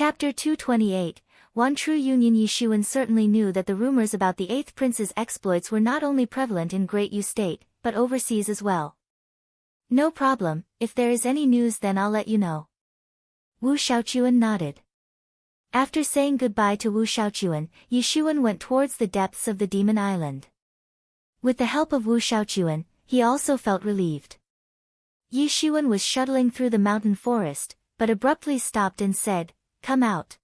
Chapter 228, One True Union. Yi Xuan certainly knew that the rumors about the 8th prince's exploits were not only prevalent in Great Yu State, but overseas as well. No problem, if there is any news then I'll let you know. Wu Shaochuan nodded. After saying goodbye to Wu Shaochuan, Yi Xuan went towards the depths of the Demon Island. With the help of Wu Shaochuan, he also felt relieved. Yi Xuan was shuttling through the mountain forest, but abruptly stopped and said, "Come out."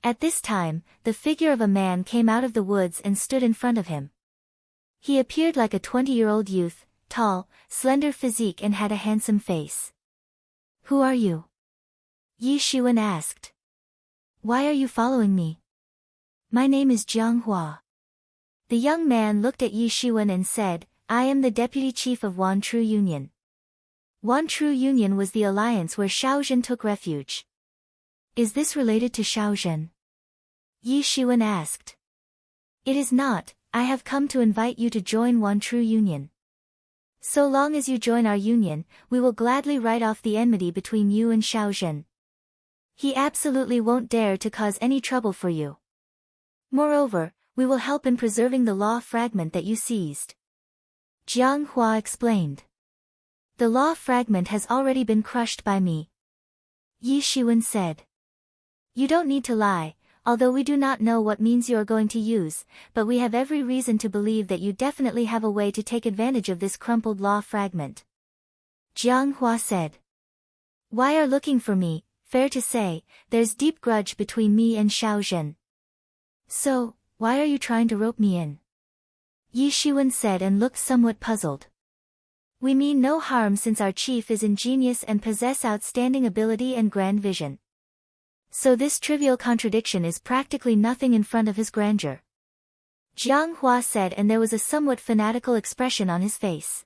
At this time, the figure of a man came out of the woods and stood in front of him. He appeared like a 20-year-old youth, tall, slender physique and had a handsome face. "Who are you?" Yi Xuan asked. "Why are you following me?" "My name is Jiang Hua." The young man looked at Yi Xuan and said, "I am the deputy chief of One True Union." One True Union was the alliance where Shaozhen took refuge. "Is this related to Shaozhen?" Yi Xuan asked. "It is not. I have come to invite you to join One True Union. So long as you join our union, we will gladly write off the enmity between you and Shaozhen. He absolutely won't dare to cause any trouble for you. Moreover, we will help in preserving the law fragment that you seized." Jiang Hua explained. "The law fragment has already been crushed by me," Yi Xuan said. "You don't need to lie, although we do not know what means you are going to use, but we have every reason to believe that you definitely have a way to take advantage of this crumpled law fragment." Jiang Hua said. "Why are looking for me? Fair to say, there's deep grudge between me and Shaozhen. So, why are you trying to rope me in?" Yi Xuan said and looked somewhat puzzled. "We mean no harm since our chief is ingenious and possess outstanding ability and grand vision. So this trivial contradiction is practically nothing in front of his grandeur," Jiang Hua said, and there was a somewhat fanatical expression on his face.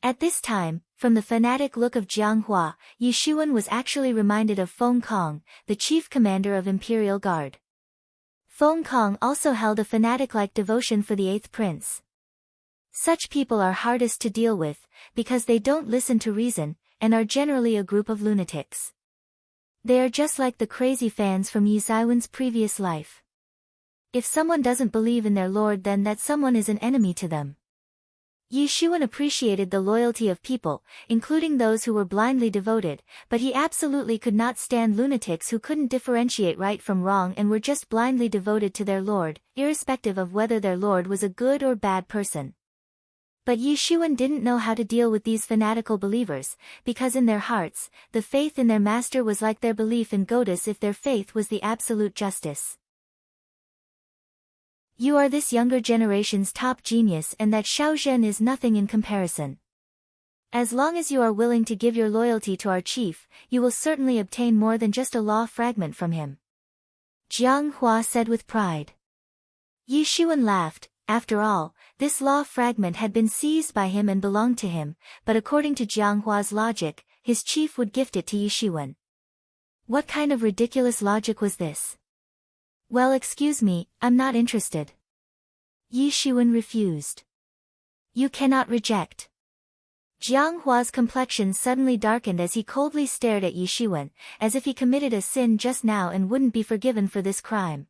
At this time, from the fanatic look of Jiang Hua, Yi Xuan was actually reminded of Feng Kong, the chief commander of Imperial Guard. Feng Kong also held a fanatic-like devotion for the 8th prince. Such people are hardest to deal with, because they don't listen to reason, and are generally a group of lunatics. They are just like the crazy fans from Yi Zaiwen's previous life. If someone doesn't believe in their lord, then that someone is an enemy to them. Yi Xuan appreciated the loyalty of people, including those who were blindly devoted, but he absolutely could not stand lunatics who couldn't differentiate right from wrong and were just blindly devoted to their lord, irrespective of whether their lord was a good or bad person. But Yi Xuan didn't know how to deal with these fanatical believers, because in their hearts, the faith in their master was like their belief in goddess if their faith was the absolute justice. "You are this younger generation's top genius and that Shaozhen is nothing in comparison. As long as you are willing to give your loyalty to our chief, you will certainly obtain more than just a law fragment from him," Jiang Hua said with pride. Yi Xuan laughed. After all, this law fragment had been seized by him and belonged to him, but according to Jiang Hua's logic, his chief would gift it to Yi Xuan. What kind of ridiculous logic was this? "Well, excuse me, I'm not interested." Yi Xuan refused. "You cannot reject." Jiang Hua's complexion suddenly darkened as he coldly stared at Yi Xuan, as if he committed a sin just now and wouldn't be forgiven for this crime.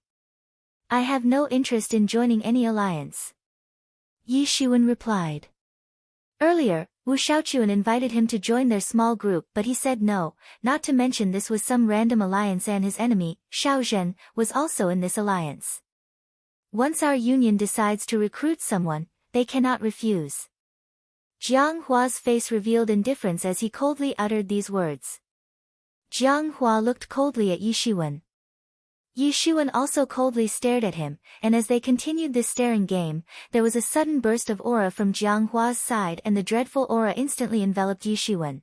"I have no interest in joining any alliance," Yi Xuan replied. Earlier, Wu Shaochuan invited him to join their small group, but he said no, not to mention this was some random alliance and his enemy, Shaozhen, was also in this alliance. Once our union decides to recruit someone, they cannot refuse. Jiang Hua's face revealed indifference as he coldly uttered these words. Jiang Hua looked coldly at Yi Xuan. Yi Xuan also coldly stared at him, and as they continued this staring game, there was a sudden burst of aura from Jiang Hua's side and the dreadful aura instantly enveloped Yi Xuan.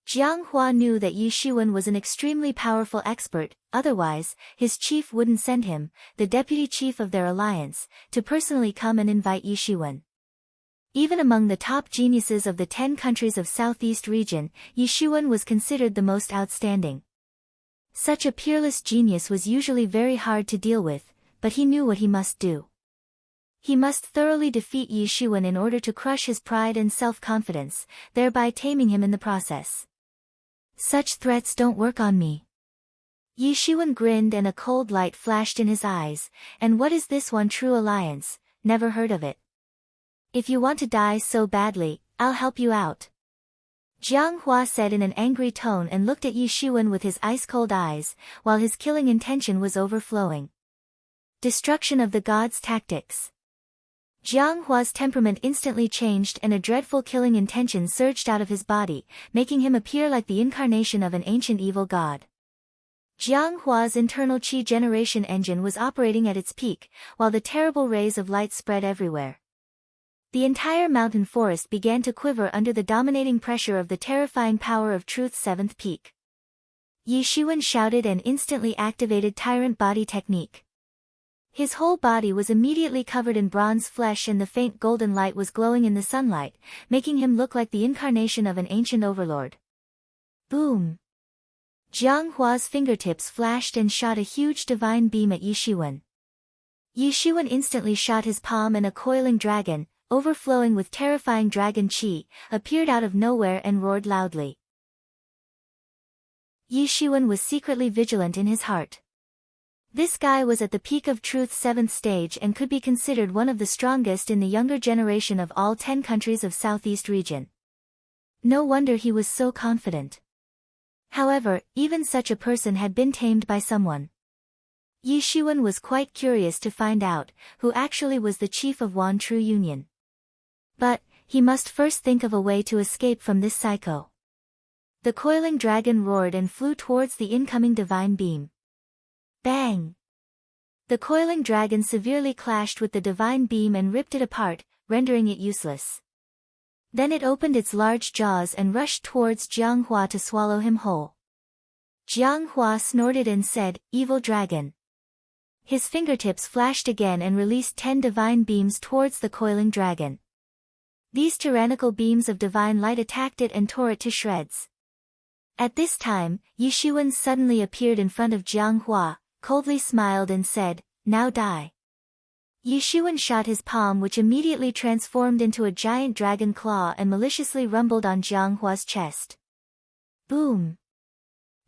Jiang Hua knew that Yi Xuan was an extremely powerful expert, otherwise, his chief wouldn't send him, the deputy chief of their alliance, to personally come and invite Yi Xuan. Even among the top geniuses of the 10 countries of Southeast region, Yi Xuan was considered the most outstanding. Such a peerless genius was usually very hard to deal with, but he knew what he must do. He must thoroughly defeat Yi Xuan in order to crush his pride and self-confidence, thereby taming him in the process. "Such threats don't work on me," Yi Shiwen grinned and a cold light flashed in his eyes. And what is this one true alliance? Never heard of it. If you want to die so badly, I'll help you out. Jiang Hua said in an angry tone and looked at Yi Shiwen with his ice-cold eyes, while his killing intention was overflowing. Destruction of the gods' tactics. Jiang Hua's temperament instantly changed and a dreadful killing intention surged out of his body, making him appear like the incarnation of an ancient evil god. Jiang Hua's internal qi generation engine was operating at its peak, while the terrible rays of light spread everywhere. The entire mountain forest began to quiver under the dominating pressure of the terrifying power of Truth's seventh peak. Yi Shiwen shouted and instantly activated Tyrant Body Technique. His whole body was immediately covered in bronze flesh and the faint golden light was glowing in the sunlight, making him look like the incarnation of an ancient overlord. Boom! Jiang Hua's fingertips flashed and shot a huge divine beam at Yi Shiwen. Yi Shiwen instantly shot his palm and a coiling dragon, overflowing with terrifying dragon qi, appeared out of nowhere and roared loudly. Yi Shiwen was secretly vigilant in his heart. This guy was at the peak of Truth's seventh stage and could be considered one of the strongest in the younger generation of all 10 countries of Southeast region. No wonder he was so confident. However, even such a person had been tamed by someone. Yi Shiwen was quite curious to find out who actually was the chief of Wan True Union. But, he must first think of a way to escape from this psycho. The coiling dragon roared and flew towards the incoming divine beam. Bang! The coiling dragon severely clashed with the divine beam and ripped it apart, rendering it useless. Then it opened its large jaws and rushed towards Jiang Hua to swallow him whole. Jiang Hua snorted and said, "Evil dragon." His fingertips flashed again and released 10 divine beams towards the coiling dragon. These tyrannical beams of divine light attacked it and tore it to shreds. At this time, Yi Shiwen suddenly appeared in front of Jiang Hua, coldly smiled and said, "Now die." Yi Shiwen shot his palm which immediately transformed into a giant dragon claw and maliciously rumbled on Jiang Hua's chest. Boom!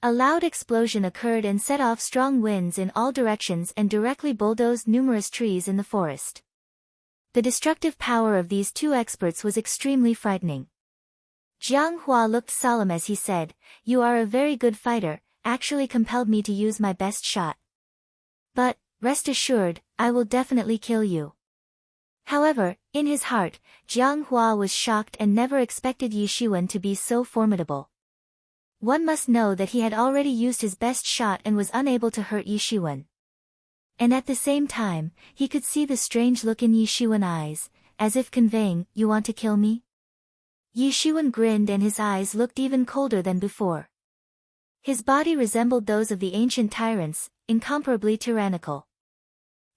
A loud explosion occurred and set off strong winds in all directions and directly bulldozed numerous trees in the forest. The destructive power of these two experts was extremely frightening. Jiang Hua looked solemn as he said, "You are a very good fighter, actually compelled me to use my best shot. But, rest assured, I will definitely kill you." However, in his heart, Jiang Hua was shocked and never expected Yi Shiwen to be so formidable. One must know that he had already used his best shot and was unable to hurt Yi Shiwen. And at the same time, he could see the strange look in Yi Shiwen's eyes, as if conveying, "You want to kill me?" Yi Shiwen grinned and his eyes looked even colder than before. His body resembled those of the ancient tyrants, incomparably tyrannical.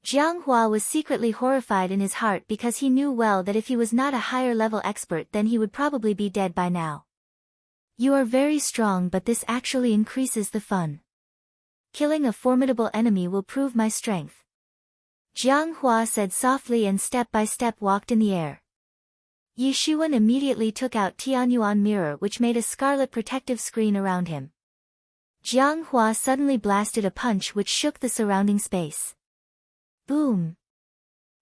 Jiang Hua was secretly horrified in his heart because he knew well that if he was not a higher-level expert then he would probably be dead by now. "You are very strong but this actually increases the fun. Killing a formidable enemy will prove my strength." Jiang Hua said softly and step by step walked in the air. Yi Shiwen immediately took out Tianyuan mirror which made a scarlet protective screen around him. Jiang Hua suddenly blasted a punch which shook the surrounding space. Boom!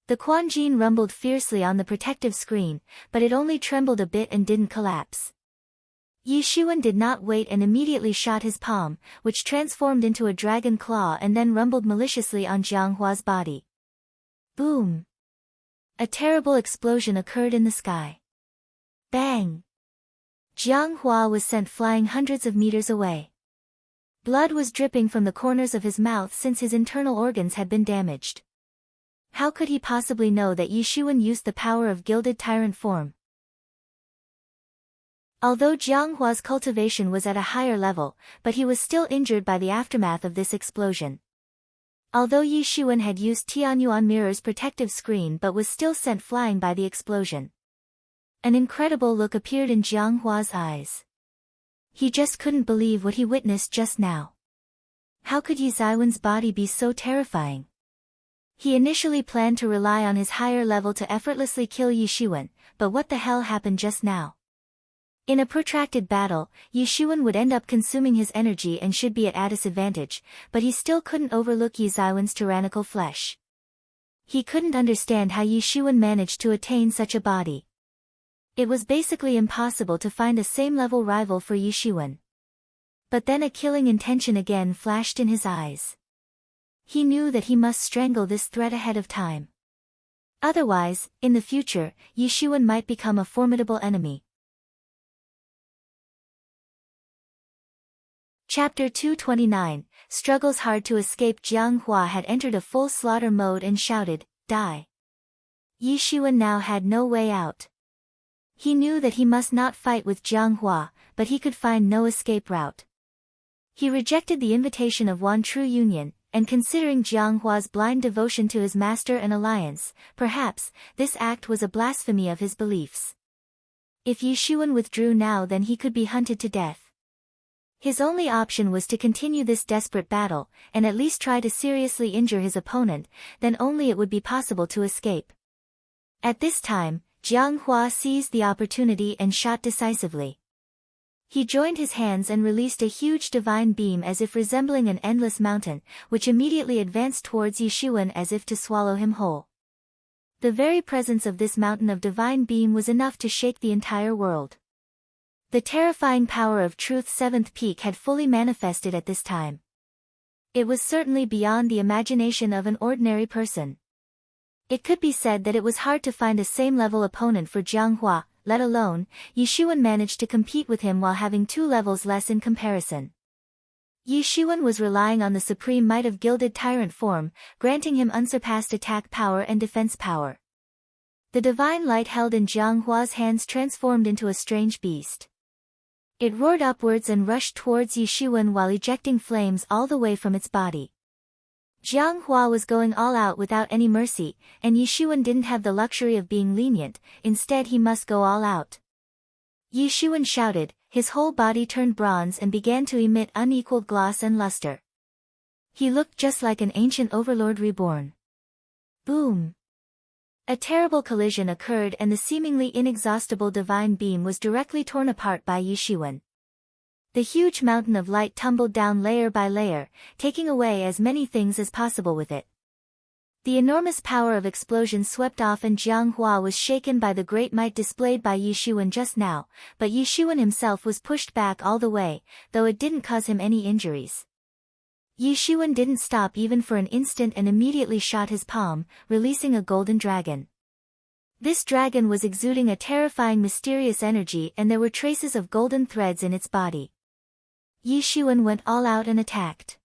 The Quanjin rumbled fiercely on the protective screen, but it only trembled a bit and didn't collapse. Yi Shiwen did not wait and immediately shot his palm, which transformed into a dragon claw and then rumbled maliciously on Jiang Hua's body. Boom! A terrible explosion occurred in the sky. Bang! Jiang Hua was sent flying hundreds of meters away. Blood was dripping from the corners of his mouth since his internal organs had been damaged. How could he possibly know that Yi Shiwen used the power of gilded tyrant form? Although Jiang Hua's cultivation was at a higher level, but he was still injured by the aftermath of this explosion. Although Yi Shiwen had used Tianyuan Mirror's protective screen but was still sent flying by the explosion. An incredible look appeared in Jiang Hua's eyes. He just couldn't believe what he witnessed just now. How could Yi Ziwen's body be so terrifying? He initially planned to rely on his higher level to effortlessly kill Yi Shiwen, but what the hell happened just now? In a protracted battle, Yishuan would end up consuming his energy and should be at a disadvantage, but he still couldn't overlook Yi Zaiwen's tyrannical flesh. He couldn't understand how Yishuan managed to attain such a body. It was basically impossible to find a same-level rival for Yishuan. But then a killing intention again flashed in his eyes. He knew that he must strangle this threat ahead of time. Otherwise, in the future, Yishuan might become a formidable enemy. Chapter 229, struggles hard to escape. Jiang Hua had entered a full slaughter mode and shouted, "Die!" Yishuan now had no way out. He knew that he must not fight with Jiang Hua, but he could find no escape route. He rejected the invitation of one true union, and considering Jiang Hua's blind devotion to his master and alliance, perhaps, this act was a blasphemy of his beliefs. If Yishuan withdrew now, then he could be hunted to death. His only option was to continue this desperate battle, and at least try to seriously injure his opponent, then only it would be possible to escape. At this time, Jiang Hua seized the opportunity and shot decisively. He joined his hands and released a huge divine beam as if resembling an endless mountain, which immediately advanced towards Yishuan as if to swallow him whole. The very presence of this mountain of divine beam was enough to shake the entire world. The terrifying power of Truth's seventh peak had fully manifested at this time. It was certainly beyond the imagination of an ordinary person. It could be said that it was hard to find a same-level opponent for Jiang Hua, let alone, Yishuan managed to compete with him while having 2 levels less in comparison. Yishuan was relying on the supreme might of gilded tyrant form, granting him unsurpassed attack power and defense power. The divine light held in Jiang Hua's hands transformed into a strange beast. It roared upwards and rushed towards Yishuan while ejecting flames all the way from its body. Jiang Hua was going all out without any mercy, and Yishuan didn't have the luxury of being lenient, instead he must go all out. Yishuan shouted, his whole body turned bronze and began to emit unequaled gloss and luster. He looked just like an ancient overlord reborn. Boom! A terrible collision occurred and the seemingly inexhaustible divine beam was directly torn apart by Yishuan. The huge mountain of light tumbled down layer by layer, taking away as many things as possible with it. The enormous power of explosion swept off and Jiang Hua was shaken by the great might displayed by Yishuan just now, but Yishuan himself was pushed back all the way, though it didn't cause him any injuries. Yishuan didn't stop even for an instant and immediately shot his palm, releasing a golden dragon. This dragon was exuding a terrifying mysterious energy and there were traces of golden threads in its body. Yishuan went all out and attacked.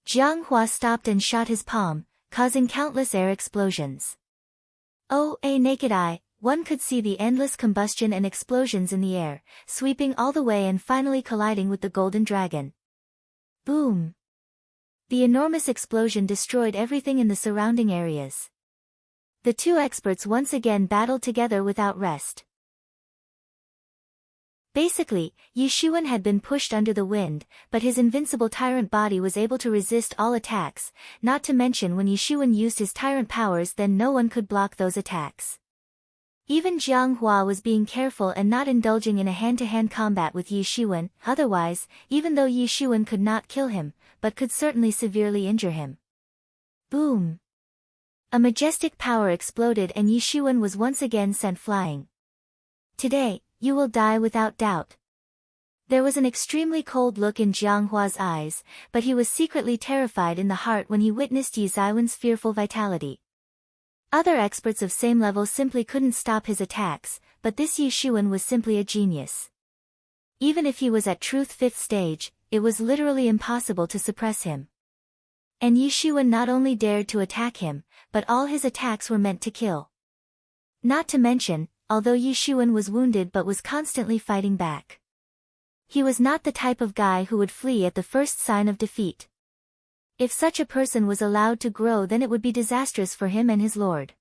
Jiang Hua stopped and shot his palm, causing countless air explosions. Oh, a naked eye, one could see the endless combustion and explosions in the air, sweeping all the way and finally colliding with the golden dragon. Boom! The enormous explosion destroyed everything in the surrounding areas. The two experts once again battled together without rest. Basically, Yishuan had been pushed under the wind, but his invincible tyrant body was able to resist all attacks, not to mention when Yishuan used his tyrant powers then no one could block those attacks. Even Jiang Hua was being careful and not indulging in a hand-to-hand combat with Yishuan, otherwise, even though Yishuan could not kill him, but could certainly severely injure him. Boom! A majestic power exploded and Yishuan was once again sent flying. Today, you will die without doubt. There was an extremely cold look in Jiang Hua's eyes, but he was secretly terrified in the heart when he witnessed Yi Zaiwen's fearful vitality. Other experts of same level simply couldn't stop his attacks, but this Yishuan was simply a genius. Even if he was at Truth 5th stage, it was literally impossible to suppress him. And Yishuan not only dared to attack him, but all his attacks were meant to kill. Not to mention, although Yishuan was wounded but was constantly fighting back. He was not the type of guy who would flee at the first sign of defeat. If such a person was allowed to grow then it would be disastrous for him and his lord.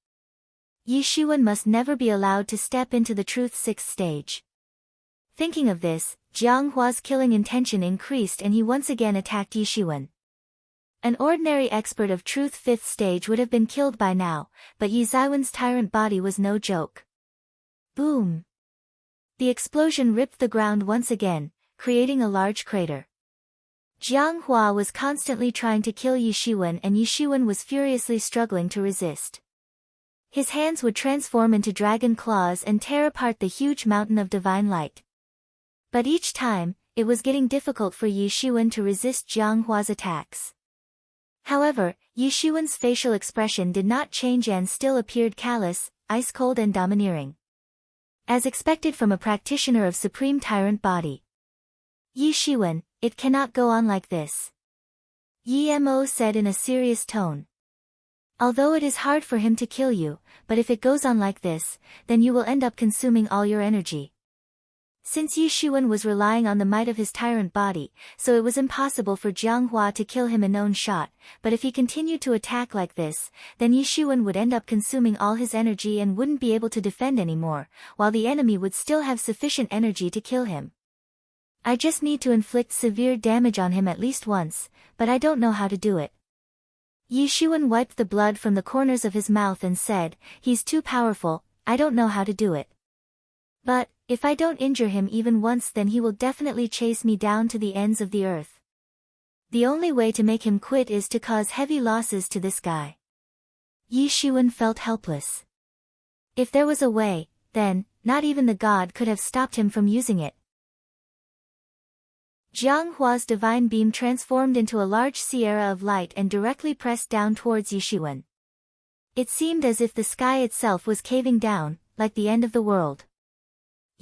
Yishuan must never be allowed to step into the Truth 6th stage. Thinking of this, Jiang Hua's killing intention increased and he once again attacked Yishuan. An ordinary expert of Truth 5th stage would have been killed by now, but Yi Zaiwen's tyrant body was no joke. Boom! The explosion ripped the ground once again, creating a large crater. Jiang Hua was constantly trying to kill Yi Shiwen, and Yi Shiwen was furiously struggling to resist. His hands would transform into dragon claws and tear apart the huge mountain of divine light. But each time, it was getting difficult for Yi Shiwen to resist Jiang Hua's attacks. However, Yi Shiwen's facial expression did not change and still appeared callous, ice-cold and domineering. As expected from a practitioner of Supreme Tyrant Body. Yi Shiwen, it cannot go on like this. Yi Mo said in a serious tone. Although it is hard for him to kill you, but if it goes on like this, then you will end up consuming all your energy. Since Yi Shiwen was relying on the might of his tyrant body, so it was impossible for Jiang Hua to kill him in one shot, but if he continued to attack like this, then Yi Shiwen would end up consuming all his energy and wouldn't be able to defend anymore, while the enemy would still have sufficient energy to kill him. I just need to inflict severe damage on him at least once, but I don't know how to do it. Yi Shiwen wiped the blood from the corners of his mouth and said, he's too powerful, I don't know how to do it. But, if I don't injure him even once, then he will definitely chase me down to the ends of the earth. The only way to make him quit is to cause heavy losses to this guy. Yi Shiwen felt helpless. If there was a way, then, not even the god could have stopped him from using it. Jiang Hua's divine beam transformed into a large sierra of light and directly pressed down towards Yi Shiwen. It seemed as if the sky itself was caving down, like the end of the world.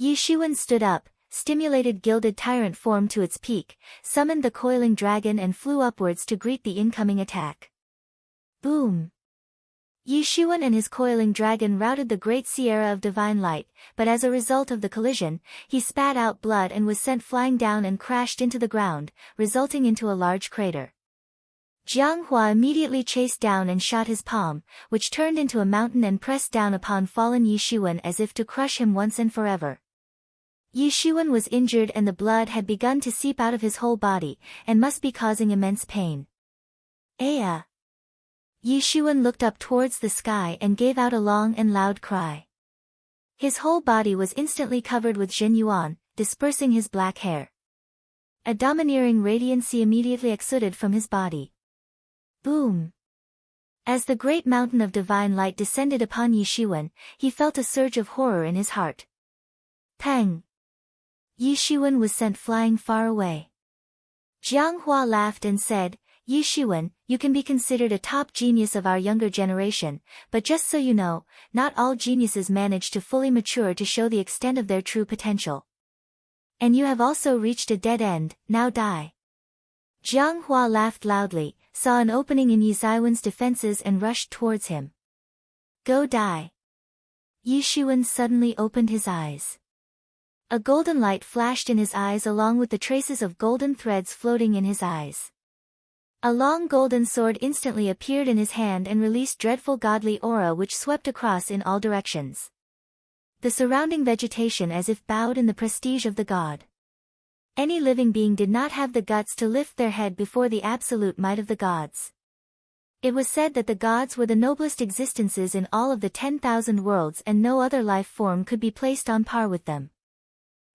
Yi Shiwen stood up, stimulated gilded tyrant form to its peak, summoned the coiling dragon and flew upwards to greet the incoming attack. Boom! Yi Shiwen and his coiling dragon routed the great sierra of divine light, but as a result of the collision, he spat out blood and was sent flying down and crashed into the ground, resulting into a large crater. Jiang Hua immediately chased down and shot his palm, which turned into a mountain and pressed down upon fallen Yi Shiwen as if to crush him once and forever. Yi Shiwen was injured and the blood had begun to seep out of his whole body, and must be causing immense pain. Aya! Yi Shiwen looked up towards the sky and gave out a long and loud cry. His whole body was instantly covered with Zhen Yuan, dispersing his black hair. A domineering radiancy immediately exuded from his body. Boom! As the great mountain of divine light descended upon Yi Shiwen, he felt a surge of horror in his heart. Pang! Yi Shiwen was sent flying far away. Jiang Hua laughed and said, Yi Shiwen, you can be considered a top genius of our younger generation, but just so you know, not all geniuses manage to fully mature to show the extent of their true potential. And you have also reached a dead end, now die. Jiang Hua laughed loudly, saw an opening in Yi Shiwen's defenses and rushed towards him. Go die. Yi Shiwen suddenly opened his eyes. A golden light flashed in his eyes along with the traces of golden threads floating in his eyes. A long golden sword instantly appeared in his hand and released dreadful godly aura which swept across in all directions. The surrounding vegetation as if bowed in the prestige of the god. Any living being did not have the guts to lift their head before the absolute might of the gods. It was said that the gods were the noblest existences in all of the 10,000 worlds and no other life form could be placed on par with them.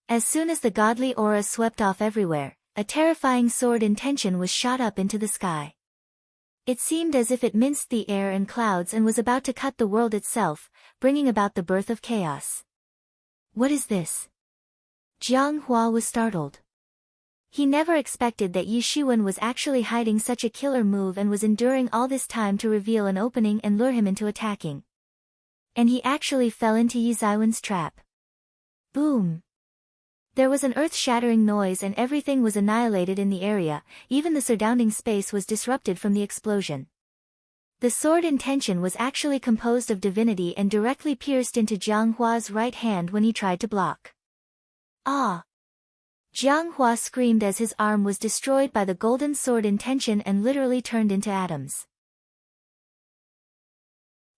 As soon as the godly aura swept off everywhere, a terrifying sword intention was shot up into the sky. It seemed as if it minced the air and clouds and was about to cut the world itself, bringing about the birth of chaos. What is this? Jiang Hua was startled. He never expected that Yi Shiwen was actually hiding such a killer move and was enduring all this time to reveal an opening and lure him into attacking. And he actually fell into Yi Shiwen's trap. Boom! There was an earth-shattering noise and everything was annihilated in the area, even the surrounding space was disrupted from the explosion. The sword intention was actually composed of divinity and directly pierced into Jiang Hua's right hand when he tried to block. Ah! Jiang Hua screamed as his arm was destroyed by the golden sword intention and literally turned into atoms.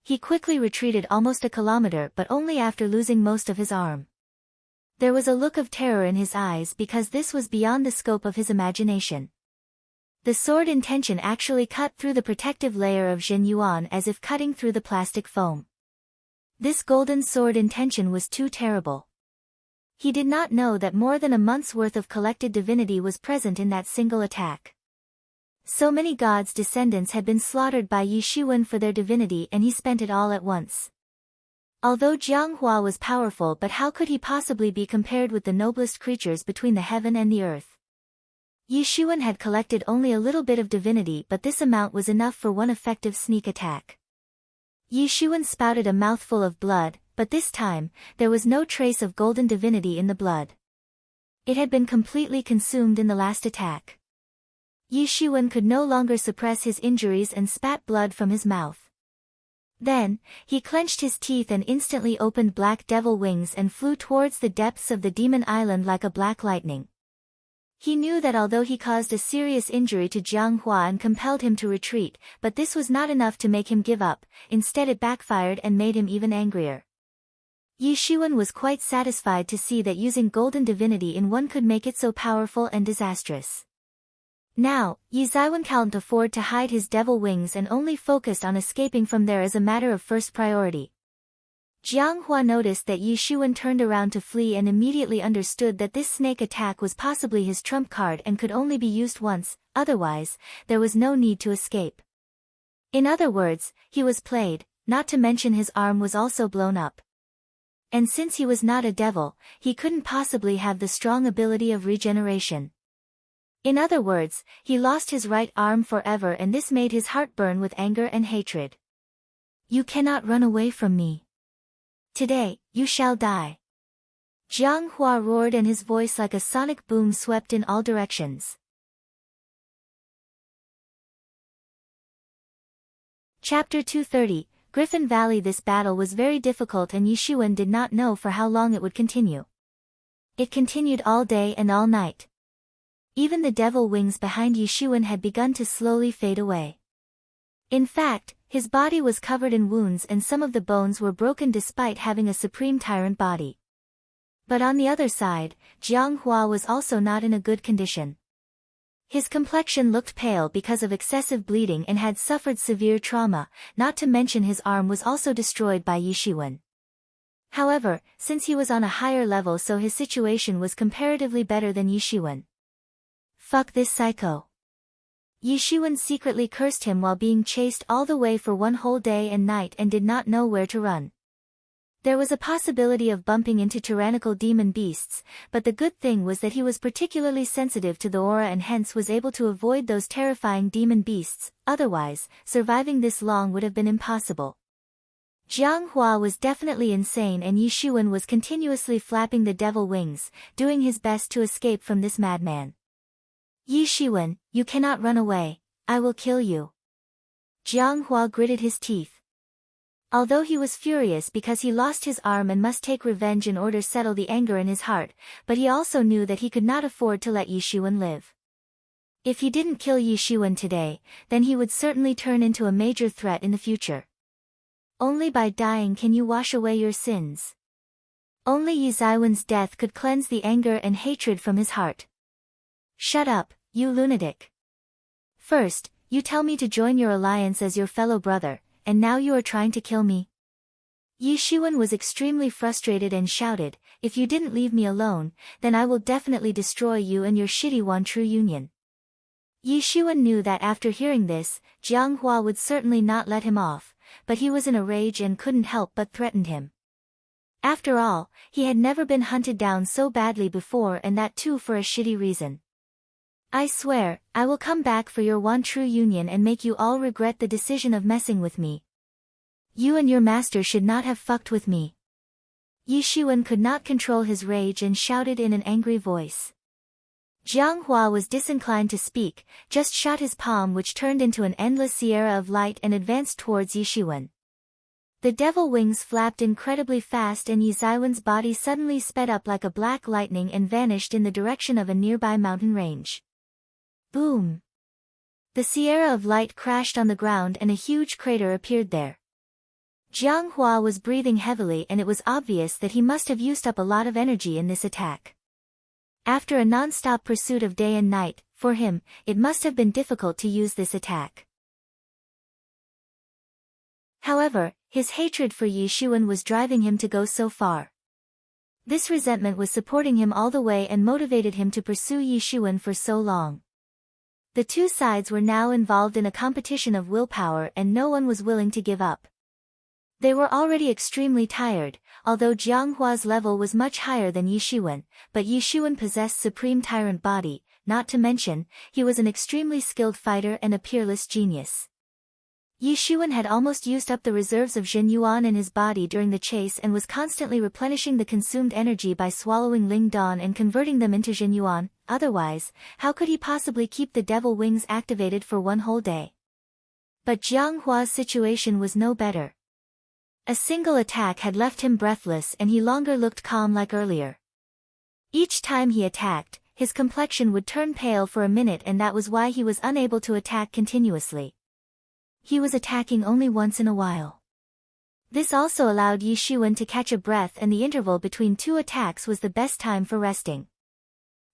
He quickly retreated almost a kilometer but only after losing most of his arm. There was a look of terror in his eyes because this was beyond the scope of his imagination. The sword intention actually cut through the protective layer of Zhen Yuan as if cutting through the plastic foam. This golden sword intention was too terrible. He did not know that more than a month's worth of collected divinity was present in that single attack. So many gods' descendants had been slaughtered by Yi Shiwen for their divinity, and he spent it all at once. Although Jiang Hua was powerful, but how could he possibly be compared with the noblest creatures between the heaven and the earth? Yi Shiwen had collected only a little bit of divinity, but this amount was enough for one effective sneak attack. Yi Shiwen spouted a mouthful of blood, but this time, there was no trace of golden divinity in the blood. It had been completely consumed in the last attack. Yi Shiwen could no longer suppress his injuries and spat blood from his mouth. Then, he clenched his teeth and instantly opened black devil wings and flew towards the depths of the demon island like a black lightning. He knew that although he caused a serious injury to Jiang Hua and compelled him to retreat, but this was not enough to make him give up. Instead, it backfired and made him even angrier. Yi Shiwen was quite satisfied to see that using golden divinity in one could make it so powerful and disastrous. Now, Yi Zaiwen can't afford to hide his devil wings and only focused on escaping from there as a matter of first priority. Jiang Hua noticed that Yi Shiwen turned around to flee and immediately understood that this snake attack was possibly his trump card and could only be used once, otherwise, there was no need to escape. In other words, he was played, not to mention his arm was also blown up. And since he was not a devil, he couldn't possibly have the strong ability of regeneration. In other words, he lost his right arm forever, and this made his heart burn with anger and hatred. "You cannot run away from me. Today, you shall die." Jiang Hua roared, and his voice like a sonic boom swept in all directions. Chapter 230, Griffin Valley. This battle was very difficult, and Yi Shiwen did not know for how long it would continue. It continued all day and all night. Even the devil wings behind Yi Shiwen had begun to slowly fade away. In fact, his body was covered in wounds and some of the bones were broken despite having a supreme tyrant body. But on the other side, Jiang Hua was also not in a good condition. His complexion looked pale because of excessive bleeding and had suffered severe trauma, not to mention his arm was also destroyed by Yi Shiwen. However, since he was on a higher level, so his situation was comparatively better than Yi Shiwen. "Fuck this psycho." Yi Shiwen secretly cursed him while being chased all the way for one whole day and night and did not know where to run. There was a possibility of bumping into tyrannical demon beasts, but the good thing was that he was particularly sensitive to the aura and hence was able to avoid those terrifying demon beasts, otherwise, surviving this long would have been impossible. Jiang Hua was definitely insane, and Yi Shiwen was continuously flapping the devil wings, doing his best to escape from this madman. "Yi Shiwen, you cannot run away, I will kill you." Jiang Hua gritted his teeth. Although he was furious because he lost his arm and must take revenge in order to settle the anger in his heart, but he also knew that he could not afford to let Yi Shiwen live. If he didn't kill Yi Shiwen today, then he would certainly turn into a major threat in the future. Only by dying can you wash away your sins. Only Yi Zaiwen's death could cleanse the anger and hatred from his heart. "Shut up, you lunatic. First, you tell me to join your alliance as your fellow brother, and now you are trying to kill me." Yi Shiwen was extremely frustrated and shouted, "If you didn't leave me alone, then I will definitely destroy you and your shitty Wanchu union." Yi Shiwen knew that after hearing this, Jiang Hua would certainly not let him off, but he was in a rage and couldn't help but threatened him. After all, he had never been hunted down so badly before, and that too for a shitty reason. "I swear, I will come back for your Wanchu union and make you all regret the decision of messing with me. You and your master should not have fucked with me." Yi Shiwen could not control his rage and shouted in an angry voice. Jiang Hua was disinclined to speak, just shot his palm, which turned into an endless sierra of light and advanced towards Yi Shiwen. The devil wings flapped incredibly fast and Yi Zaiwen's body suddenly sped up like a black lightning and vanished in the direction of a nearby mountain range. Boom! The sierra of light crashed on the ground and a huge crater appeared there. Jiang Hua was breathing heavily, and it was obvious that he must have used up a lot of energy in this attack. After a non-stop pursuit of day and night, for him, it must have been difficult to use this attack. However, his hatred for Yi Shiwen was driving him to go so far. This resentment was supporting him all the way and motivated him to pursue Yi Shuwen for so long. The two sides were now involved in a competition of willpower and no one was willing to give up. They were already extremely tired, although Jiang Hua's level was much higher than Yi Shuwen, but Yi Shuwen possessed supreme tyrant body, not to mention, he was an extremely skilled fighter and a peerless genius. Yi Shuwen had almost used up the reserves of Zhen Yuan in his body during the chase and was constantly replenishing the consumed energy by swallowing Ling Dan and converting them into Zhen Yuan, otherwise, how could he possibly keep the devil wings activated for one whole day? But Jiang Hua's situation was no better. A single attack had left him breathless and he longer looked calm like earlier. Each time he attacked, his complexion would turn pale for a minute and that was why he was unable to attack continuously. He was attacking only once in a while. This also allowed Yi Shuwen to catch a breath and the interval between two attacks was the best time for resting.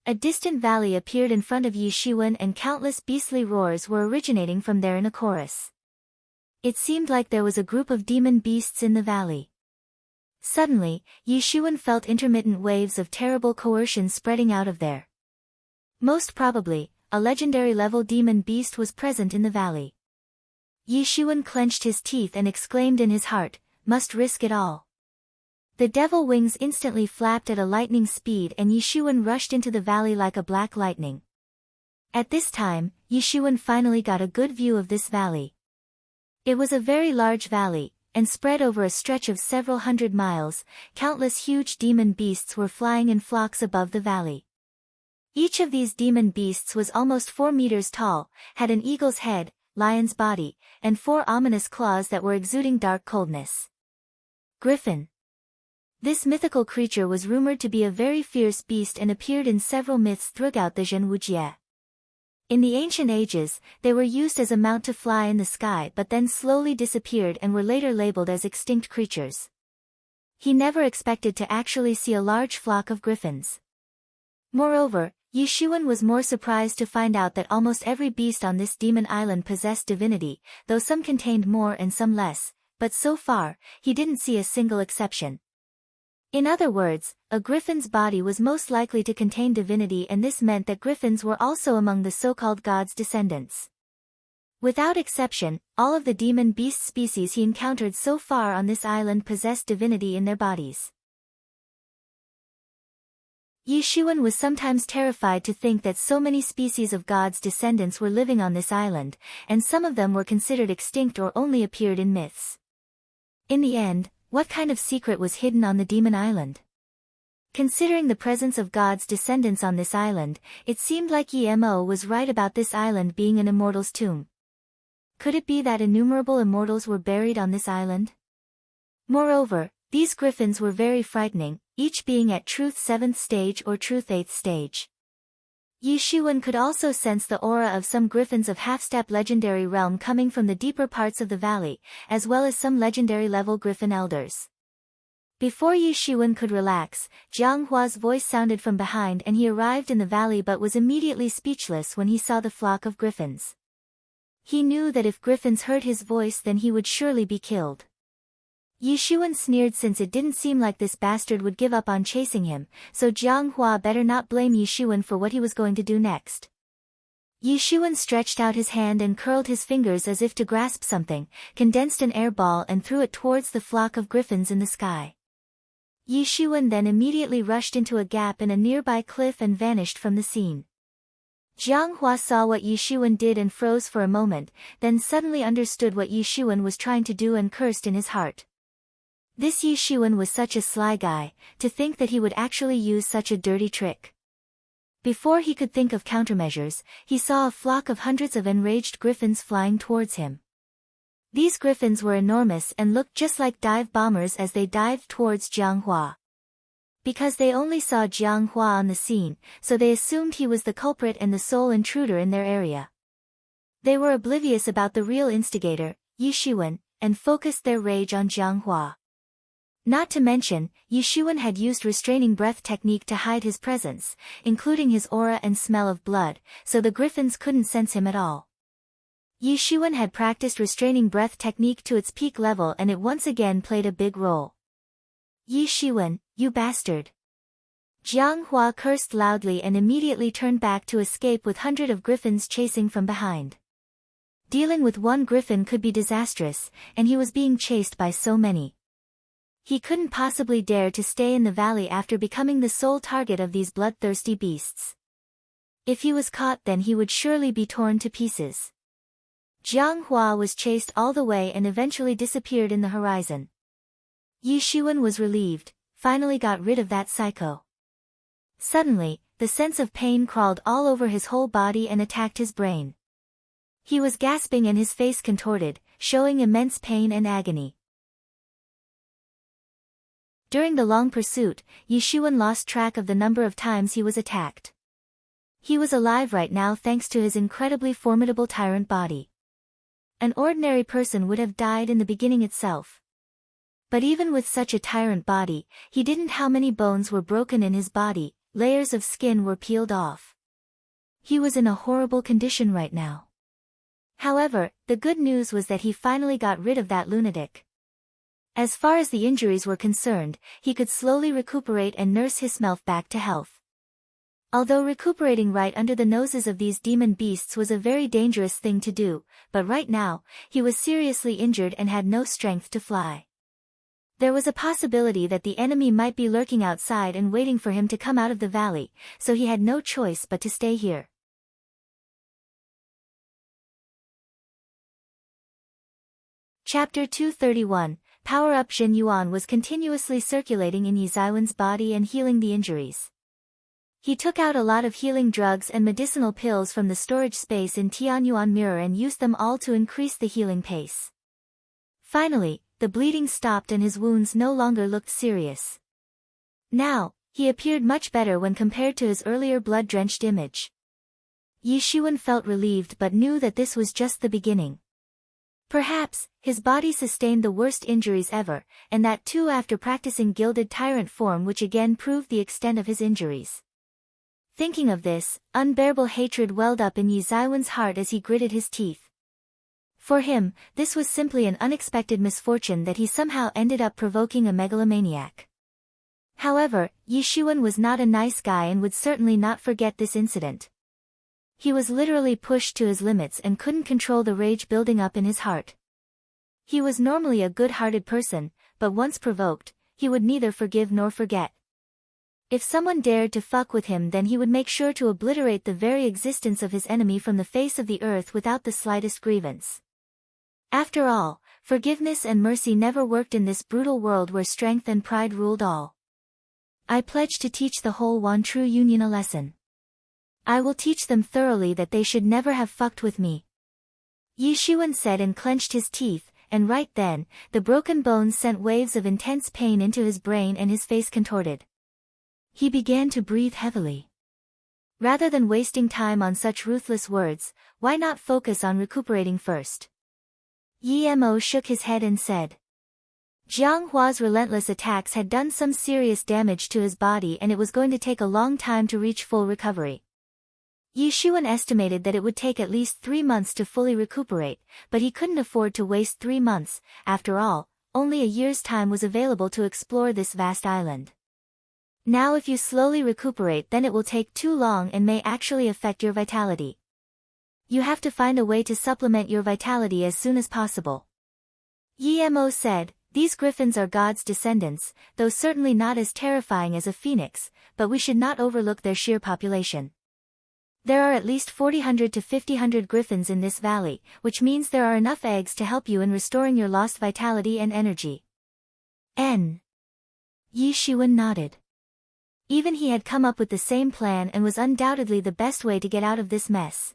A distant valley appeared in front of Yi Shuwen and countless beastly roars were originating from there in a chorus. It seemed like there was a group of demon beasts in the valley. Suddenly, Yi Shuwen felt intermittent waves of terrible coercion spreading out of there. Most probably, a legendary level demon beast was present in the valley. Yi Shuwen clenched his teeth and exclaimed in his heart, "Must risk it all." The devil wings instantly flapped at a lightning speed and Yi Shuwen rushed into the valley like a black lightning. At this time, Yi Shuwen finally got a good view of this valley. It was a very large valley, and spread over a stretch of several hundred miles, countless huge demon beasts were flying in flocks above the valley. Each of these demon beasts was almost 4 meters tall, had an eagle's head, lion's body, and 4 ominous claws that were exuding dark coldness. Griffin. This mythical creature was rumored to be a very fierce beast and appeared in several myths throughout the Zhenwujie. In the ancient ages, they were used as a mount to fly in the sky but then slowly disappeared and were later labeled as extinct creatures. He never expected to actually see a large flock of griffins. Moreover, Yi Shuwen was more surprised to find out that almost every beast on this demon island possessed divinity, though some contained more and some less, but so far, he didn't see a single exception. In other words, a griffin's body was most likely to contain divinity and this meant that griffins were also among the so-called gods' descendants. Without exception, all of the demon beast species he encountered so far on this island possessed divinity in their bodies. Yi Shuwen was sometimes terrified to think that so many species of gods' descendants were living on this island, and some of them were considered extinct or only appeared in myths. In the end, what kind of secret was hidden on the demon island? Considering the presence of gods' descendants on this island, it seemed like Yi Mo was right about this island being an immortal's tomb. Could it be that innumerable immortals were buried on this island? Moreover, these griffins were very frightening, each being at Truth 7th stage or Truth 8th stage. Yi Shuwen could also sense the aura of some griffins of half-step legendary realm coming from the deeper parts of the valley, as well as some legendary level griffin elders. Before Yi Shuwen could relax, Jiang Hua's voice sounded from behind and he arrived in the valley but was immediately speechless when he saw the flock of griffins. He knew that if griffins heard his voice then he would surely be killed. Yi Shuwen sneered since it didn't seem like this bastard would give up on chasing him, so Jiang Hua better not blame Yi Shuwen for what he was going to do next. Yi Shuwen stretched out his hand and curled his fingers as if to grasp something, condensed an air ball and threw it towards the flock of griffins in the sky. Yi Shuwen then immediately rushed into a gap in a nearby cliff and vanished from the scene. Jiang Hua saw what Yi Shuwen did and froze for a moment, then suddenly understood what Yi Shuwen was trying to do and cursed in his heart. This Yi Shuwen was such a sly guy, to think that he would actually use such a dirty trick. Before he could think of countermeasures, he saw a flock of hundreds of enraged griffins flying towards him. These griffins were enormous and looked just like dive bombers as they dived towards Jiang Hua. Because they only saw Jiang Hua on the scene, so they assumed he was the culprit and the sole intruder in their area. They were oblivious about the real instigator, Yi Shuwen, and focused their rage on Jiang Hua. Not to mention, Yi Shuwen had used restraining breath technique to hide his presence, including his aura and smell of blood, so the griffins couldn't sense him at all. Yi Shuwen had practiced restraining breath technique to its peak level and it once again played a big role. Yi Shuwen, you bastard! Jiang Hua cursed loudly and immediately turned back to escape with hundreds of griffins chasing from behind. Dealing with one griffin could be disastrous, and he was being chased by so many. He couldn't possibly dare to stay in the valley after becoming the sole target of these bloodthirsty beasts. If he was caught, then he would surely be torn to pieces. Jiang Hua was chased all the way and eventually disappeared in the horizon. Yi Shiwen was relieved, finally got rid of that psycho. Suddenly, the sense of pain crawled all over his whole body and attacked his brain. He was gasping and his face contorted, showing immense pain and agony. During the long pursuit, Yi Shiwen lost track of the number of times he was attacked. He was alive right now thanks to his incredibly formidable tyrant body. An ordinary person would have died in the beginning itself. But even with such a tyrant body, he didn't know how many bones were broken in his body, layers of skin were peeled off. He was in a horrible condition right now. However, the good news was that he finally got rid of that lunatic. As far as the injuries were concerned, he could slowly recuperate and nurse himself back to health. Although recuperating right under the noses of these demon beasts was a very dangerous thing to do, but right now, he was seriously injured and had no strength to fly. There was a possibility that the enemy might be lurking outside and waiting for him to come out of the valley, so he had no choice but to stay here. Chapter 231, Power-Up. Jin Yuan was continuously circulating in Yi Ziwen's body and healing the injuries. He took out a lot of healing drugs and medicinal pills from the storage space in Tianyuan Mirror and used them all to increase the healing pace. Finally, the bleeding stopped and his wounds no longer looked serious. Now, he appeared much better when compared to his earlier blood-drenched image. Yi Shiwen felt relieved but knew that this was just the beginning. Perhaps, his body sustained the worst injuries ever, and that too after practicing gilded tyrant form, which again proved the extent of his injuries. Thinking of this, unbearable hatred welled up in Yi Ziwen's heart as he gritted his teeth. For him, this was simply an unexpected misfortune that he somehow ended up provoking a megalomaniac. However, Yi Shiwen was not a nice guy and would certainly not forget this incident. He was literally pushed to his limits and couldn't control the rage building up in his heart. He was normally a good-hearted person, but once provoked, he would neither forgive nor forget. If someone dared to fuck with him, then he would make sure to obliterate the very existence of his enemy from the face of the earth without the slightest grievance. After all, forgiveness and mercy never worked in this brutal world where strength and pride ruled all. I pledge to teach the whole Wan True Union a lesson. I will teach them thoroughly that they should never have fucked with me. Yi Shiwen said and clenched his teeth, and right then, the broken bones sent waves of intense pain into his brain and his face contorted. He began to breathe heavily. Rather than wasting time on such ruthless words, why not focus on recuperating first? Yi Mo shook his head and said. Jiang Hua's relentless attacks had done some serious damage to his body and it was going to take a long time to reach full recovery. Yi Shiwen estimated that it would take at least 3 months to fully recuperate, but he couldn't afford to waste 3 months. After all, only a year's time was available to explore this vast island. Now if you slowly recuperate, then it will take too long and may actually affect your vitality. You have to find a way to supplement your vitality as soon as possible. Yi Mo said, these griffins are God's descendants, though certainly not as terrifying as a phoenix, but we should not overlook their sheer population. There are at least 400 to 500 griffins in this valley, which means there are enough eggs to help you in restoring your lost vitality and energy. Yi Shiwen nodded. Even he had come up with the same plan and was undoubtedly the best way to get out of this mess.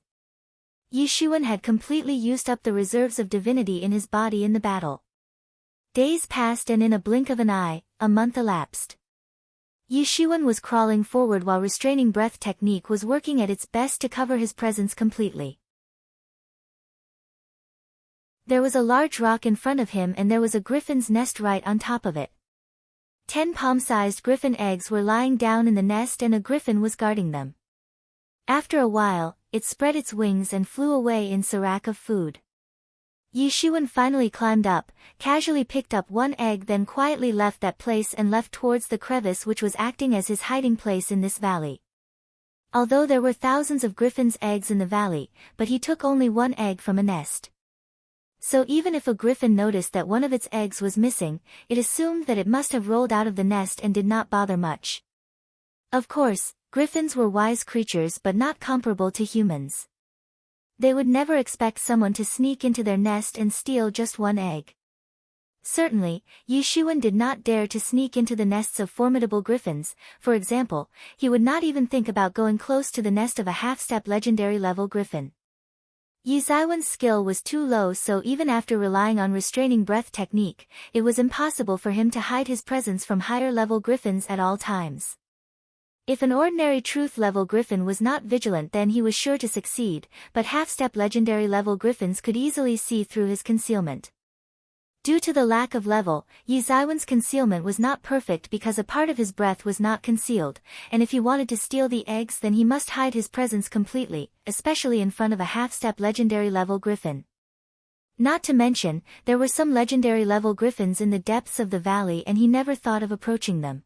Yi Shiwen had completely used up the reserves of divinity in his body in the battle. Days passed and in a blink of an eye, a month elapsed. Yi Shiwen was crawling forward while restraining breath technique was working at its best to cover his presence completely. There was a large rock in front of him and there was a griffin's nest right on top of it. 10 palm-sized griffin eggs were lying down in the nest and a griffin was guarding them. After a while, it spread its wings and flew away in search of food. Yi Shuwen finally climbed up, casually picked up one egg, then quietly left that place and left towards the crevice which was acting as his hiding place in this valley. Although there were thousands of griffin's eggs in the valley, but he took only one egg from a nest. So even if a griffin noticed that one of its eggs was missing, it assumed that it must have rolled out of the nest and did not bother much. Of course, griffins were wise creatures but not comparable to humans. They would never expect someone to sneak into their nest and steal just one egg. Certainly, Yi Shuwen did not dare to sneak into the nests of formidable griffins. For example, he would not even think about going close to the nest of a half-step legendary level griffin. Yi Zaiwen's skill was too low, so even after relying on restraining breath technique, it was impossible for him to hide his presence from higher level griffins at all times. If an ordinary truth level griffin was not vigilant, then he was sure to succeed, but half-step legendary level griffins could easily see through his concealment. Due to the lack of level, Yi Zaiwen's concealment was not perfect because a part of his breath was not concealed, and if he wanted to steal the eggs then he must hide his presence completely, especially in front of a half-step legendary level griffin. Not to mention, there were some legendary level griffins in the depths of the valley and he never thought of approaching them.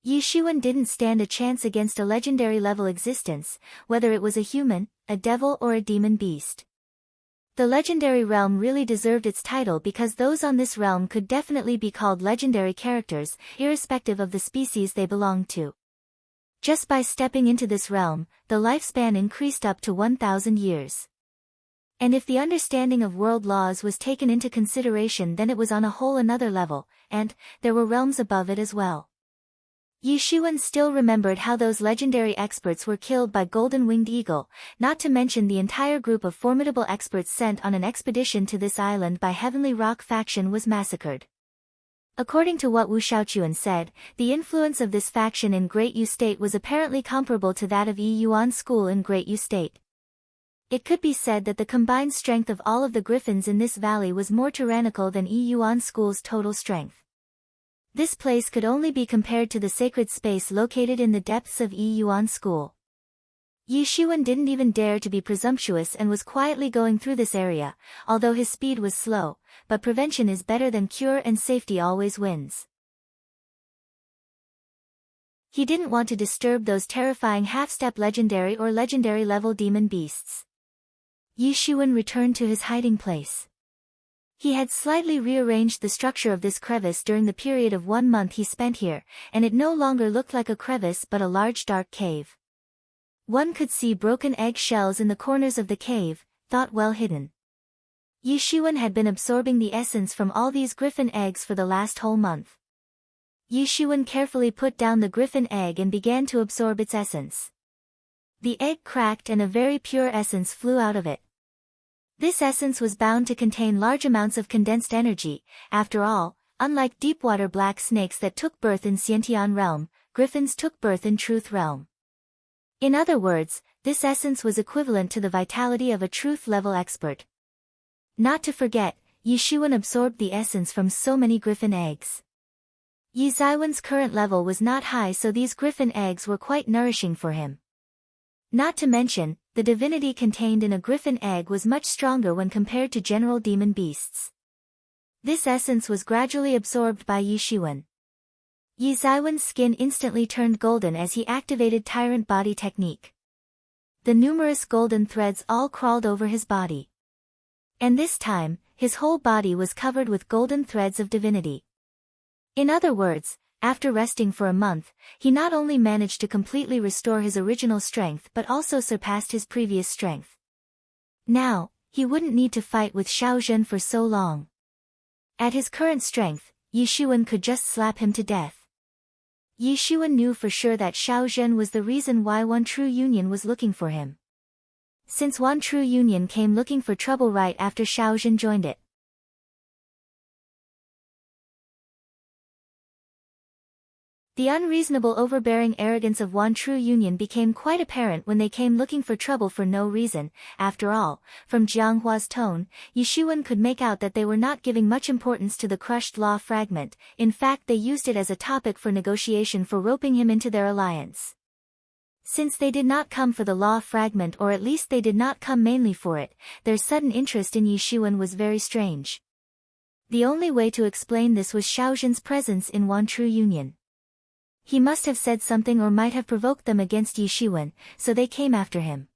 Yi Shuwen didn't stand a chance against a legendary level existence, whether it was a human, a devil or a demon beast. The legendary realm really deserved its title because those on this realm could definitely be called legendary characters, irrespective of the species they belonged to. Just by stepping into this realm, the lifespan increased up to 1,000 years. And if the understanding of world laws was taken into consideration, then it was on a whole another level, and there were realms above it as well. Yi Shuwen still remembered how those legendary experts were killed by Golden-Winged Eagle, not to mention the entire group of formidable experts sent on an expedition to this island by Heavenly Rock faction was massacred. According to what Wu Shaochuan said, the influence of this faction in Great Yu State was apparently comparable to that of Yi Yuan School in Great Yu State. It could be said that the combined strength of all of the griffins in this valley was more tyrannical than Yi Yuan School's total strength. This place could only be compared to the sacred space located in the depths of Yi Yuan School. Yi Shuwen didn't even dare to be presumptuous and was quietly going through this area, although his speed was slow, but prevention is better than cure and safety always wins. He didn't want to disturb those terrifying half-step legendary or legendary level demon beasts. Yi Shuwen returned to his hiding place. He had slightly rearranged the structure of this crevice during the period of 1 month he spent here, and it no longer looked like a crevice but a large dark cave. One could see broken egg shells in the corners of the cave, thought well hidden. Yi Shuwen had been absorbing the essence from all these griffin eggs for the last whole month. Yi Shuwen carefully put down the griffin egg and began to absorb its essence. The egg cracked and a very pure essence flew out of it. This essence was bound to contain large amounts of condensed energy. After all, unlike deepwater black snakes that took birth in Xiantian realm, griffins took birth in truth realm. In other words, this essence was equivalent to the vitality of a truth level expert. Not to forget, Yi Shuwen absorbed the essence from so many griffin eggs. Yi Zaiwen's current level was not high, so these griffin eggs were quite nourishing for him. Not to mention, the divinity contained in a griffin egg was much stronger when compared to general demon beasts. This essence was gradually absorbed by Yi Shuwen. Yi Zaiwen's skin instantly turned golden as he activated Tyrant Body technique. The numerous golden threads all crawled over his body. And this time, his whole body was covered with golden threads of divinity. In other words, after resting for a month, he not only managed to completely restore his original strength but also surpassed his previous strength. Now, he wouldn't need to fight with Xiao Zhen for so long. At his current strength, Yi Shuwen could just slap him to death. Yi Shuwen knew for sure that Xiao Zhen was the reason why One True Union was looking for him. Since One True Union came looking for trouble right after Xiao Zhen joined it. The unreasonable overbearing arrogance of One True Union became quite apparent when they came looking for trouble for no reason. After all, from Jianghua's tone, Yi Shuwen could make out that they were not giving much importance to the crushed law fragment. In fact, they used it as a topic for negotiation for roping him into their alliance. Since they did not come for the law fragment, or at least they did not come mainly for it, their sudden interest in Yi Shiwen was very strange. The only way to explain this was Xiaozhen's presence in One True Union. He must have said something or might have provoked them against Yi Shiwen, so they came after him.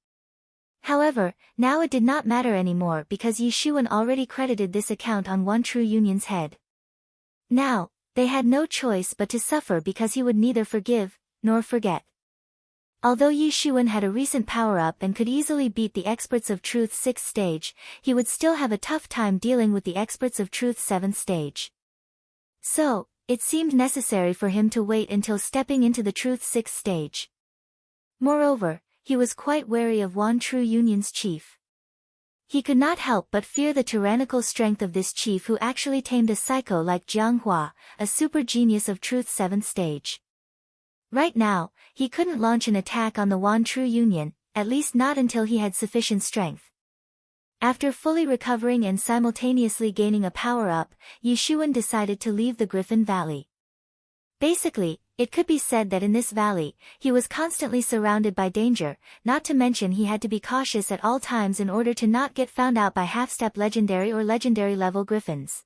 However, now it did not matter anymore because Yi Shiwen already credited this account on One True Union's head. Now, they had no choice but to suffer because he would neither forgive, nor forget. Although Yi Shiwen had a recent power-up and could easily beat the experts of Truth's 6th stage, he would still have a tough time dealing with the experts of Truth's 7th stage. So, it seemed necessary for him to wait until stepping into the Truth's 6th stage. Moreover, he was quite wary of One True Union's chief. He could not help but fear the tyrannical strength of this chief who actually tamed a psycho like Jiang Hua, a super genius of Truth's 7th stage. Right now, he couldn't launch an attack on the One True Union, at least not until he had sufficient strength. After fully recovering and simultaneously gaining a power-up, Yi Shiwen decided to leave the Griffin Valley. Basically, it could be said that in this valley, he was constantly surrounded by danger, not to mention he had to be cautious at all times in order to not get found out by half-step legendary or legendary level griffins.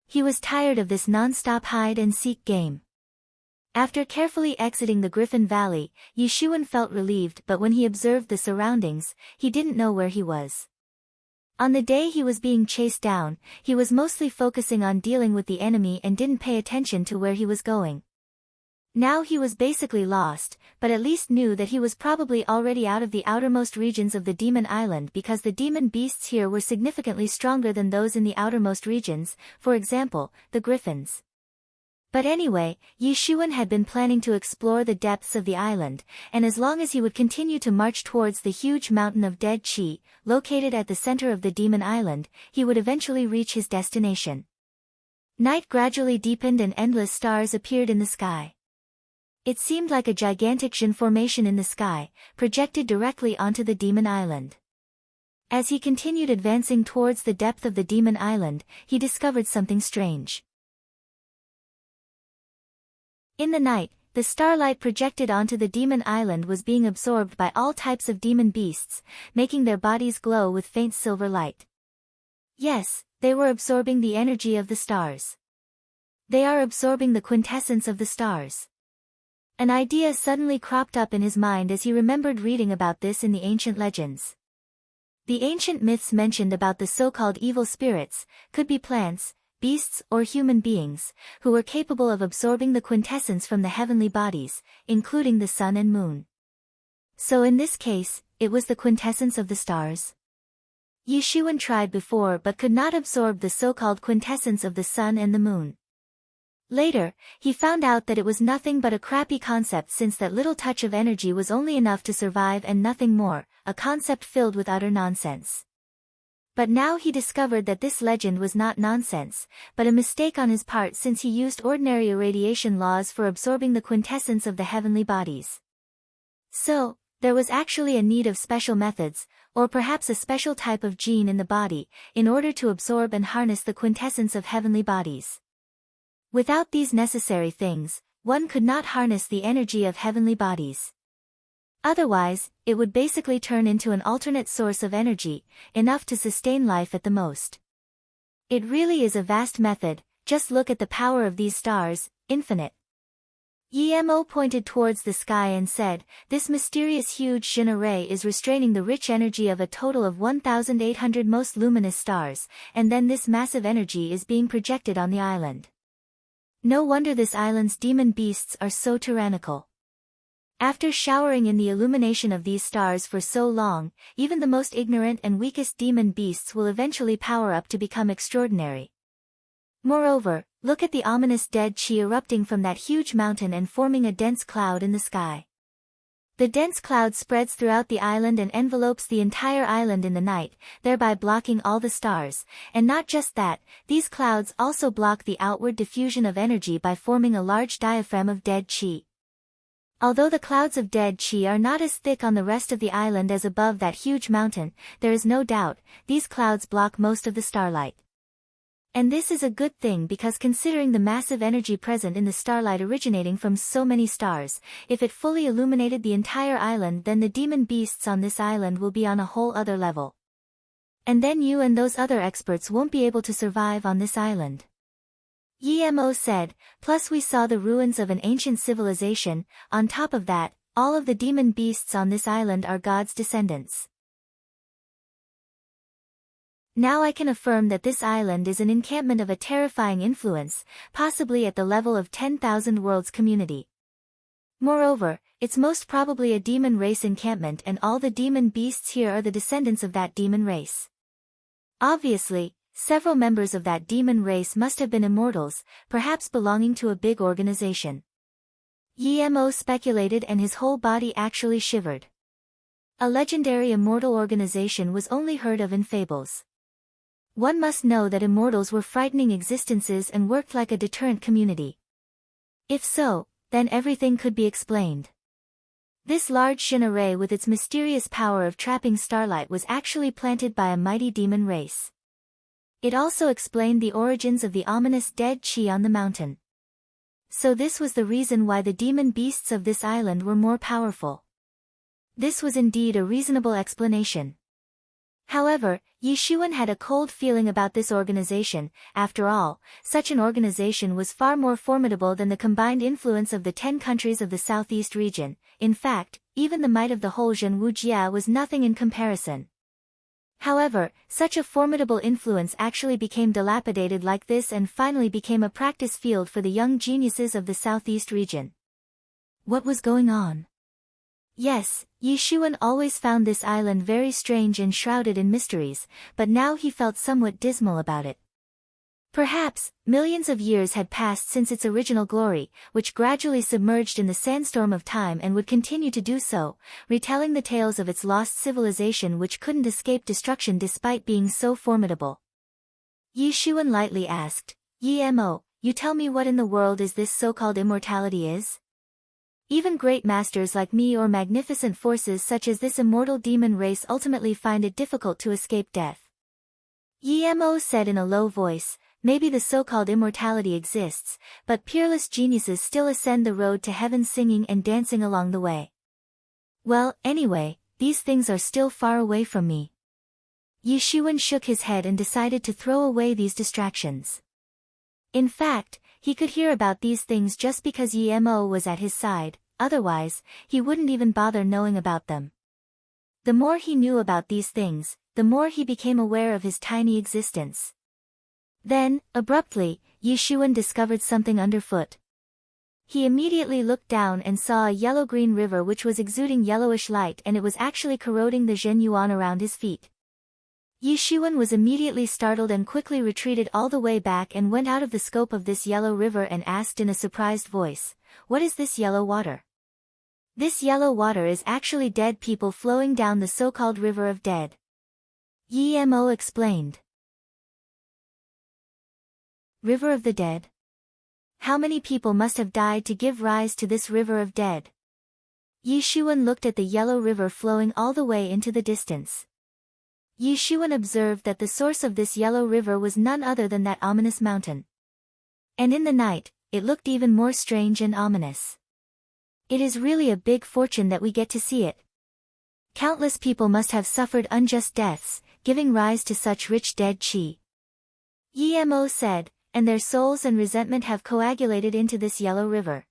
He was tired of this non-stop hide-and-seek game. After carefully exiting the Griffin Valley, Yi Shiwen felt relieved, but when he observed the surroundings, he didn't know where he was. On the day he was being chased down, he was mostly focusing on dealing with the enemy and didn't pay attention to where he was going. Now he was basically lost, but at least knew that he was probably already out of the outermost regions of the Demon Island because the demon beasts here were significantly stronger than those in the outermost regions, for example, the griffins. But anyway, Yi Shiwen had been planning to explore the depths of the island, and as long as he would continue to march towards the huge mountain of dead qi, located at the center of the Demon Island, he would eventually reach his destination. Night gradually deepened and endless stars appeared in the sky. It seemed like a gigantic Jin formation in the sky, projected directly onto the Demon Island. As he continued advancing towards the depth of the Demon Island, he discovered something strange. In the night, the starlight projected onto the Demon Island was being absorbed by all types of demon beasts, making their bodies glow with faint silver light. Yes, they were absorbing the energy of the stars. They are absorbing the quintessence of the stars. An idea suddenly cropped up in his mind as he remembered reading about this in the ancient legends. The ancient myths mentioned about the so-called evil spirits, could be plants, beasts or human beings, who were capable of absorbing the quintessence from the heavenly bodies, including the sun and moon. So in this case, it was the quintessence of the stars. Yi Shiwen tried before but could not absorb the so-called quintessence of the sun and the moon. Later, he found out that it was nothing but a crappy concept since that little touch of energy was only enough to survive and nothing more, a concept filled with utter nonsense. But now he discovered that this legend was not nonsense, but a mistake on his part since he used ordinary irradiation laws for absorbing the quintessence of the heavenly bodies. So, there was actually a need of special methods, or perhaps a special type of gene in the body, in order to absorb and harness the quintessence of heavenly bodies. Without these necessary things, one could not harness the energy of heavenly bodies. Otherwise, it would basically turn into an alternate source of energy, enough to sustain life at the most. It really is a vast method, just look at the power of these stars, infinite. Yi Mo pointed towards the sky and said, this mysterious huge Jin array is restraining the rich energy of a total of 1,800 most luminous stars, and then this massive energy is being projected on the island. No wonder this island's demon beasts are so tyrannical. After showering in the illumination of these stars for so long, even the most ignorant and weakest demon beasts will eventually power up to become extraordinary. Moreover, look at the ominous dead qi erupting from that huge mountain and forming a dense cloud in the sky. The dense cloud spreads throughout the island and envelopes the entire island in the night, thereby blocking all the stars, and not just that, these clouds also block the outward diffusion of energy by forming a large diaphragm of dead qi. Although the clouds of dead qi are not as thick on the rest of the island as above that huge mountain, there is no doubt, these clouds block most of the starlight. And this is a good thing because considering the massive energy present in the starlight originating from so many stars, if it fully illuminated the entire island, then the demon beasts on this island will be on a whole other level. And then you and those other experts won't be able to survive on this island. Emo said, plus we saw the ruins of an ancient civilization. On top of that, all of the demon beasts on this island are God's descendants. Now I can affirm that this island is an encampment of a terrifying influence, possibly at the level of 10,000 worlds community. Moreover, it's most probably a demon race encampment and all the demon beasts here are the descendants of that demon race. Obviously, several members of that demon race must have been immortals, perhaps belonging to a big organization. Emo speculated and his whole body actually shivered. A legendary immortal organization was only heard of in fables. One must know that immortals were frightening existences and worked like a deterrent community. If so, then everything could be explained. This large Shin array with its mysterious power of trapping starlight was actually planted by a mighty demon race. It also explained the origins of the ominous dead chi on the mountain. So this was the reason why the demon beasts of this island were more powerful. This was indeed a reasonable explanation. However, Yishuan had a cold feeling about this organization. After all, such an organization was far more formidable than the combined influence of the 10 countries of the southeast region. In fact, even the might of the whole Zhenwujia was nothing in comparison. However, such a formidable influence actually became dilapidated like this and finally became a practice field for the young geniuses of the southeast region. What was going on? Yes, Yishuan always found this island very strange and shrouded in mysteries, but now he felt somewhat dismal about it. Perhaps, millions of years had passed since its original glory, which gradually submerged in the sandstorm of time and would continue to do so, retelling the tales of its lost civilization which couldn't escape destruction despite being so formidable. Yishuan lightly asked, Emo, you tell me what in the world is this so-called immortality is? Even great masters like me or magnificent forces such as this immortal demon race ultimately find it difficult to escape death. Emo said in a low voice, maybe the so-called immortality exists, but peerless geniuses still ascend the road to heaven singing and dancing along the way. Well, anyway, these things are still far away from me. Yishuan shook his head and decided to throw away these distractions. In fact, he could hear about these things just because Emo was at his side, otherwise, he wouldn't even bother knowing about them. The more he knew about these things, the more he became aware of his tiny existence. Then, abruptly, Yishuan discovered something underfoot. He immediately looked down and saw a yellow-green river which was exuding yellowish light and it was actually corroding the Zhenyuan around his feet. Yishuan was immediately startled and quickly retreated all the way back and went out of the scope of this yellow river and asked in a surprised voice, "What is this yellow water?" This yellow water is actually dead people flowing down the so-called river of dead. Emo explained. River of the dead? How many people must have died to give rise to this river of dead? Yishuan looked at the yellow river flowing all the way into the distance. Yishuan observed that the source of this yellow river was none other than that ominous mountain. And in the night, it looked even more strange and ominous. It is really a big fortune that we get to see it. Countless people must have suffered unjust deaths, giving rise to such rich dead chi. Emo said, and their souls and resentment have coagulated into this yellow river.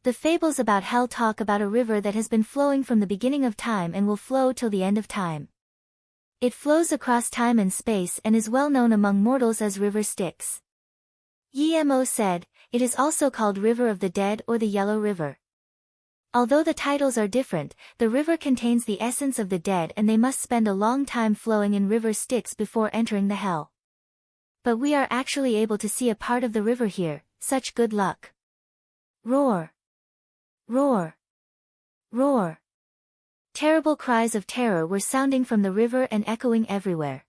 The fables about hell talk about a river that has been flowing from the beginning of time and will flow till the end of time. It flows across time and space and is well known among mortals as River Styx. Emo said, it is also called River of the Dead or the Yellow River. Although the titles are different, the river contains the essence of the dead and they must spend a long time flowing in River Styx before entering the hell. But we are actually able to see a part of the river here, such good luck. Roar! Roar! Roar! Terrible cries of terror were sounding from the river and echoing everywhere.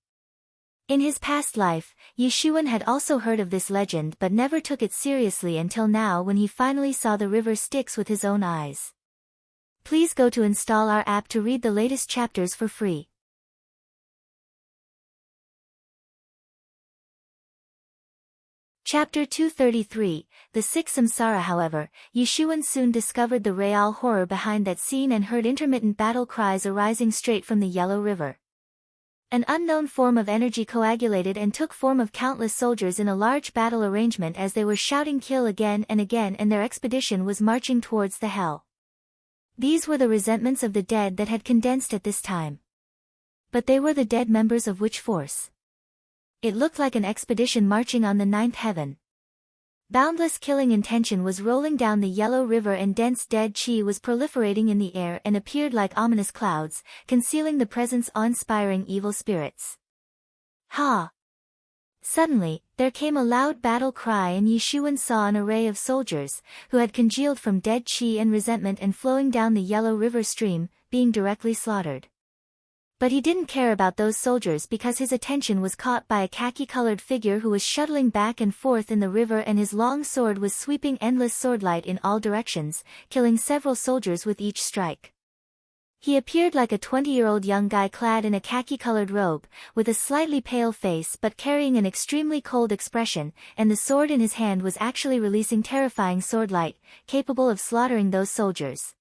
In his past life, Yishuan had also heard of this legend but never took it seriously until now when he finally saw the river Styx with his own eyes. Please go to install our app to read the latest chapters for free. Chapter 233, The Sixth Samsara. However, Yeshuan soon discovered the real horror behind that scene and heard intermittent battle cries arising straight from the Yellow River. An unknown form of energy coagulated and took form of countless soldiers in a large battle arrangement as they were shouting kill again and again, and their expedition was marching towards the hell. These were the resentments of the dead that had condensed at this time. But they were the dead members of which force? It looked like an expedition marching on the ninth heaven. Boundless killing intention was rolling down the Yellow River, and dense dead chi was proliferating in the air and appeared like ominous clouds, concealing the presence awe-inspiring evil spirits. Ha! Suddenly, there came a loud battle cry, and Yeshuan saw an array of soldiers, who had congealed from dead chi and resentment and flowing down the Yellow River stream, being directly slaughtered. But he didn't care about those soldiers because his attention was caught by a khaki-colored figure who was shuttling back and forth in the river, and his long sword was sweeping endless swordlight in all directions, killing several soldiers with each strike. He appeared like a 20-year-old young guy clad in a khaki-colored robe, with a slightly pale face but carrying an extremely cold expression, and the sword in his hand was actually releasing terrifying swordlight, capable of slaughtering those soldiers.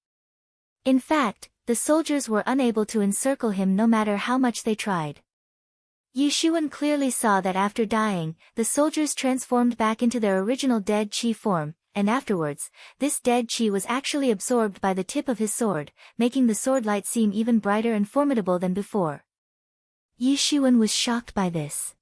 In fact, the soldiers were unable to encircle him no matter how much they tried. Yeshuan clearly saw that after dying, the soldiers transformed back into their original dead chi form, and afterwards, this dead chi was actually absorbed by the tip of his sword, making the swordlight seem even brighter and formidable than before. Yeshuan was shocked by this.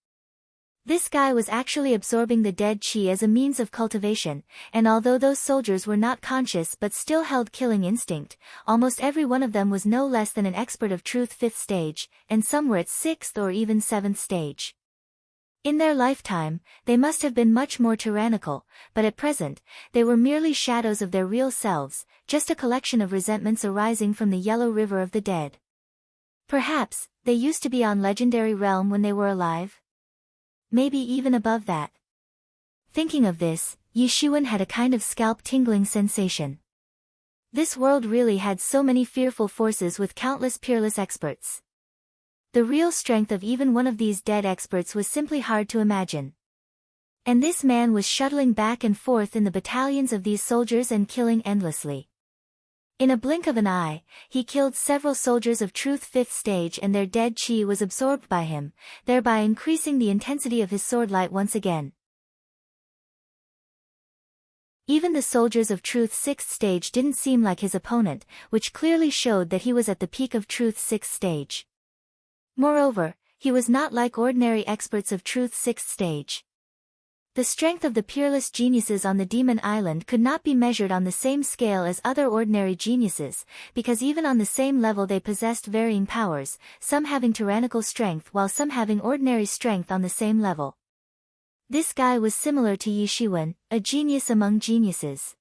This guy was actually absorbing the dead chi as a means of cultivation, and although those soldiers were not conscious but still held killing instinct, almost every one of them was no less than an expert of truth 5th stage, and some were at 6th or even 7th stage. In their lifetime, they must have been much more tyrannical, but at present, they were merely shadows of their real selves, just a collection of resentments arising from the Yellow River of the dead. Perhaps, they used to be on legendary realm when they were alive? Maybe even above that. Thinking of this, Yeshuan had a kind of scalp-tingling sensation. This world really had so many fearful forces with countless peerless experts. The real strength of even one of these dead experts was simply hard to imagine. And this man was shuttling back and forth in the battalions of these soldiers and killing endlessly. In a blink of an eye, he killed several soldiers of truth 5th stage, and their dead chi was absorbed by him, thereby increasing the intensity of his swordlight once again. Even the soldiers of truth 6th stage didn't seem like his opponent, which clearly showed that he was at the peak of truth 6th stage. Moreover, he was not like ordinary experts of truth 6th stage. The strength of the peerless geniuses on the Demon Island could not be measured on the same scale as other ordinary geniuses, because even on the same level they possessed varying powers, some having tyrannical strength while some having ordinary strength on the same level. This guy was similar to Yeshuan, a genius among geniuses.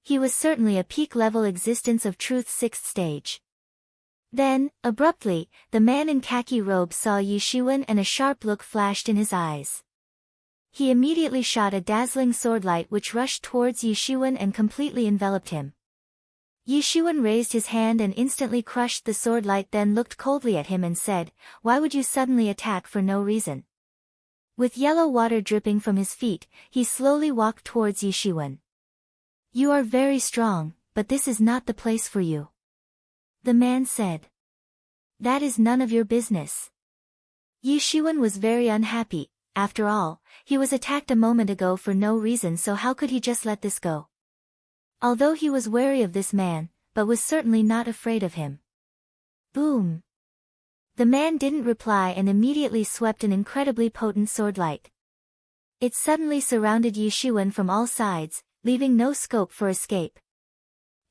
He was certainly a peak-level existence of truth 6th stage. Then, abruptly, the man in khaki robe saw Yeshuan and a sharp look flashed in his eyes. He immediately shot a dazzling swordlight which rushed towards Yeshuan and completely enveloped him. Yeshuan raised his hand and instantly crushed the swordlight, then looked coldly at him and said, "Why would you suddenly attack for no reason?" With yellow water dripping from his feet, he slowly walked towards Yeshuan. "You are very strong, but this is not the place for you," the man said. "That is none of your business." Yeshuan was very unhappy. After all, he was attacked a moment ago for no reason, so how could he just let this go? Although he was wary of this man, but was certainly not afraid of him. Boom! The man didn't reply and immediately swept an incredibly potent swordlight. It suddenly surrounded Yeshuan from all sides, leaving no scope for escape.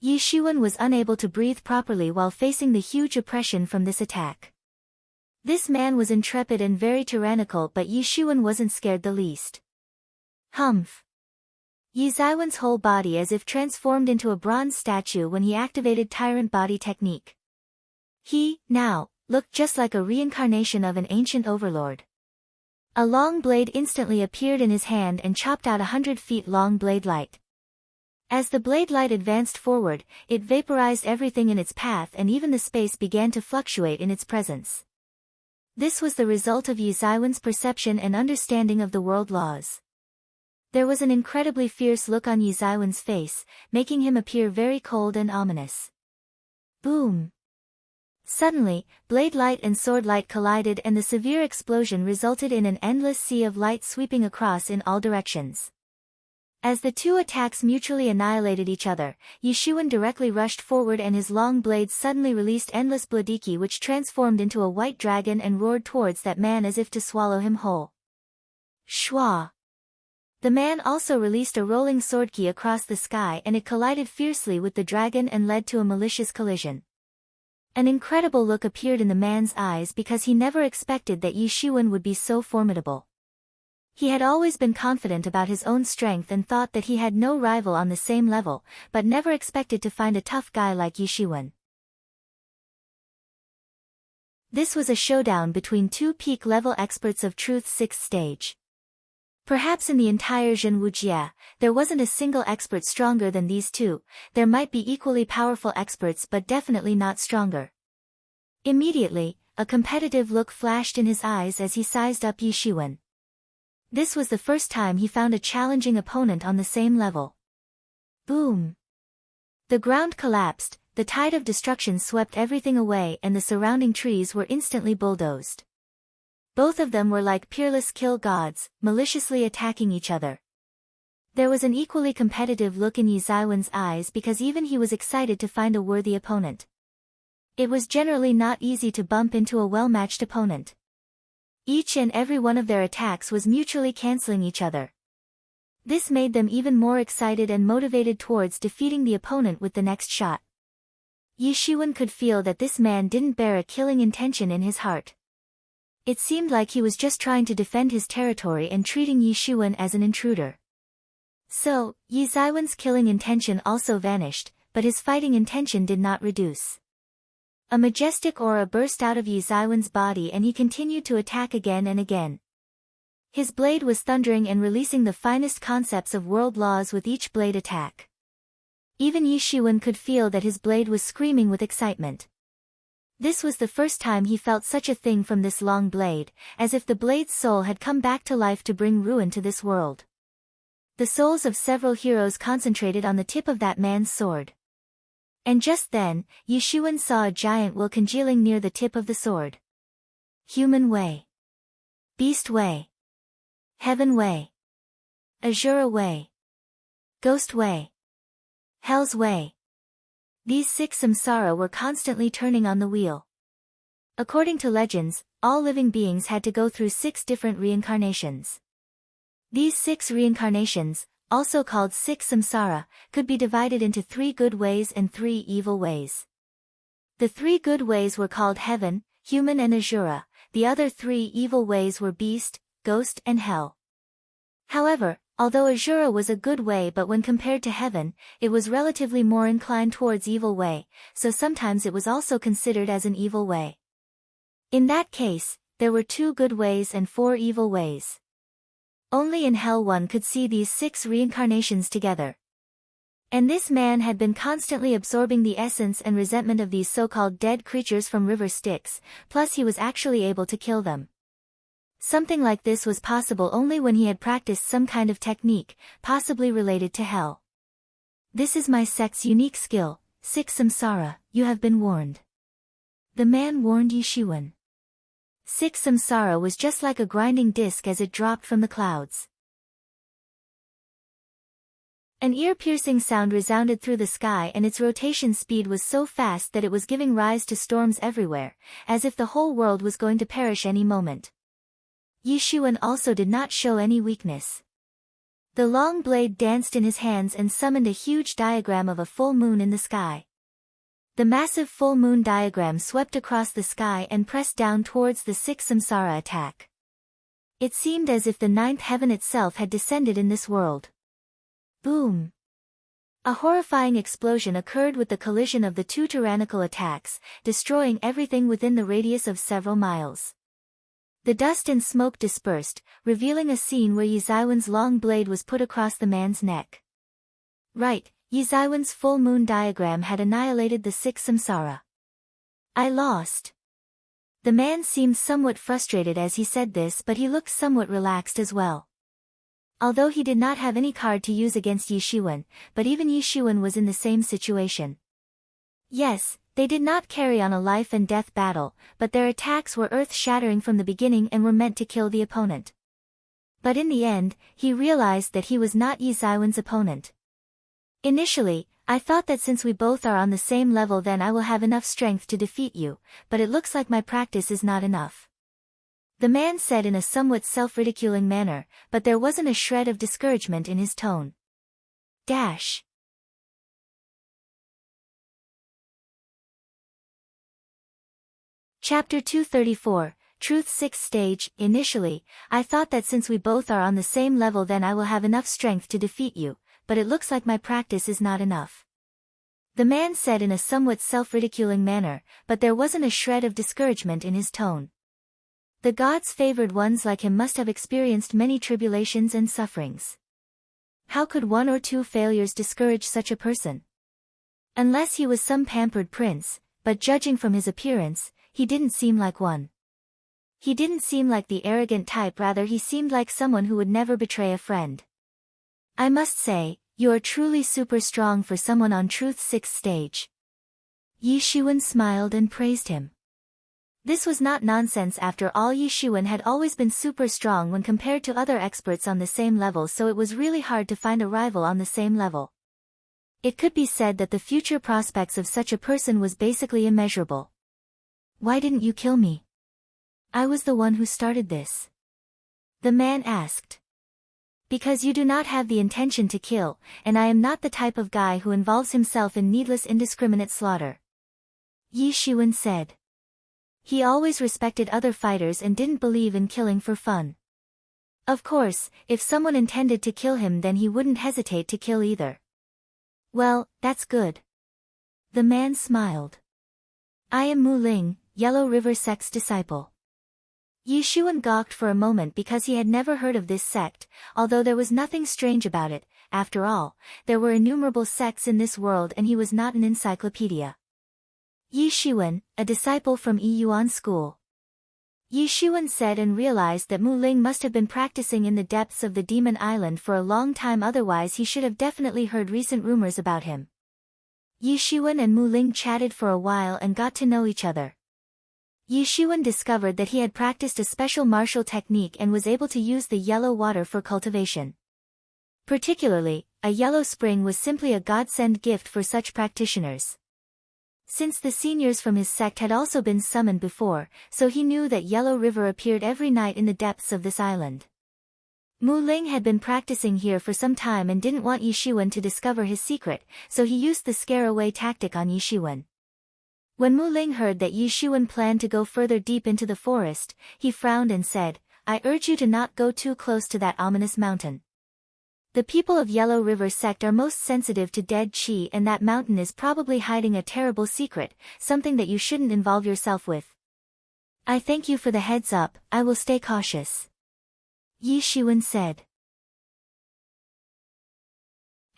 Yeshuan was unable to breathe properly while facing the huge oppression from this attack. This man was intrepid and very tyrannical, but Yeshuan wasn't scared the least. Humph! Yeshuan's whole body as if transformed into a bronze statue when he activated tyrant body technique. He, now, looked just like a reincarnation of an ancient overlord. A long blade instantly appeared in his hand and chopped out 100 feet long blade light. As the blade light advanced forward, it vaporized everything in its path, and even the space began to fluctuate in its presence. This was the result of Yeshuan's perception and understanding of the world laws. There was an incredibly fierce look on Yi Zaiwen's face, making him appear very cold and ominous. Boom! Suddenly, blade light and sword light collided and the severe explosion resulted in an endless sea of light sweeping across in all directions. As the two attacks mutually annihilated each other, Yi Shiwen directly rushed forward and his long blades suddenly released endless bloodiki which transformed into a white dragon and roared towards that man as if to swallow him whole. Shwa! The man also released a rolling sword ki across the sky and it collided fiercely with the dragon and led to a malicious collision. An incredible look appeared in the man's eyes because he never expected that Yi Shiwen would be so formidable. He had always been confident about his own strength and thought that he had no rival on the same level, but never expected to find a tough guy like Yi Shiwen. This was a showdown between two peak-level experts of Truth's 6th stage. Perhaps in the entire Zhenwujie, there wasn't a single expert stronger than these two. There might be equally powerful experts but definitely not stronger. Immediately, a competitive look flashed in his eyes as he sized up Yi Shiwen. This was the first time he found a challenging opponent on the same level. Boom! The ground collapsed, the tide of destruction swept everything away and the surrounding trees were instantly bulldozed. Both of them were like peerless kill gods, maliciously attacking each other. There was an equally competitive look in Yi Zaiwen's eyes because even he was excited to find a worthy opponent. It was generally not easy to bump into a well-matched opponent. Each and every one of their attacks was mutually canceling each other. This made them even more excited and motivated towards defeating the opponent with the next shot. Yi Shiwen could feel that this man didn't bear a killing intention in his heart. It seemed like he was just trying to defend his territory and treating Yi Shiwen as an intruder. So, Yi Zaiwen's killing intention also vanished, but his fighting intention did not reduce. A majestic aura burst out of Yi Zaiwen's body and he continued to attack again and again. His blade was thundering and releasing the finest concepts of world laws with each blade attack. Even Yi Shiwen could feel that his blade was screaming with excitement. This was the first time he felt such a thing from this long blade, as if the blade's soul had come back to life to bring ruin to this world. The souls of several heroes concentrated on the tip of that man's sword. And just then, Yi Shiwen saw a giant will congealing near the tip of the sword. Human way. Beast way. Heaven way. Azura way. Ghost way. Hell's way. These 6 samsara were constantly turning on the wheel. According to legends, all living beings had to go through 6 different reincarnations. These 6 reincarnations, also called 6 samsara, could be divided into 3 good ways and 3 evil ways. The 3 good ways were called heaven, human and Azura, the other 3 evil ways were beast, ghost and hell. However, although Azura was a good way but when compared to heaven, it was relatively more inclined towards evil way, so sometimes it was also considered as an evil way. In that case, there were 2 good ways and 4 evil ways. Only in hell one could see these 6 reincarnations together. And this man had been constantly absorbing the essence and resentment of these so-called dead creatures from river Styx, plus he was actually able to kill them. Something like this was possible only when he had practiced some kind of technique, possibly related to hell. This is my sect's unique skill, 6 samsara, you have been warned. The man warned Yi Shiwen. 6 samsara was just like a grinding disc as it dropped from the clouds. An ear-piercing sound resounded through the sky and its rotation speed was so fast that it was giving rise to storms everywhere, as if the whole world was going to perish any moment. Yi Shiwen also did not show any weakness. The long blade danced in his hands and summoned a huge diagram of a full moon in the sky. The massive full moon diagram swept across the sky and pressed down towards the 6 samsara attack. It seemed as if the 9th heaven itself had descended in this world. Boom! A horrifying explosion occurred with the collision of the 2 tyrannical attacks, destroying everything within the radius of several miles. The dust and smoke dispersed, revealing a scene where Yi Zaiwen's long blade was put across the man's neck. Right, Yi Zaiwen's full moon diagram had annihilated the 6 samsara. I lost. The man seemed somewhat frustrated as he said this, but he looked somewhat relaxed as well. Although he did not have any card to use against Yi Shiwen, but even Yi Shiwen was in the same situation. Yes, they did not carry on a life and death battle, but their attacks were earth-shattering from the beginning and were meant to kill the opponent. But in the end, he realized that he was not Yi Shiwen's opponent. Initially, I thought that since we both are on the same level then I will have enough strength to defeat you, but it looks like my practice is not enough. The man said in a somewhat self-ridiculing manner, but there wasn't a shred of discouragement in his tone. Dash. Chapter 234, Truth 6th Stage. Initially, I thought that since we both are on the same level then I will have enough strength to defeat you, but it looks like my practice is not enough. The man said in a somewhat self-ridiculing manner, but there wasn't a shred of discouragement in his tone. The gods favored ones like him must have experienced many tribulations and sufferings. How could one or two failures discourage such a person? Unless he was some pampered prince, but judging from his appearance, he didn't seem like one. He didn't seem like the arrogant type, rather he seemed like someone who would never betray a friend. I must say, you are truly super strong for someone on Truth's 6th stage. Yi Shiwen smiled and praised him. This was not nonsense. After all, Yi Shiwen had always been super strong when compared to other experts on the same level, so it was really hard to find a rival on the same level. It could be said that the future prospects of such a person was basically immeasurable. Why didn't you kill me? I was the one who started this. The man asked. Because you do not have the intention to kill, and I am not the type of guy who involves himself in needless indiscriminate slaughter. Yi Shiwen said. He always respected other fighters and didn't believe in killing for fun. Of course, if someone intended to kill him then he wouldn't hesitate to kill either. Well, that's good. The man smiled. I am Mu Ling, Yellow River Sect's disciple. Yi Shiwen gawked for a moment because he had never heard of this sect, although there was nothing strange about it. After all, there were innumerable sects in this world and he was not an encyclopedia. Yi Shiwen, a disciple from Yi Yuan School. Yi Shiwen said and realized that Mu Ling must have been practicing in the depths of the Demon Island for a long time, otherwise he should have definitely heard recent rumors about him. Yi Shiwen and Mu Ling chatted for a while and got to know each other. Yi Shiwen discovered that he had practiced a special martial technique and was able to use the yellow water for cultivation. Particularly, a yellow spring was simply a godsend gift for such practitioners. Since the seniors from his sect had also been summoned before, so he knew that Yellow River appeared every night in the depths of this island. Mu Ling had been practicing here for some time and didn't want Yi Shiwen to discover his secret, so he used the scare-away tactic on Yi Shiwen. When Mu Ling heard that Yi Shiwen planned to go further deep into the forest, he frowned and said, I urge you to not go too close to that ominous mountain. The people of Yellow River Sect are most sensitive to dead qi, and that mountain is probably hiding a terrible secret, something that you shouldn't involve yourself with. I thank you for the heads up, I will stay cautious. Yi Shiwen said.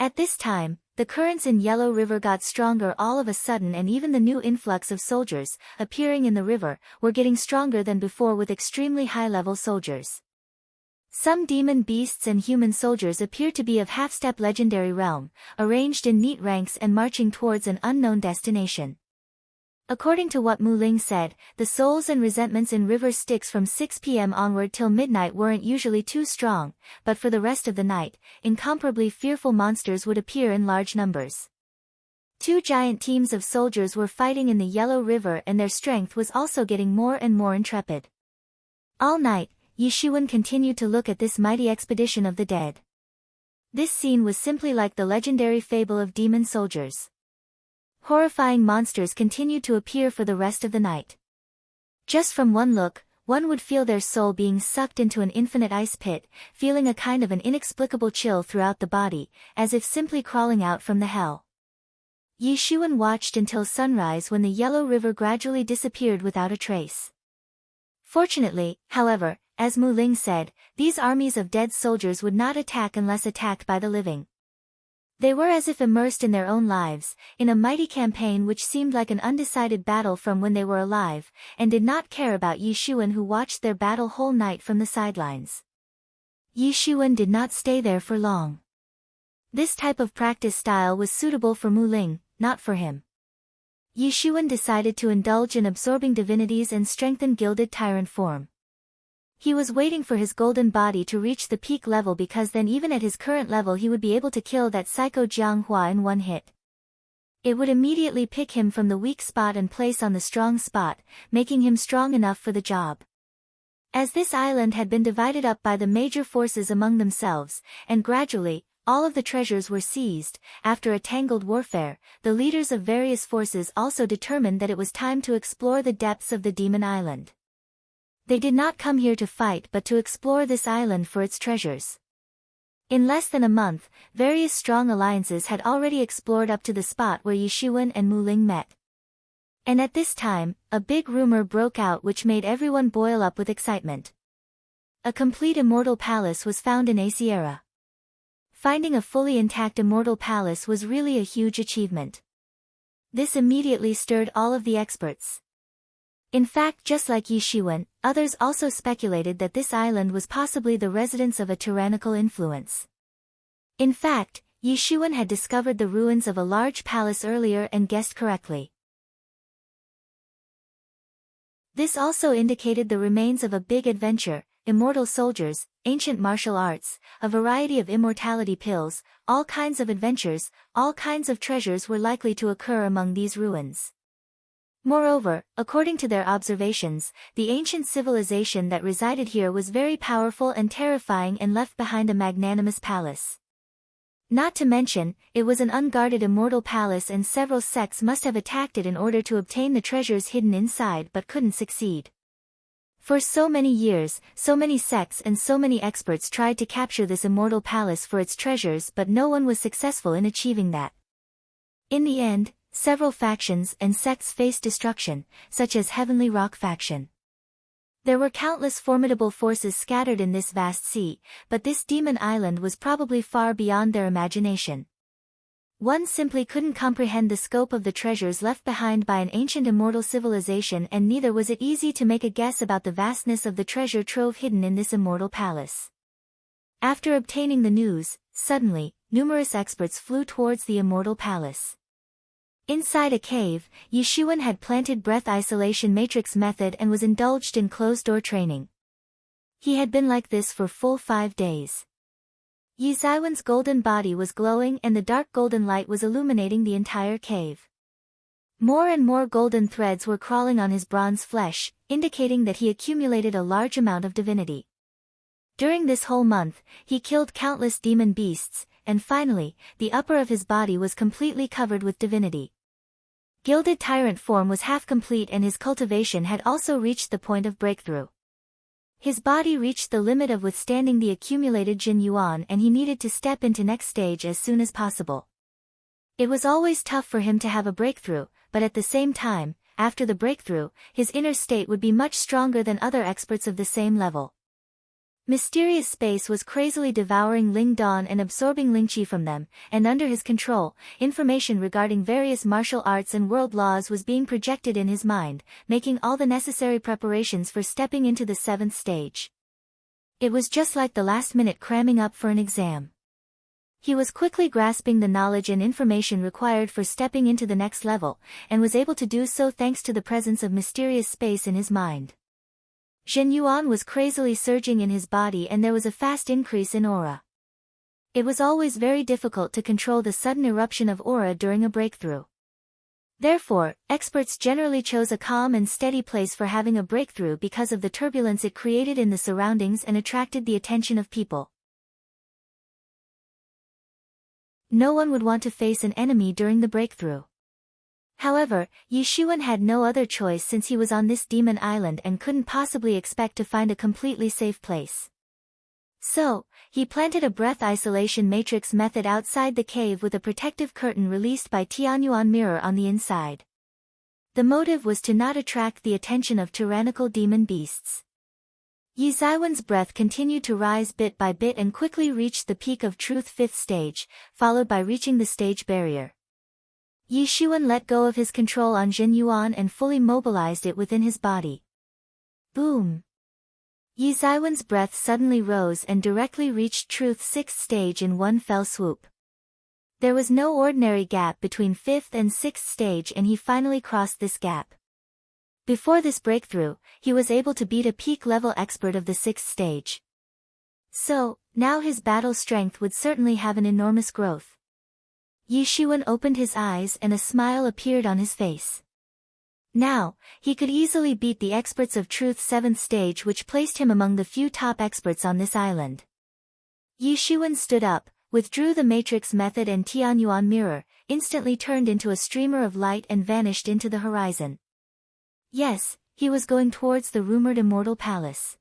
At this time, the currents in Yellow River got stronger all of a sudden, and even the new influx of soldiers, appearing in the river, were getting stronger than before with extremely high-level soldiers. Some demon beasts and human soldiers appeared to be of half-step legendary realm, arranged in neat ranks and marching towards an unknown destination. According to what Mu Ling said, the souls and resentments in River Styx from 6 p.m. onward till midnight weren't usually too strong, but for the rest of the night, incomparably fearful monsters would appear in large numbers. Two giant teams of soldiers were fighting in the Yellow River, and their strength was also getting more and more intrepid. All night, Yi Shiwen continued to look at this mighty expedition of the dead. This scene was simply like the legendary fable of demon soldiers. Horrifying monsters continued to appear for the rest of the night. Just from one look, one would feel their soul being sucked into an infinite ice pit, feeling a kind of an inexplicable chill throughout the body, as if simply crawling out from the hell. Yi Shiwen watched until sunrise, when the Yellow River gradually disappeared without a trace. Fortunately, however, as Mu Ling said, these armies of dead soldiers would not attack unless attacked by the living. They were as if immersed in their own lives, in a mighty campaign which seemed like an undecided battle from when they were alive, and did not care about Yi Shiwen, who watched their battle whole night from the sidelines. Yi Shuwen did not stay there for long. This type of practice style was suitable for Mu Ling, not for him. Yi Shuwen decided to indulge in absorbing divinities and strengthen gilded tyrant form. He was waiting for his golden body to reach the peak level because then even at his current level he would be able to kill that psycho Jiang Hua in one hit. It would immediately pick him from the weak spot and place on the strong spot, making him strong enough for the job. As this island had been divided up by the major forces among themselves, and gradually, all of the treasures were seized, after a tangled warfare, the leaders of various forces also determined that it was time to explore the depths of the Demon Island. They did not come here to fight but to explore this island for its treasures. In less than a month, various strong alliances had already explored up to the spot where Yi Shuwen and Mu Ling met. And at this time, a big rumor broke out which made everyone boil up with excitement. A complete Immortal Palace was found in Asiera. Finding a fully intact Immortal Palace was really a huge achievement. This immediately stirred all of the experts. In fact, just like Yi Shuwen, others also speculated that this island was possibly the residence of a tyrannical influence. In fact, Yi Shuwen had discovered the ruins of a large palace earlier and guessed correctly. This also indicated the remains of a big adventure, immortal soldiers, ancient martial arts, a variety of immortality pills, all kinds of adventures, all kinds of treasures were likely to occur among these ruins. Moreover, according to their observations, the ancient civilization that resided here was very powerful and terrifying and left behind a magnanimous palace. Not to mention, it was an unguarded immortal palace and several sects must have attacked it in order to obtain the treasures hidden inside but couldn't succeed. For so many years, so many sects and so many experts tried to capture this immortal palace for its treasures but no one was successful in achieving that. In the end, several factions and sects faced destruction, such as Heavenly Rock faction. There were countless formidable forces scattered in this vast sea, but this demon island was probably far beyond their imagination. One simply couldn't comprehend the scope of the treasures left behind by an ancient immortal civilization, and neither was it easy to make a guess about the vastness of the treasure trove hidden in this immortal palace. After obtaining the news, suddenly, numerous experts flew towards the immortal palace. Inside a cave, Yi Shuwen had planted breath isolation matrix method and was indulged in closed-door training. He had been like this for full 5 days. Yi Zaiwen's golden body was glowing and the dark golden light was illuminating the entire cave. More and more golden threads were crawling on his bronze flesh, indicating that he accumulated a large amount of divinity. During this whole month, he killed countless demon beasts, and finally, the upper of his body was completely covered with divinity. Gilded tyrant form was half complete and his cultivation had also reached the point of breakthrough. His body reached the limit of withstanding the accumulated Jin Yuan and he needed to step into next stage as soon as possible. It was always tough for him to have a breakthrough, but at the same time, after the breakthrough, his inner state would be much stronger than other experts of the same level. Mysterious space was crazily devouring Ling Dawn and absorbing Ling Qi from them, and under his control, information regarding various martial arts and world laws was being projected in his mind, making all the necessary preparations for stepping into the 7th stage. It was just like the last minute cramming up for an exam. He was quickly grasping the knowledge and information required for stepping into the next level, and was able to do so thanks to the presence of mysterious space in his mind. Jin Yuan was crazily surging in his body and there was a fast increase in aura. It was always very difficult to control the sudden eruption of aura during a breakthrough. Therefore, experts generally chose a calm and steady place for having a breakthrough because of the turbulence it created in the surroundings and attracted the attention of people. No one would want to face an enemy during the breakthrough. However, Yi Shuwen had no other choice since he was on this demon island and couldn't possibly expect to find a completely safe place. So, he planted a breath isolation matrix method outside the cave with a protective curtain released by Tianyuan mirror on the inside. The motive was to not attract the attention of tyrannical demon beasts. Yi Zaiwen's breath continued to rise bit by bit and quickly reached the peak of truth 5th stage, followed by reaching the stage barrier. Yi Shuwen let go of his control on Jin Yuan and fully mobilized it within his body. Boom! Yi Zaiwen's breath suddenly rose and directly reached Truth's 6th stage in one fell swoop. There was no ordinary gap between 5th and 6th stage, and he finally crossed this gap. Before this breakthrough, he was able to beat a peak-level expert of the 6th stage. So, now his battle strength would certainly have an enormous growth. Yi Shiwen opened his eyes and a smile appeared on his face. Now, he could easily beat the experts of Truth's 7th stage, which placed him among the few top experts on this island. Yi Shiwen stood up, withdrew the matrix method and Tianyuan mirror, instantly turned into a streamer of light and vanished into the horizon. Yes, he was going towards the rumored Immortal Palace.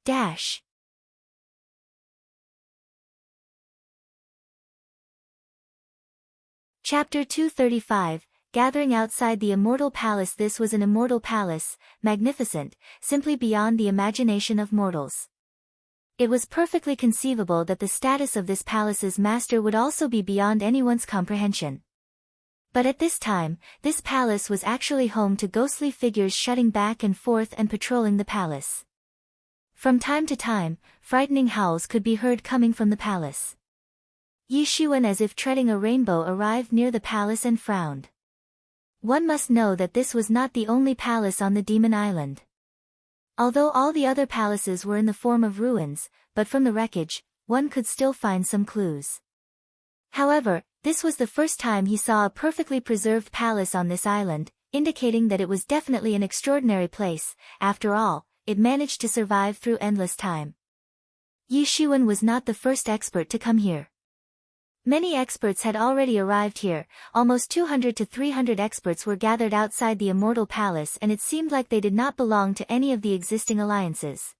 Dash. Chapter 235, Gathering outside the Immortal Palace. This was an immortal palace, magnificent, simply beyond the imagination of mortals. It was perfectly conceivable that the status of this palace's master would also be beyond anyone's comprehension. But at this time, this palace was actually home to ghostly figures shutting back and forth and patrolling the palace. From time to time, frightening howls could be heard coming from the palace. Yi Shiwen, as if treading a rainbow, arrived near the palace and frowned. One must know that this was not the only palace on the Demon Island. Although all the other palaces were in the form of ruins, but from the wreckage, one could still find some clues. However, this was the first time he saw a perfectly preserved palace on this island, indicating that it was definitely an extraordinary place. After all, it managed to survive through endless time. Yi Shiwen was not the first expert to come here. Many experts had already arrived here. Almost 200 to 300 experts were gathered outside the Immortal Palace, and it seemed like they did not belong to any of the existing alliances.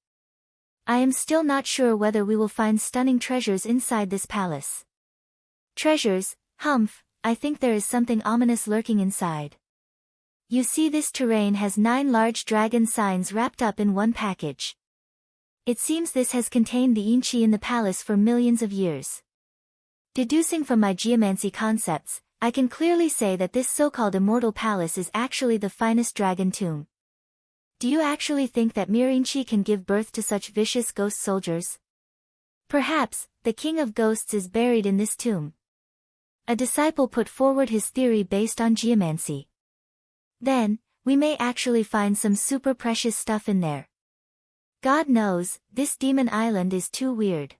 I am still not sure whether we will find stunning treasures inside this palace. Treasures? Humph, I think there is something ominous lurking inside. You see, this terrain has 9 large dragon signs wrapped up in one package. It seems this has contained the Inchi in the palace for millions of years. Deducing from my geomancy concepts, I can clearly say that this so-called Immortal Palace is actually the finest dragon tomb. Do you actually think that Mirinchi can give birth to such vicious ghost soldiers? Perhaps, the King of Ghosts is buried in this tomb. A disciple put forward his theory based on geomancy. Then, we may actually find some super precious stuff in there. God knows, this demon island is too weird.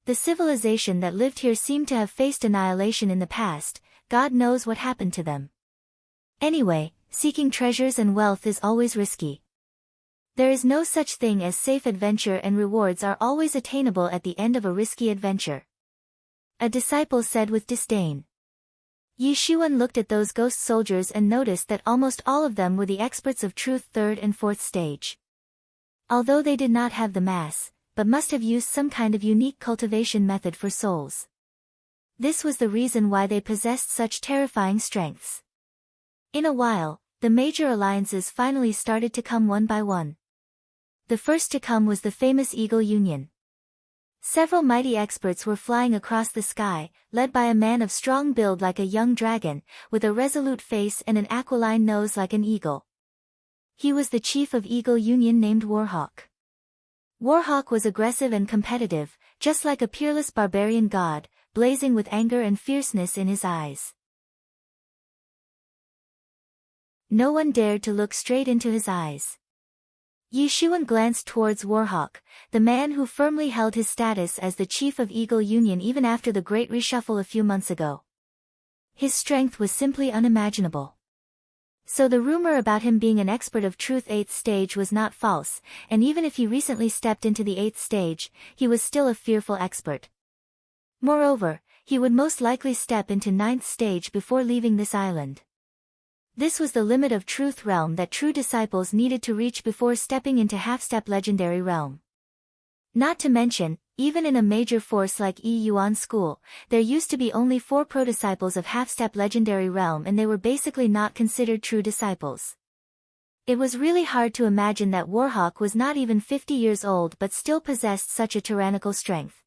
The civilization that lived here seemed to have faced annihilation in the past. God knows what happened to them. Anyway, seeking treasures and wealth is always risky. There is no such thing as safe adventure, and rewards are always attainable at the end of a risky adventure. A disciple said with disdain. Yi Shiwen looked at those ghost soldiers and noticed that almost all of them were the experts of Truth 3rd and 4th stage. Although they did not have the mass, but must have used some kind of unique cultivation method for souls. This was the reason why they possessed such terrifying strengths. In a while, the major alliances finally started to come one by one. The first to come was the famous Eagle Union. Several mighty experts were flying across the sky, led by a man of strong build like a young dragon, with a resolute face and an aquiline nose like an eagle. He was the chief of Eagle Union named Warhawk. Warhawk was aggressive and competitive, just like a peerless barbarian god, blazing with anger and fierceness in his eyes. No one dared to look straight into his eyes. Yi Shiwen glanced towards Warhawk, the man who firmly held his status as the chief of Eagle Union even after the great reshuffle a few months ago. His strength was simply unimaginable. So the rumor about him being an expert of Truth 8th stage was not false, and even if he recently stepped into the 8th stage, he was still a fearful expert. Moreover, he would most likely step into 9th stage before leaving this island. This was the limit of Truth Realm that true disciples needed to reach before stepping into half-step Legendary Realm. Not to mention, even in a major force like Yi Yuan School, there used to be only 4 pro-disciples of half-step Legendary Realm, and they were basically not considered true disciples. It was really hard to imagine that Warhawk was not even 50 years old but still possessed such a tyrannical strength.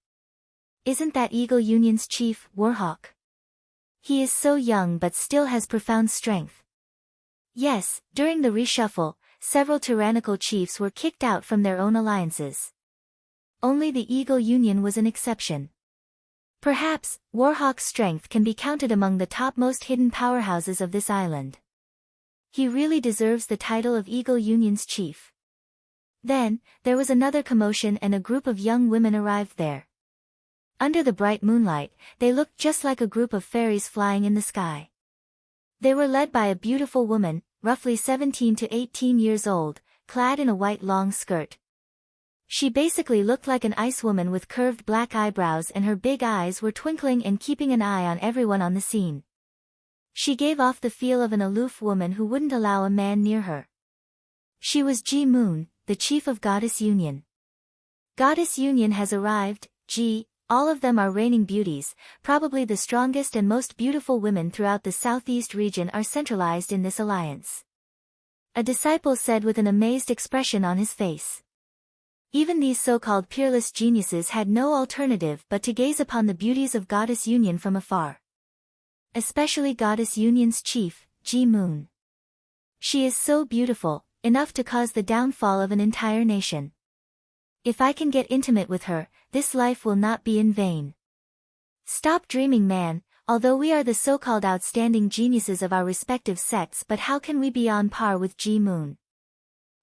Isn't that Eagle Union's chief, Warhawk? He is so young but still has profound strength. Yes, during the reshuffle, several tyrannical chiefs were kicked out from their own alliances. Only the Eagle Union was an exception. Perhaps, Warhawk's strength can be counted among the topmost hidden powerhouses of this island. He really deserves the title of Eagle Union's chief. Then, there was another commotion and a group of young women arrived there. Under the bright moonlight, they looked just like a group of fairies flying in the sky. They were led by a beautiful woman, roughly 17 to 18 years old, clad in a white long skirt. She basically looked like an ice woman with curved black eyebrows, and her big eyes were twinkling and keeping an eye on everyone on the scene. She gave off the feel of an aloof woman who wouldn't allow a man near her. She was Ji Moon, the chief of Goddess Union. Goddess Union has arrived, Ji. All of them are reigning beauties, probably the strongest and most beautiful women throughout the southeast region are centralized in this alliance. A disciple said with an amazed expression on his face. Even these so-called peerless geniuses had no alternative but to gaze upon the beauties of Goddess Union from afar. Especially Goddess Union's chief, Ji Moon. She is so beautiful, enough to cause the downfall of an entire nation. If I can get intimate with her, this life will not be in vain. Stop dreaming, man, although we are the so-called outstanding geniuses of our respective sects, but how can we be on par with Ji Moon?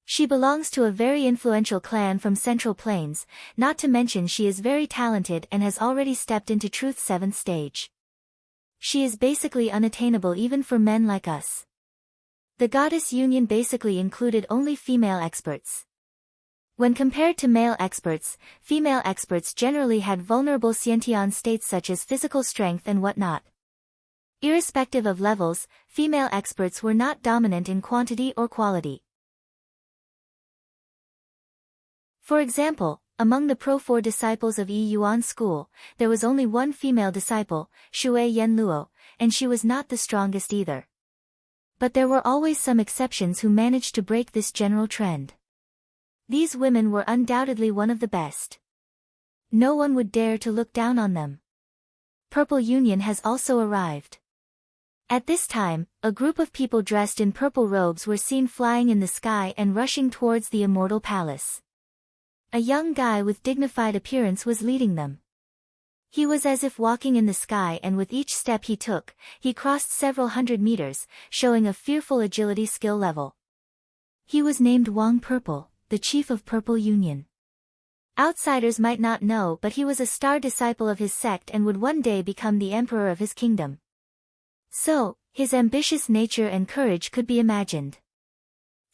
She belongs to a very influential clan from Central Plains, not to mention she is very talented and has already stepped into Truth's 7th stage. She is basically unattainable even for men like us. The Goddess Union basically included only female experts. When compared to male experts, female experts generally had vulnerable sciention states such as physical strength and whatnot. Irrespective of levels, female experts were not dominant in quantity or quality. For example, among the Pro 4 disciples of Yi Yuan School, there was only one female disciple, Shui Yenluo, and she was not the strongest either. But there were always some exceptions who managed to break this general trend. These women were undoubtedly one of the best. No one would dare to look down on them. Purple Union has also arrived. At this time, a group of people dressed in purple robes were seen flying in the sky and rushing towards the Immortal Palace. A young guy with dignified appearance was leading them. He was as if walking in the sky, and with each step he took, he crossed several hundred meters, showing a fearful agility skill level. He was named Wang Purple, the chief of Purple Union. Outsiders might not know, but he was a star disciple of his sect and would one day become the emperor of his kingdom. So, his ambitious nature and courage could be imagined.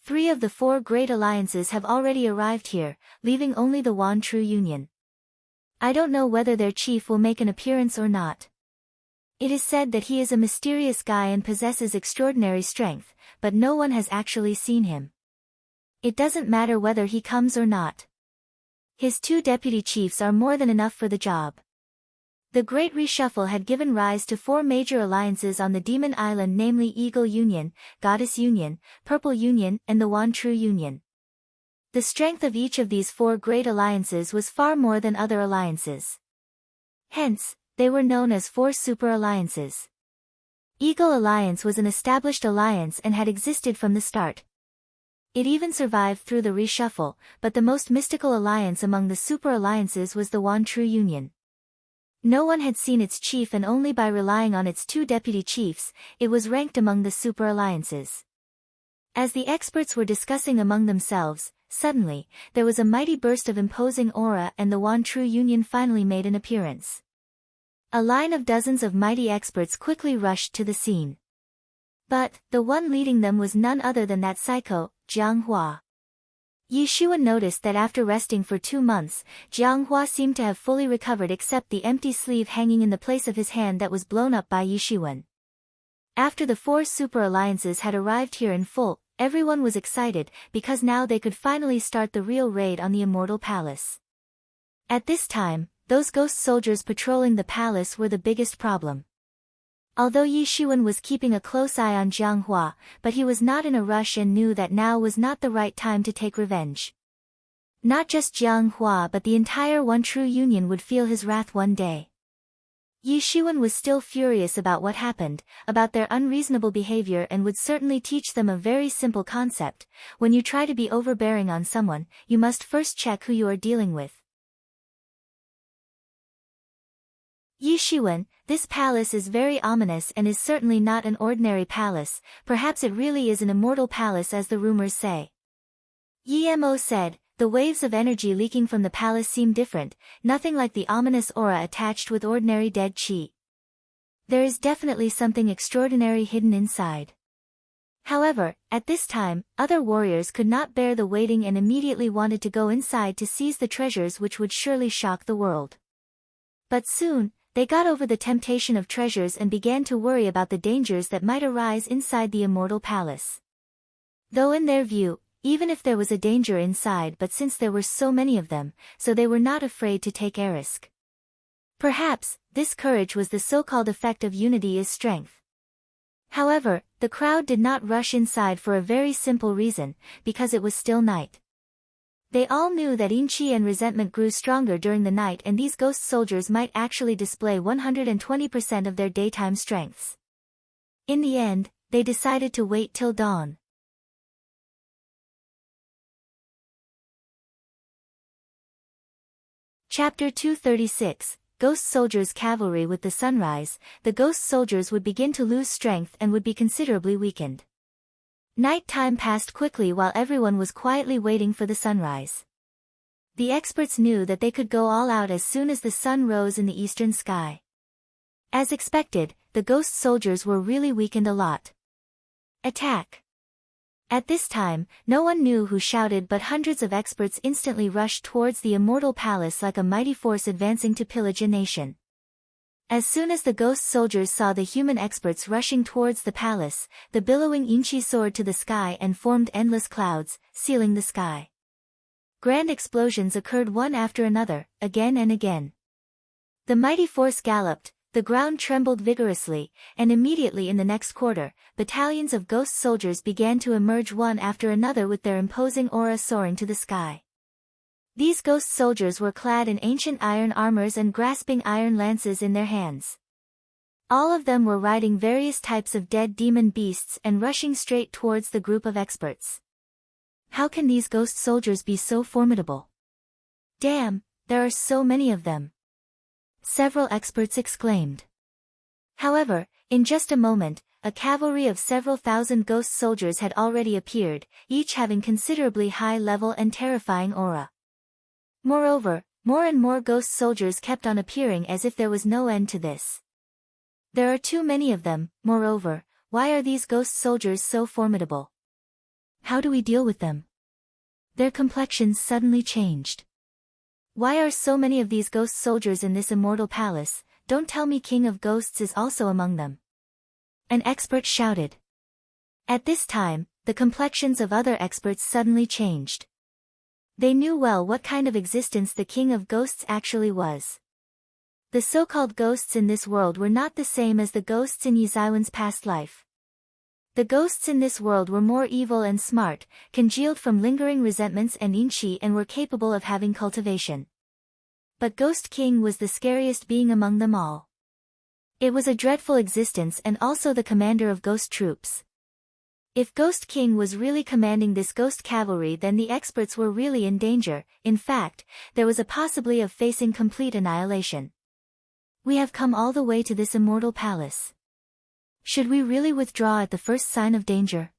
3 of the 4 great alliances have already arrived here, leaving only the Wan True Union. I don't know whether their chief will make an appearance or not. It is said that he is a mysterious guy and possesses extraordinary strength, but no one has actually seen him. It doesn't matter whether he comes or not. His 2 deputy chiefs are more than enough for the job. The Great Reshuffle had given rise to 4 major alliances on the Demon Island, namely Eagle Union, Goddess Union, Purple Union, and the Wan True Union. The strength of each of these 4 great alliances was far more than other alliances. Hence, they were known as 4 super alliances. Eagle Alliance was an established alliance and had existed from the start. It even survived through the reshuffle, but the most mystical alliance among the super alliances was the Wan True Union. No one had seen its chief, and only by relying on its 2 deputy chiefs, it was ranked among the super alliances. As the experts were discussing among themselves, suddenly, there was a mighty burst of imposing aura and the Wan True Union finally made an appearance. A line of dozens of mighty experts quickly rushed to the scene. But, the one leading them was none other than that psycho, Jiang Hua. Yi Xuan noticed that after resting for 2 months, Jiang Hua seemed to have fully recovered except the empty sleeve hanging in the place of his hand that was blown up by Yi Xuan. After the 4 super alliances had arrived here in full, everyone was excited, because now they could finally start the real raid on the Immortal Palace. At this time, those ghost soldiers patrolling the palace were the biggest problem. Although Yi Xuan was keeping a close eye on Jiang Hua, but he was not in a rush and knew that now was not the right time to take revenge. Not just Jiang Hua but the entire Wan True Union would feel his wrath one day. Yi Shiwen was still furious about what happened, about their unreasonable behavior, and would certainly teach them a very simple concept. When you try to be overbearing on someone, you must first check who you are dealing with. Yi Shiwen, this palace is very ominous and is certainly not an ordinary palace, perhaps it really is an immortal palace as the rumors say. Yi Mo said, the waves of energy leaking from the palace seem different, nothing like the ominous aura attached with ordinary dead qi. There is definitely something extraordinary hidden inside. However, at this time, other warriors could not bear the waiting and immediately wanted to go inside to seize the treasures which would surely shock the world. But soon, they got over the temptation of treasures and began to worry about the dangers that might arise inside the immortal palace. Though in their view, even if there was a danger inside, but since there were so many of them, so they were not afraid to take a risk. Perhaps, this courage was the so-called effect of unity is strength. However, the crowd did not rush inside for a very simple reason, because it was still night. They all knew that inchi and resentment grew stronger during the night, and these ghost soldiers might actually display 120% of their daytime strengths. In the end, they decided to wait till dawn. Chapter 236, Ghost Soldiers Cavalry. With the sunrise, the ghost soldiers would begin to lose strength and would be considerably weakened. Night time passed quickly while everyone was quietly waiting for the sunrise. The experts knew that they could go all out as soon as the sun rose in the eastern sky. As expected, the ghost soldiers were really weakened a lot. Attack! At this time, no one knew who shouted, but hundreds of experts instantly rushed towards the immortal palace like a mighty force advancing to pillage a nation. As soon as the ghost soldiers saw the human experts rushing towards the palace, the billowing inchi soared to the sky and formed endless clouds, sealing the sky. Grand explosions occurred one after another, again and again. The mighty force galloped, the ground trembled vigorously, and immediately in the next quarter, battalions of ghost soldiers began to emerge one after another with their imposing aura soaring to the sky. These ghost soldiers were clad in ancient iron armors and grasping iron lances in their hands. All of them were riding various types of dead demon beasts and rushing straight towards the group of experts. How can these ghost soldiers be so formidable? Damn, there are so many of them! Several experts exclaimed. However, in just a moment, a cavalry of several thousand ghost soldiers had already appeared, each having considerably high level and terrifying aura. Moreover, more and more ghost soldiers kept on appearing as if there was no end to this. There are too many of them. Moreover, why are these ghost soldiers so formidable? How do we deal with them? Their complexions suddenly changed. Why are so many of these ghost soldiers in this immortal palace? Don't tell me King of Ghosts is also among them. An expert shouted. At this time, the complexions of other experts suddenly changed. They knew well what kind of existence the King of Ghosts actually was. The so-called ghosts in this world were not the same as the ghosts in Yi Zaiwen's past life. The ghosts in this world were more evil and smart, congealed from lingering resentments and inchi, and were capable of having cultivation. But Ghost King was the scariest being among them all. It was a dreadful existence and also the commander of ghost troops. If Ghost King was really commanding this ghost cavalry, then the experts were really in danger. In fact, there was a possibility of facing complete annihilation. We have come all the way to this immortal palace. Should we really withdraw at the first sign of danger?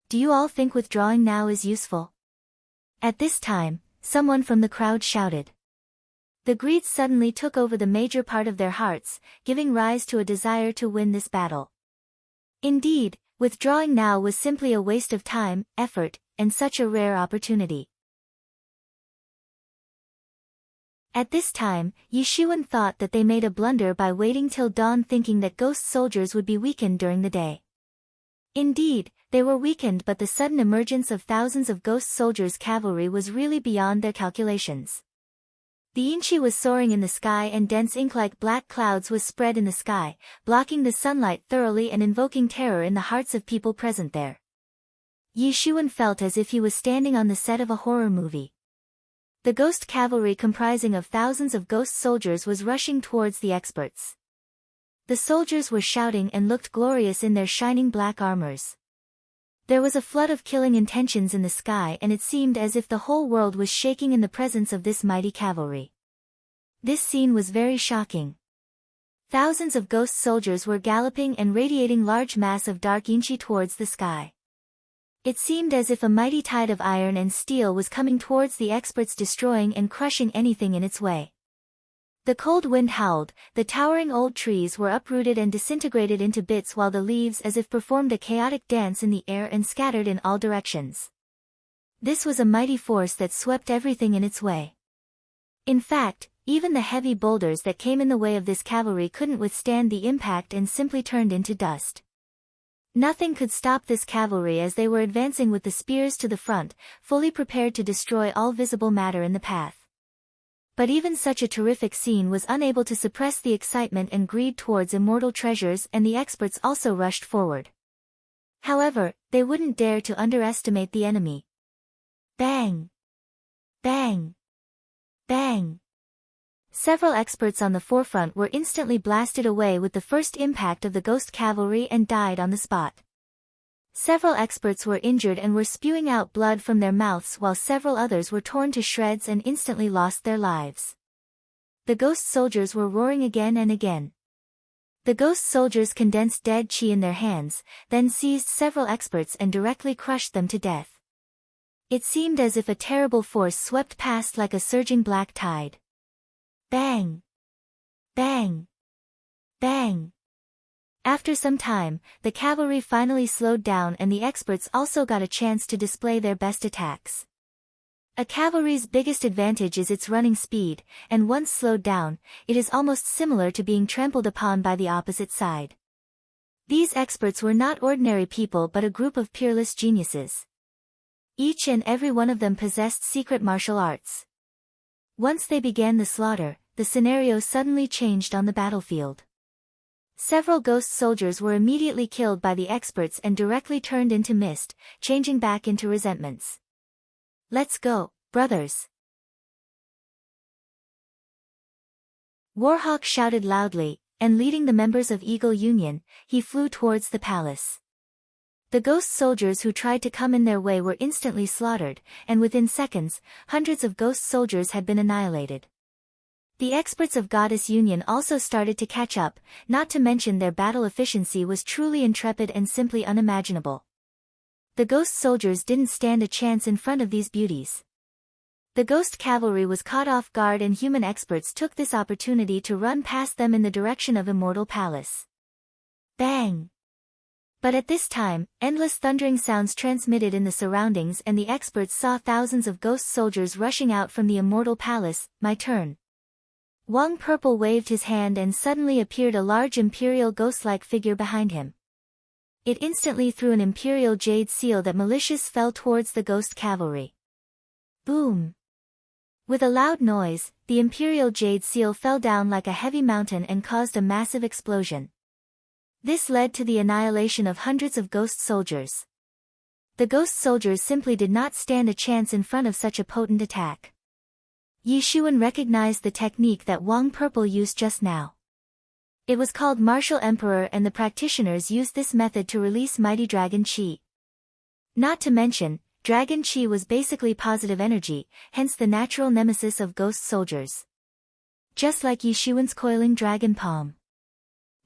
Do you all think withdrawing now is useful? At this time, someone from the crowd shouted. The greed suddenly took over the major part of their hearts, giving rise to a desire to win this battle. Indeed, withdrawing now was simply a waste of time, effort, and such a rare opportunity. At this time, Yi Shiwen thought that they made a blunder by waiting till dawn, thinking that ghost soldiers would be weakened during the day. Indeed, they were weakened, but the sudden emergence of thousands of ghost soldiers' cavalry was really beyond their calculations. The inchi was soaring in the sky and dense ink-like black clouds was spread in the sky, blocking the sunlight thoroughly and invoking terror in the hearts of people present there. Yi Shiwen felt as if he was standing on the set of a horror movie. The ghost cavalry comprising of thousands of ghost soldiers was rushing towards the experts. The soldiers were shouting and looked glorious in their shining black armors. There was a flood of killing intentions in the sky, and it seemed as if the whole world was shaking in the presence of this mighty cavalry. This scene was very shocking. Thousands of ghost soldiers were galloping and radiating large mass of dark inchi towards the sky. It seemed as if a mighty tide of iron and steel was coming towards the experts, destroying and crushing anything in its way. The cold wind howled, the towering old trees were uprooted and disintegrated into bits, while the leaves as if performed a chaotic dance in the air and scattered in all directions. This was a mighty force that swept everything in its way. In fact, even the heavy boulders that came in the way of this cavalry couldn't withstand the impact and simply turned into dust. Nothing could stop this cavalry as they were advancing with the spears to the front, fully prepared to destroy all visible matter in the path. But even such a terrific scene was unable to suppress the excitement and greed towards immortal treasures, and the experts also rushed forward. However, they wouldn't dare to underestimate the enemy. Bang! Bang! Bang! Several experts on the forefront were instantly blasted away with the first impact of the ghost cavalry and died on the spot. Several experts were injured and were spewing out blood from their mouths, while several others were torn to shreds and instantly lost their lives. The ghost soldiers were roaring again and again. The ghost soldiers condensed dead chi in their hands, then seized several experts and directly crushed them to death. It seemed as if a terrible force swept past like a surging black tide. Bang! Bang! Bang! After some time, the cavalry finally slowed down and the experts also got a chance to display their best attacks. A cavalry's biggest advantage is its running speed, and once slowed down, it is almost similar to being trampled upon by the opposite side. These experts were not ordinary people but a group of peerless geniuses. Each and every one of them possessed secret martial arts. Once they began the slaughter, the scenario suddenly changed on the battlefield. Several ghost soldiers were immediately killed by the experts and directly turned into mist, changing back into resentments. Let's go, brothers! Warhawk shouted loudly, and leading the members of Eagle Union, he flew towards the palace. The ghost soldiers who tried to come in their way were instantly slaughtered, and within seconds, hundreds of ghost soldiers had been annihilated. The experts of Goddess Union also started to catch up, not to mention their battle efficiency was truly intrepid and simply unimaginable. The ghost soldiers didn't stand a chance in front of these beauties. The ghost cavalry was caught off guard and human experts took this opportunity to run past them in the direction of Immortal Palace. Bang! But at this time, endless thundering sounds transmitted in the surroundings and the experts saw thousands of ghost soldiers rushing out from the Immortal Palace. My turn. Wang Purple waved his hand and suddenly appeared a large imperial ghost-like figure behind him. It instantly threw an imperial jade seal that malicious fell towards the ghost cavalry. Boom! With a loud noise, the imperial jade seal fell down like a heavy mountain and caused a massive explosion. This led to the annihilation of hundreds of ghost soldiers. The ghost soldiers simply did not stand a chance in front of such a potent attack. Yi Xuan recognized the technique that Wang Purple used just now. It was called Martial Emperor, and the practitioners used this method to release mighty dragon chi. Not to mention, dragon chi was basically positive energy, hence the natural nemesis of ghost soldiers. Just like Yi Xuan's coiling dragon palm.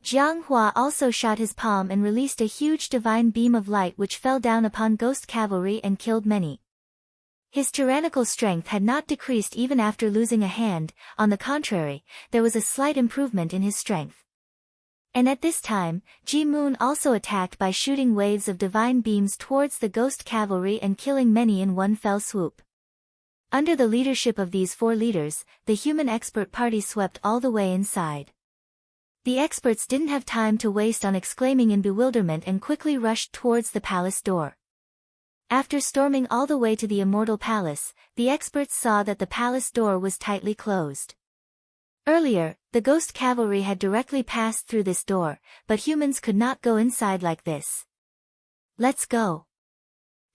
Jiang Hua also shot his palm and released a huge divine beam of light which fell down upon ghost cavalry and killed many. His tyrannical strength had not decreased even after losing a hand, on the contrary, there was a slight improvement in his strength. And at this time, Ji Moon also attacked by shooting waves of divine beams towards the ghost cavalry and killing many in one fell swoop. Under the leadership of these four leaders, the human expert party swept all the way inside. The experts didn't have time to waste on exclaiming in bewilderment and quickly rushed towards the palace door. After storming all the way to the Immortal Palace, the experts saw that the palace door was tightly closed. Earlier, the ghost cavalry had directly passed through this door, but humans could not go inside like this. Let's go.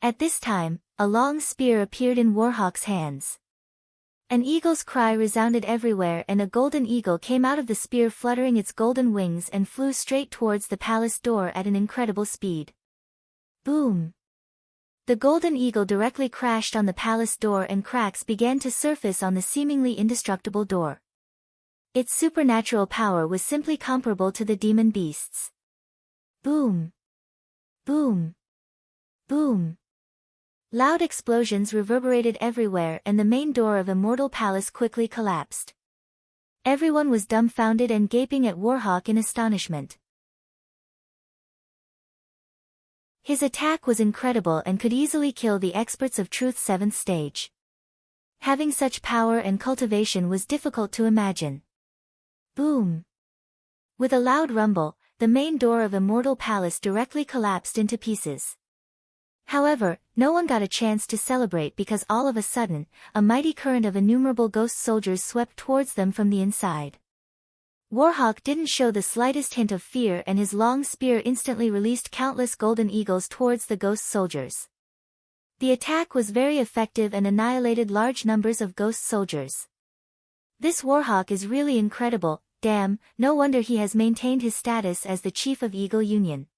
At this time, a long spear appeared in Warhawk's hands. An eagle's cry resounded everywhere, and a golden eagle came out of the spear fluttering its golden wings and flew straight towards the palace door at an incredible speed. Boom! The golden eagle directly crashed on the palace door, and cracks began to surface on the seemingly indestructible door. Its supernatural power was simply comparable to the demon beast's. Boom! Boom! Boom! Loud explosions reverberated everywhere, and the main door of Immortal Palace quickly collapsed. Everyone was dumbfounded and gaping at Warhawk in astonishment. His attack was incredible and could easily kill the experts of Truth's 7th stage. Having such power and cultivation was difficult to imagine. Boom! With a loud rumble, the main door of Immortal Palace directly collapsed into pieces. However, no one got a chance to celebrate because all of a sudden, a mighty current of innumerable ghost soldiers swept towards them from the inside. Warhawk didn't show the slightest hint of fear, and his long spear instantly released countless golden eagles towards the ghost soldiers. The attack was very effective and annihilated large numbers of ghost soldiers. This Warhawk is really incredible. Damn, no wonder he has maintained his status as the chief of Eagle Union.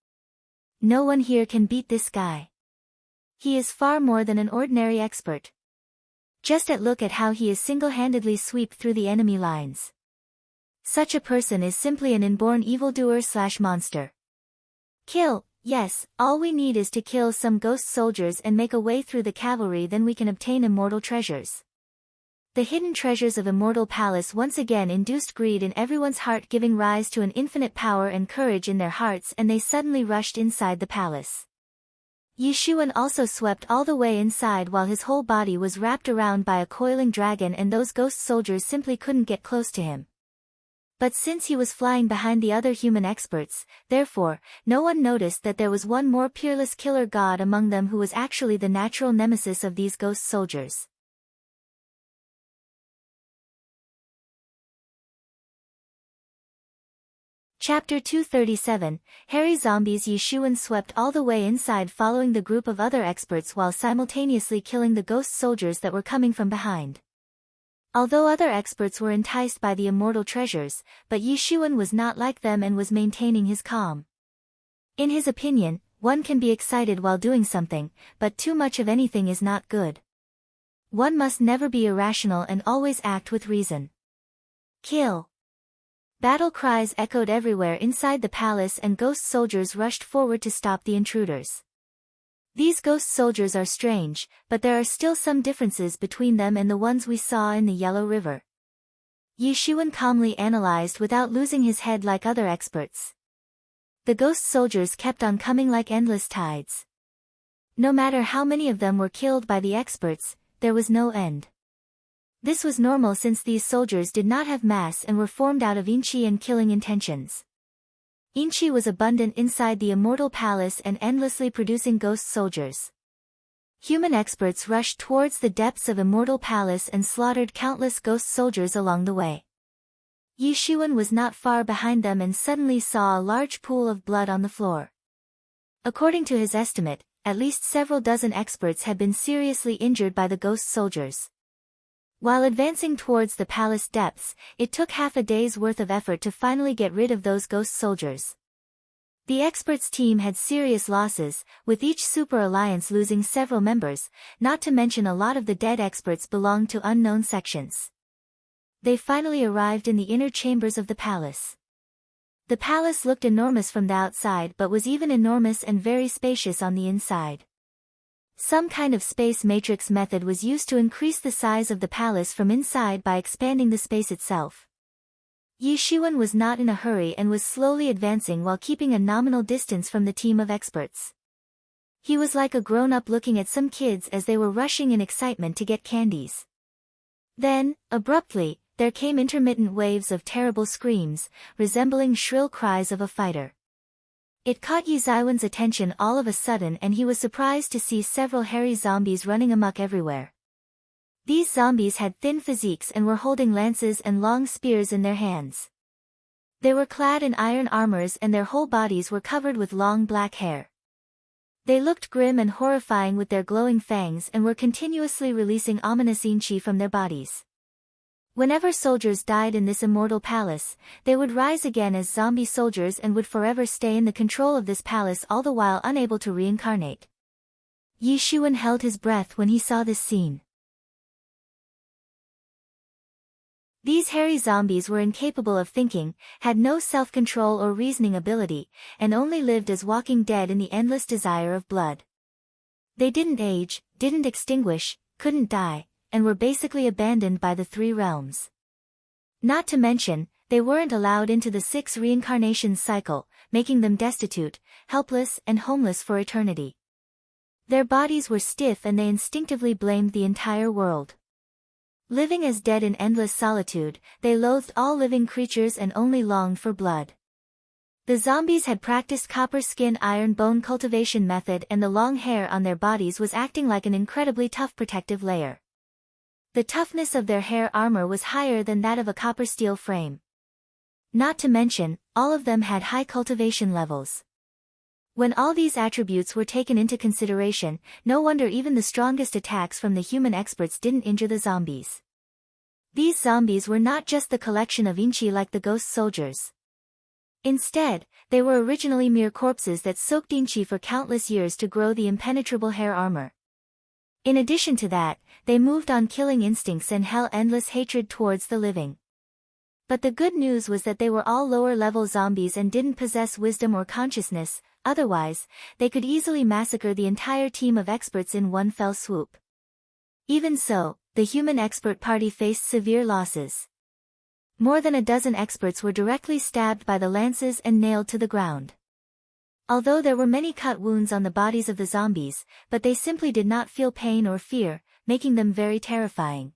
No one here can beat this guy. He is far more than an ordinary expert. Just look at how he is single-handedly sweep through the enemy lines. Such a person is simply an inborn evildoer/monster. Kill, yes, all we need is to kill some ghost soldiers and make a way through the cavalry, then we can obtain immortal treasures. The hidden treasures of Immortal Palace once again induced greed in everyone's heart, giving rise to an infinite power and courage in their hearts, and they suddenly rushed inside the palace. Yishuan also swept all the way inside while his whole body was wrapped around by a coiling dragon, and those ghost soldiers simply couldn't get close to him. But since he was flying behind the other human experts, therefore, no one noticed that there was one more peerless killer god among them who was actually the natural nemesis of these ghost soldiers. Chapter 237, Hairy Zombies. Yishuan swept all the way inside following the group of other experts while simultaneously killing the ghost soldiers that were coming from behind. Although other experts were enticed by the immortal treasures, but Yishuan was not like them and was maintaining his calm. In his opinion, one can be excited while doing something, but too much of anything is not good. One must never be irrational and always act with reason. Kill! Battle cries echoed everywhere inside the palace, and ghost soldiers rushed forward to stop the intruders. These ghost soldiers are strange, but there are still some differences between them and the ones we saw in the Yellow River. Yishuan calmly analyzed without losing his head like other experts. The ghost soldiers kept on coming like endless tides. No matter how many of them were killed by the experts, there was no end. This was normal since these soldiers did not have mass and were formed out of inchi and killing intentions. Inchi was abundant inside the Immortal Palace and endlessly producing ghost soldiers. Human experts rushed towards the depths of Immortal Palace and slaughtered countless ghost soldiers along the way. Yishuan was not far behind them and suddenly saw a large pool of blood on the floor. According to his estimate, at least several dozen experts had been seriously injured by the ghost soldiers. While advancing towards the palace depths, it took half a day's worth of effort to finally get rid of those ghost soldiers. The experts team had serious losses, with each super alliance losing several members, not to mention a lot of the dead experts belonged to unknown sections. They finally arrived in the inner chambers of the palace. The palace looked enormous from the outside but was even enormous and very spacious on the inside. Some kind of space matrix method was used to increase the size of the palace from inside by expanding the space itself. Yishuan was not in a hurry and was slowly advancing while keeping a nominal distance from the team of experts. He was like a grown-up looking at some kids as they were rushing in excitement to get candies. Then, abruptly, there came intermittent waves of terrible screams, resembling shrill cries of a fighter. It caught Yishuan's attention all of a sudden, and he was surprised to see several hairy zombies running amok everywhere. These zombies had thin physiques and were holding lances and long spears in their hands. They were clad in iron armors and their whole bodies were covered with long black hair. They looked grim and horrifying with their glowing fangs and were continuously releasing ominous inchi from their bodies. Whenever soldiers died in this immortal palace, they would rise again as zombie soldiers and would forever stay in the control of this palace, all the while unable to reincarnate. Yi Xuan held his breath when he saw this scene. These hairy zombies were incapable of thinking, had no self-control or reasoning ability, and only lived as walking dead in the endless desire of blood. They didn't age, didn't extinguish, couldn't die, and were basically abandoned by the three realms. Not to mention, they weren't allowed into the 6 reincarnations cycle, making them destitute, helpless and homeless for eternity. Their bodies were stiff and they instinctively blamed the entire world. Living as dead in endless solitude, they loathed all living creatures and only longed for blood. The zombies had practiced copper skin iron bone cultivation method, and the long hair on their bodies was acting like an incredibly tough protective layer. The toughness of their hair armor was higher than that of a copper steel frame. Not to mention, all of them had high cultivation levels. When all these attributes were taken into consideration, no wonder even the strongest attacks from the human experts didn't injure the zombies. These zombies were not just the collection of inchi like the ghost soldiers. Instead, they were originally mere corpses that soaked inchi for countless years to grow the impenetrable hair armor. In addition to that, they moved on killing instincts and held endless hatred towards the living. But the good news was that they were all lower-level zombies and didn't possess wisdom or consciousness. Otherwise, they could easily massacre the entire team of experts in one fell swoop. Even so, the human expert party faced severe losses. More than a dozen experts were directly stabbed by the lances and nailed to the ground. Although there were many cut wounds on the bodies of the zombies, but they simply did not feel pain or fear, making them very terrifying.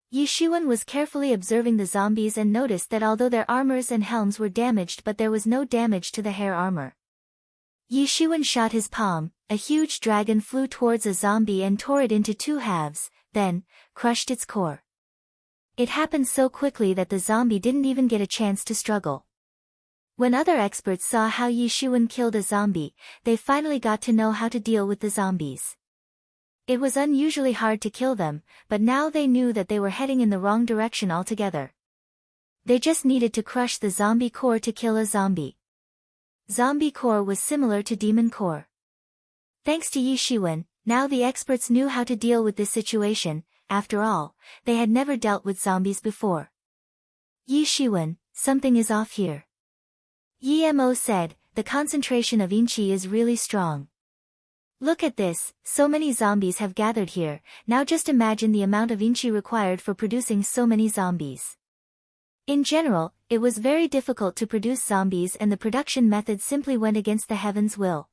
Yi Xuan was carefully observing the zombies and noticed that although their armors and helms were damaged, but there was no damage to the hair armor. Yi Xuan shot his palm, a huge dragon flew towards a zombie and tore it into 2 halves, then crushed its core. It happened so quickly that the zombie didn't even get a chance to struggle. When other experts saw how Yi Xuan killed a zombie, they finally got to know how to deal with the zombies. It was unusually hard to kill them, but now they knew that they were heading in the wrong direction altogether. They just needed to crush the zombie core to kill a zombie. Zombie core was similar to demon core. Thanks to Yi Xuan, now the experts knew how to deal with this situation. After all, they had never dealt with zombies before. Yi Xuan, something is off here. Yi Mo said, the concentration of inchi is really strong. Look at this, so many zombies have gathered here, now just imagine the amount of inchi required for producing so many zombies. In general, it was very difficult to produce zombies and the production method simply went against the heaven's will.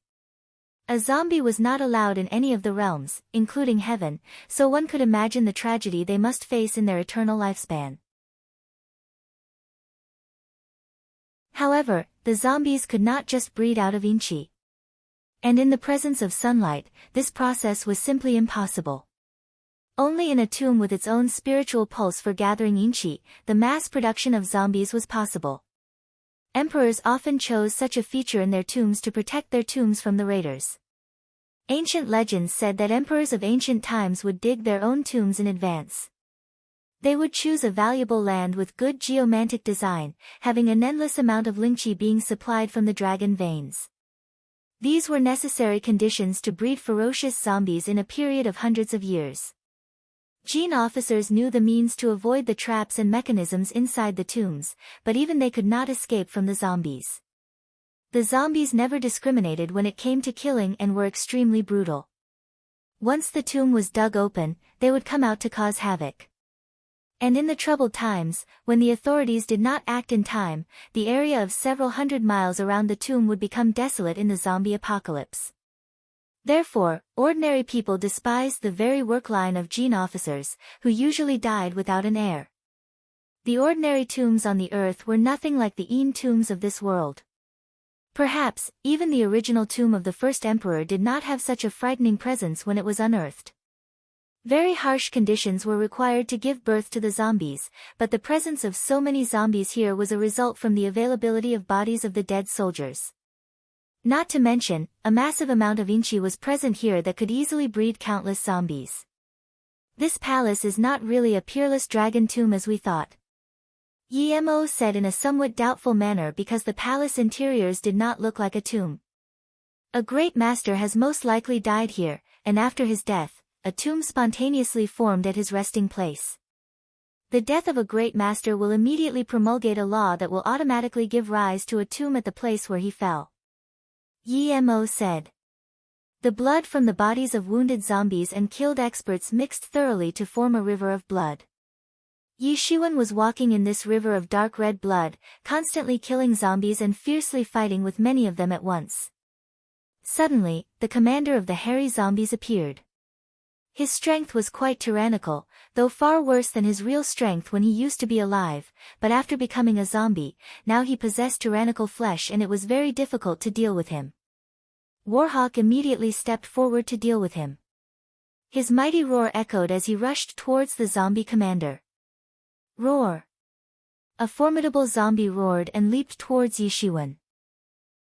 A zombie was not allowed in any of the realms, including heaven, so one could imagine the tragedy they must face in their eternal lifespan. However, the zombies could not just breed out of inchi. And in the presence of sunlight, this process was simply impossible. Only in a tomb with its own spiritual pulse for gathering inchi, the mass production of zombies was possible. Emperors often chose such a feature in their tombs to protect their tombs from the raiders. Ancient legends said that emperors of ancient times would dig their own tombs in advance. They would choose a valuable land with good geomantic design, having an endless amount of lingqi being supplied from the dragon veins. These were necessary conditions to breed ferocious zombies in a period of hundreds of years. Gene officers knew the means to avoid the traps and mechanisms inside the tombs, but even they could not escape from the zombies. The zombies never discriminated when it came to killing and were extremely brutal. Once the tomb was dug open, they would come out to cause havoc. And in the troubled times, when the authorities did not act in time, the area of several hundred miles around the tomb would become desolate in the zombie apocalypse. Therefore, ordinary people despised the very work line of gene officers, who usually died without an heir. The ordinary tombs on the earth were nothing like the Een tombs of this world. Perhaps, even the original tomb of the first emperor did not have such a frightening presence when it was unearthed. Very harsh conditions were required to give birth to the zombies, but the presence of so many zombies here was a result from the availability of bodies of the dead soldiers. Not to mention, a massive amount of inchi was present here that could easily breed countless zombies. This palace is not really a peerless dragon tomb as we thought. Emo said in a somewhat doubtful manner because the palace interiors did not look like a tomb. A great master has most likely died here, and after his death, a tomb spontaneously formed at his resting place. The death of a great master will immediately promulgate a law that will automatically give rise to a tomb at the place where he fell. Emo said. The blood from the bodies of wounded zombies and killed experts mixed thoroughly to form a river of blood. Yishuan was walking in this river of dark red blood, constantly killing zombies and fiercely fighting with many of them at once. Suddenly, the commander of the hairy zombies appeared. His strength was quite tyrannical, though far worse than his real strength when he used to be alive, but after becoming a zombie, now he possessed tyrannical flesh and it was very difficult to deal with him. Warhawk immediately stepped forward to deal with him. His mighty roar echoed as he rushed towards the zombie commander. Roar! A formidable zombie roared and leaped towards Yishuan.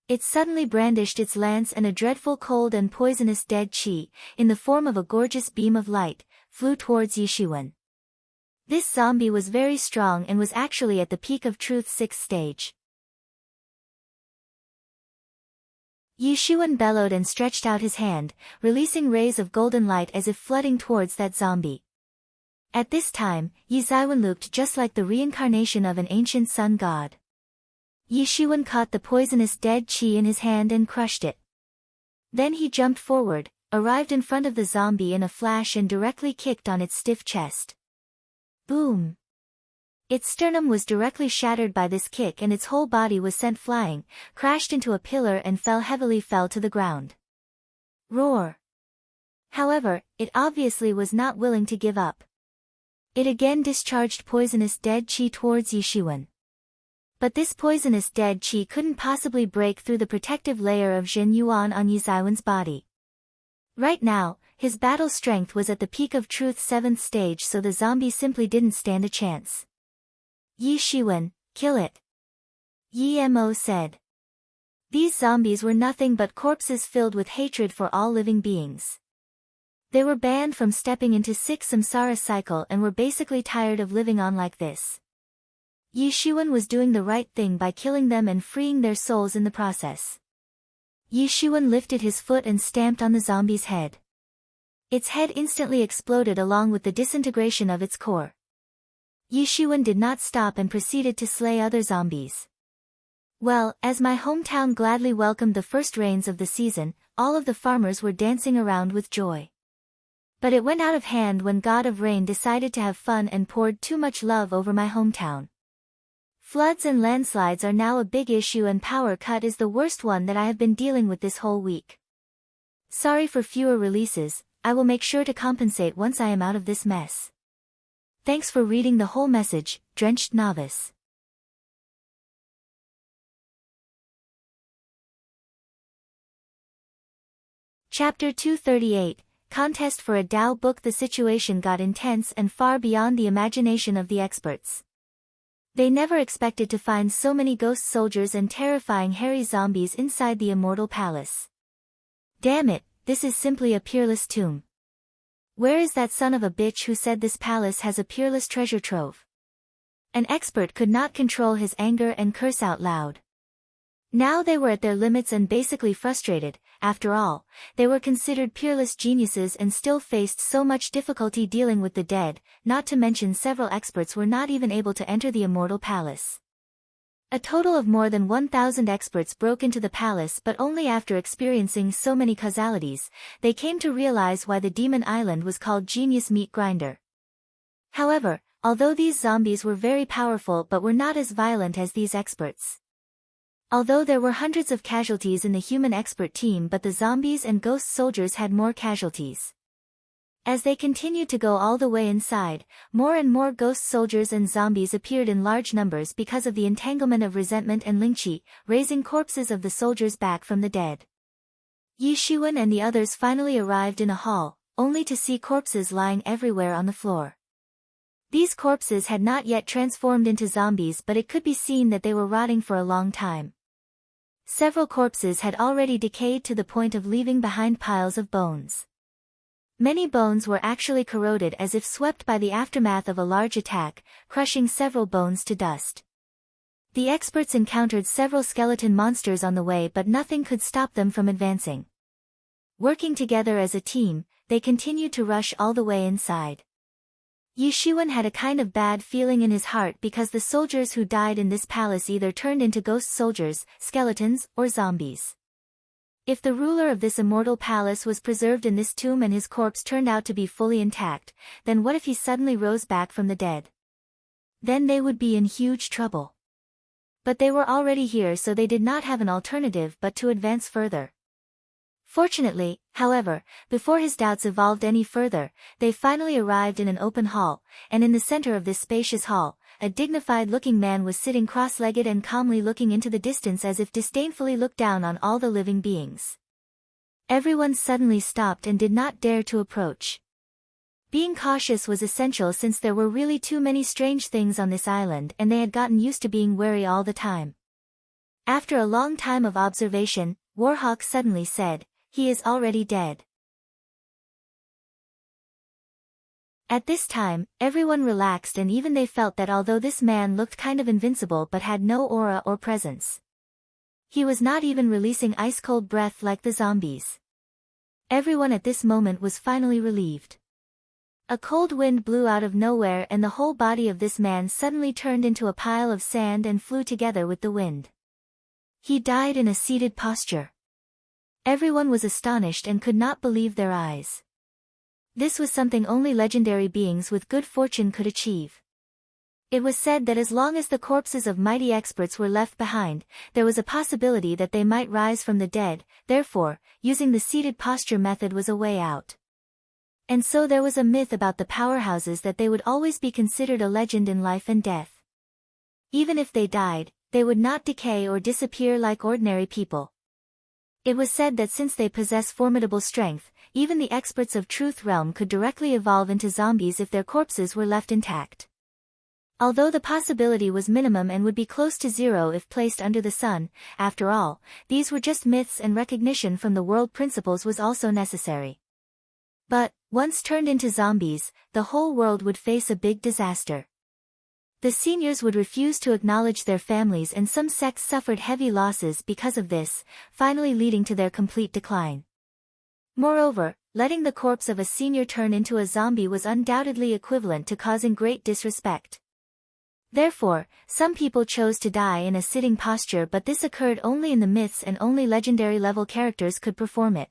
It suddenly brandished its lance and a dreadful cold and poisonous dead chi, in the form of a gorgeous beam of light, flew towards Yishuan. This zombie was very strong and was actually at the peak of Truth's 6th stage. Yishuan bellowed and stretched out his hand, releasing rays of golden light as if flooding towards that zombie. At this time, Yizaiwan looked just like the reincarnation of an ancient sun god. Yishuan caught the poisonous dead chi in his hand and crushed it. Then he jumped forward, arrived in front of the zombie in a flash and directly kicked on its stiff chest. Boom! Its sternum was directly shattered by this kick and its whole body was sent flying, crashed into a pillar and fell to the ground. Roar! However, it obviously was not willing to give up. It again discharged poisonous dead chi towards Yishuan. But this poisonous dead chi couldn't possibly break through the protective layer of Zhen Yuan on Yizaiwan's body. Right now, his battle strength was at the peak of Truth's 7th stage, so the zombie simply didn't stand a chance. Yishuan, kill it. Emo said. These zombies were nothing but corpses filled with hatred for all living beings. They were banned from stepping into 6 samsara cycle and were basically tired of living on like this. Yishuan was doing the right thing by killing them and freeing their souls in the process. Yishuan lifted his foot and stamped on the zombie's head. Its head instantly exploded along with the disintegration of its core. Yishuan did not stop and proceeded to slay other zombies. Well, as my hometown gladly welcomed the first rains of the season, all of the farmers were dancing around with joy. But it went out of hand when God of Rain decided to have fun and poured too much love over my hometown. Floods and landslides are now a big issue and power cut is the worst one that I have been dealing with this whole week. Sorry for fewer releases, I will make sure to compensate once I am out of this mess. Thanks for reading the whole message, Drenched Novice. Chapter 238, Contest for a Dao Book. The situation got intense and far beyond the imagination of the experts. They never expected to find so many ghost soldiers and terrifying hairy zombies inside the Immortal Palace. Damn it, this is simply a peerless tomb. Where is that son of a bitch who said this palace has a peerless treasure trove? An expert could not control his anger and curse out loud. Now they were at their limits and basically frustrated. After all, they were considered peerless geniuses and still faced so much difficulty dealing with the dead, not to mention several experts were not even able to enter the Immortal Palace. A total of more than 1,000 experts broke into the palace, but only after experiencing so many causalities, they came to realize why the Demon Island was called Genius Meat Grinder. However, although these zombies were very powerful but were not as violent as these experts. Although there were hundreds of casualties in the human expert team, but the zombies and ghost soldiers had more casualties. As they continued to go all the way inside, more and more ghost soldiers and zombies appeared in large numbers because of the entanglement of resentment and lingqi, raising corpses of the soldiers back from the dead. Yishuan and the others finally arrived in a hall, only to see corpses lying everywhere on the floor. These corpses had not yet transformed into zombies, but it could be seen that they were rotting for a long time. Several corpses had already decayed to the point of leaving behind piles of bones. Many bones were actually corroded as if swept by the aftermath of a large attack, crushing several bones to dust. The experts encountered several skeleton monsters on the way, but nothing could stop them from advancing. Working together as a team, they continued to rush all the way inside. Yi Shiwen had a kind of bad feeling in his heart because the soldiers who died in this palace either turned into ghost soldiers, skeletons, or zombies. If the ruler of this immortal palace was preserved in this tomb and his corpse turned out to be fully intact, then what if he suddenly rose back from the dead? Then they would be in huge trouble. But they were already here, so they did not have an alternative but to advance further. Fortunately, however, before his doubts evolved any further, they finally arrived in an open hall, and in the center of this spacious hall, a dignified-looking man was sitting cross-legged and calmly looking into the distance as if disdainfully looked down on all the living beings. Everyone suddenly stopped and did not dare to approach. Being cautious was essential since there were really too many strange things on this island and they had gotten used to being wary all the time. After a long time of observation, Warhawk suddenly said, "He is already dead." At this time, everyone relaxed and even they felt that although this man looked kind of invincible but had no aura or presence. He was not even releasing ice-cold breath like the zombies. Everyone at this moment was finally relieved. A cold wind blew out of nowhere and the whole body of this man suddenly turned into a pile of sand and flew together with the wind. He died in a seated posture. Everyone was astonished and could not believe their eyes. This was something only legendary beings with good fortune could achieve. It was said that as long as the corpses of mighty experts were left behind, there was a possibility that they might rise from the dead, therefore, using the seated posture method was a way out. And so there was a myth about the powerhouses that they would always be considered a legend in life and death. Even if they died, they would not decay or disappear like ordinary people. It was said that since they possess formidable strength, even the experts of Truth Realm could directly evolve into zombies if their corpses were left intact. Although the possibility was minimum and would be close to zero if placed under the sun, after all, these were just myths and recognition from the world principles was also necessary. But, once turned into zombies, the whole world would face a big disaster. The seniors would refuse to acknowledge their families and some sects suffered heavy losses because of this, finally leading to their complete decline. Moreover, letting the corpse of a senior turn into a zombie was undoubtedly equivalent to causing great disrespect. Therefore, some people chose to die in a sitting posture, but this occurred only in the myths and only legendary level characters could perform it.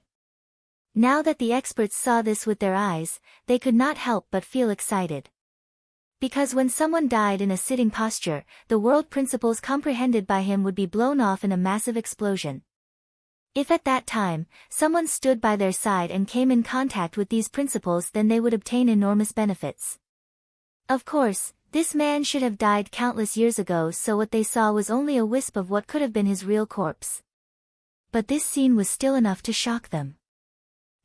Now that the experts saw this with their eyes, they could not help but feel excited. Because when someone died in a sitting posture, the world principles comprehended by him would be blown off in a massive explosion. If at that time, someone stood by their side and came in contact with these principles, then they would obtain enormous benefits. Of course, this man should have died countless years ago, so what they saw was only a wisp of what could have been his real corpse. But this scene was still enough to shock them.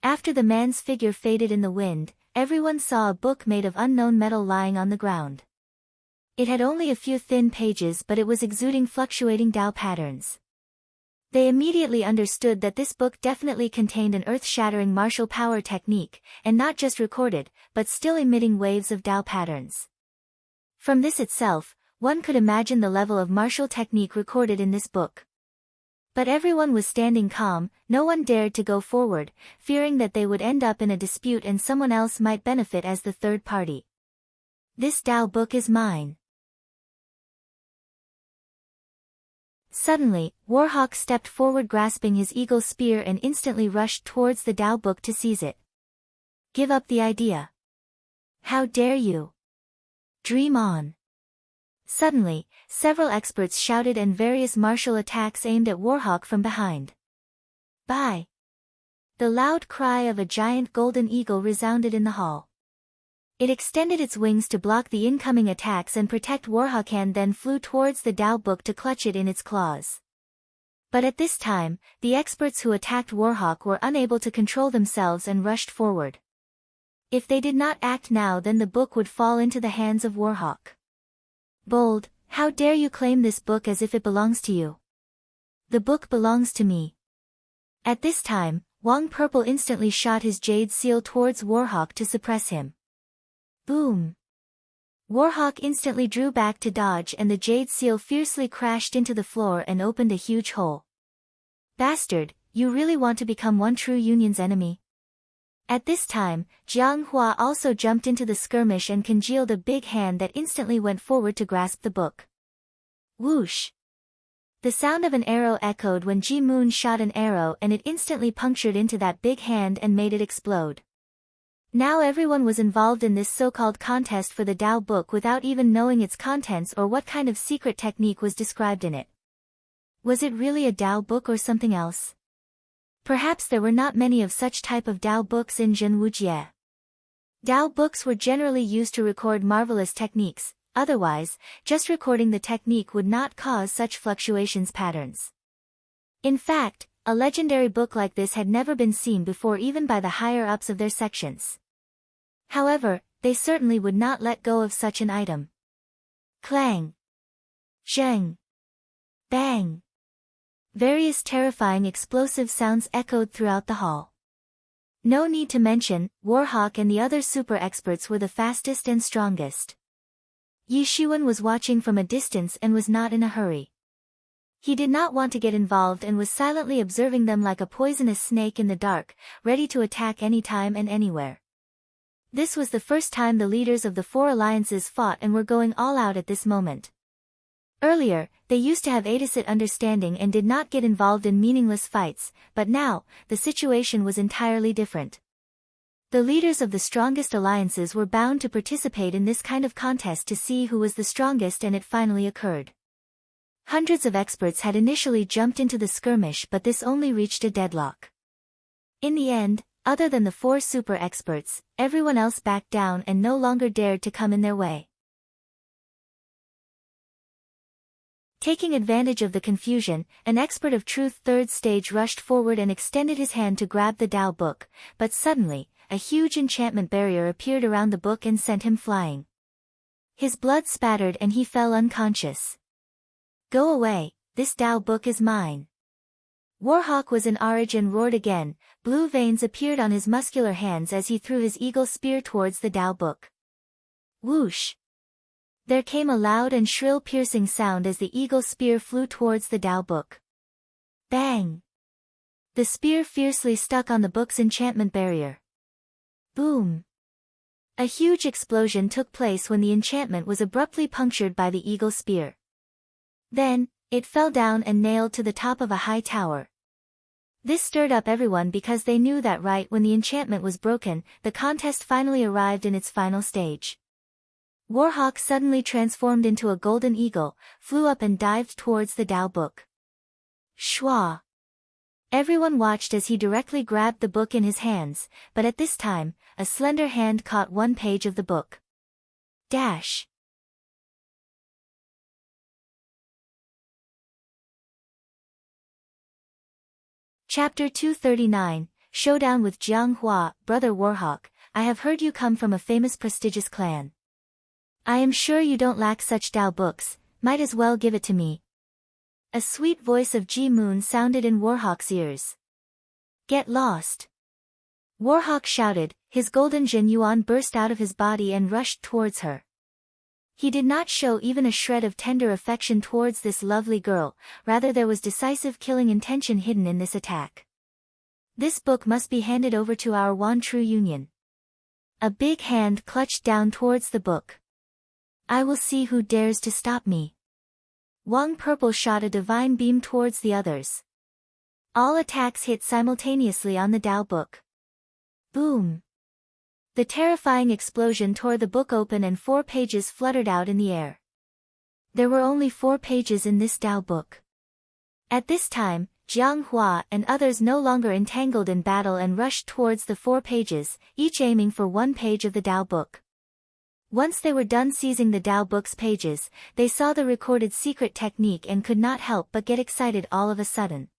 After the man's figure faded in the wind, everyone saw a book made of unknown metal lying on the ground. It had only a few thin pages, but it was exuding fluctuating Tao patterns. They immediately understood that this book definitely contained an earth-shattering martial power technique, and not just recorded, but still emitting waves of Tao patterns. From this itself, one could imagine the level of martial technique recorded in this book. But everyone was standing calm, no one dared to go forward, fearing that they would end up in a dispute and someone else might benefit as the third party. "This Tao book is mine." Suddenly, Warhawk stepped forward grasping his eagle spear and instantly rushed towards the Tao book to seize it. "Give up the idea. How dare you? Dream on." Suddenly, several experts shouted and various martial attacks aimed at Warhawk from behind. "Bye!" The loud cry of a giant golden eagle resounded in the hall. It extended its wings to block the incoming attacks and protect Warhawk, and then flew towards the Tao book to clutch it in its claws. But at this time, the experts who attacked Warhawk were unable to control themselves and rushed forward. If they did not act now, then the book would fall into the hands of Warhawk. "Bold, how dare you claim this book as if it belongs to you? The book belongs to me." At this time, Wang Purple instantly shot his jade seal towards Warhawk to suppress him. Boom! Warhawk instantly drew back to dodge and the jade seal fiercely crashed into the floor and opened a huge hole. Bastard, you really want to become One True Union's enemy? At this time, Jiang Hua also jumped into the skirmish and congealed a big hand that instantly went forward to grasp the book. Whoosh! The sound of an arrow echoed when Ji Moon shot an arrow and it instantly punctured into that big hand and made it explode. Now everyone was involved in this so-called contest for the Tao book without even knowing its contents or what kind of secret technique was described in it. Was it really a Tao book or something else? Perhaps there were not many of such type of Tao books in Zhenwujie. Tao books were generally used to record marvelous techniques, otherwise, just recording the technique would not cause such fluctuations patterns. In fact, a legendary book like this had never been seen before even by the higher-ups of their sections. However, they certainly would not let go of such an item. Clang! Zheng! Bang! Various terrifying explosive sounds echoed throughout the hall. No need to mention, Warhawk and the other super experts were the fastest and strongest. Yi Shiwen was watching from a distance and was not in a hurry. He did not want to get involved and was silently observing them like a poisonous snake in the dark, ready to attack anytime and anywhere. This was the first time the leaders of the four alliances fought and were going all out at this moment. Earlier, they used to have opposite understanding and did not get involved in meaningless fights, but now, the situation was entirely different. The leaders of the strongest alliances were bound to participate in this kind of contest to see who was the strongest, and it finally occurred. Hundreds of experts had initially jumped into the skirmish, but this only reached a deadlock. In the end, other than the four super experts, everyone else backed down and no longer dared to come in their way. Taking advantage of the confusion, an expert of truth third stage rushed forward and extended his hand to grab the Tao book, but suddenly, a huge enchantment barrier appeared around the book and sent him flying. His blood spattered and he fell unconscious. Go away, this Tao book is mine. Warhawk was in rage and roared again. Blue veins appeared on his muscular hands as he threw his eagle spear towards the Tao book. Whoosh! There came a loud and shrill piercing sound as the eagle spear flew towards the Tao book. Bang! The spear fiercely stuck on the book's enchantment barrier. Boom! A huge explosion took place when the enchantment was abruptly punctured by the eagle spear. Then, it fell down and nailed to the top of a high tower. This stirred up everyone because they knew that right when the enchantment was broken, the contest finally arrived in its final stage. Warhawk suddenly transformed into a golden eagle, flew up and dived towards the Tao book. Shwa! Everyone watched as he directly grabbed the book in his hands, but at this time, a slender hand caught one page of the book. Dash! Chapter 239, Showdown with Jiang Hua. Brother Warhawk, I have heard you come from a famous prestigious clan. I am sure you don't lack such Tao books, might as well give it to me. A sweet voice of Ji Moon sounded in Warhawk's ears. Get lost! Warhawk shouted, his golden Jin Yuan burst out of his body and rushed towards her. He did not show even a shred of tender affection towards this lovely girl, rather there was decisive killing intention hidden in this attack. This book must be handed over to our One True Union. A big hand clutched down towards the book. I will see who dares to stop me. Wang Purple shot a divine beam towards the others. All attacks hit simultaneously on the Tao book. Boom! The terrifying explosion tore the book open and 4 pages fluttered out in the air. There were only 4 pages in this Tao book. At this time, Jiang Hua and others no longer entangled in battle and rushed towards the 4 pages, each aiming for 1 page of the Tao book. Once they were done seizing the Tao book's pages, they saw the recorded secret technique and could not help but get excited all of a sudden.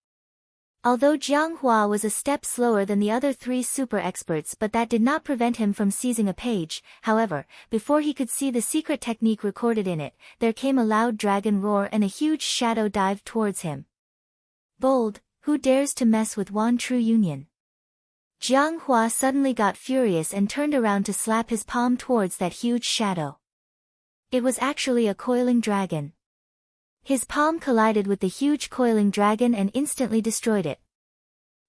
Although Jiang Hua was a step slower than the other 3 super experts, but that did not prevent him from seizing a page. However, before he could see the secret technique recorded in it, there came a loud dragon roar and a huge shadow dived towards him. Bold, who dares to mess with One True Union? Jiang Hua suddenly got furious and turned around to slap his palm towards that huge shadow. It was actually a coiling dragon. His palm collided with the huge coiling dragon and instantly destroyed it.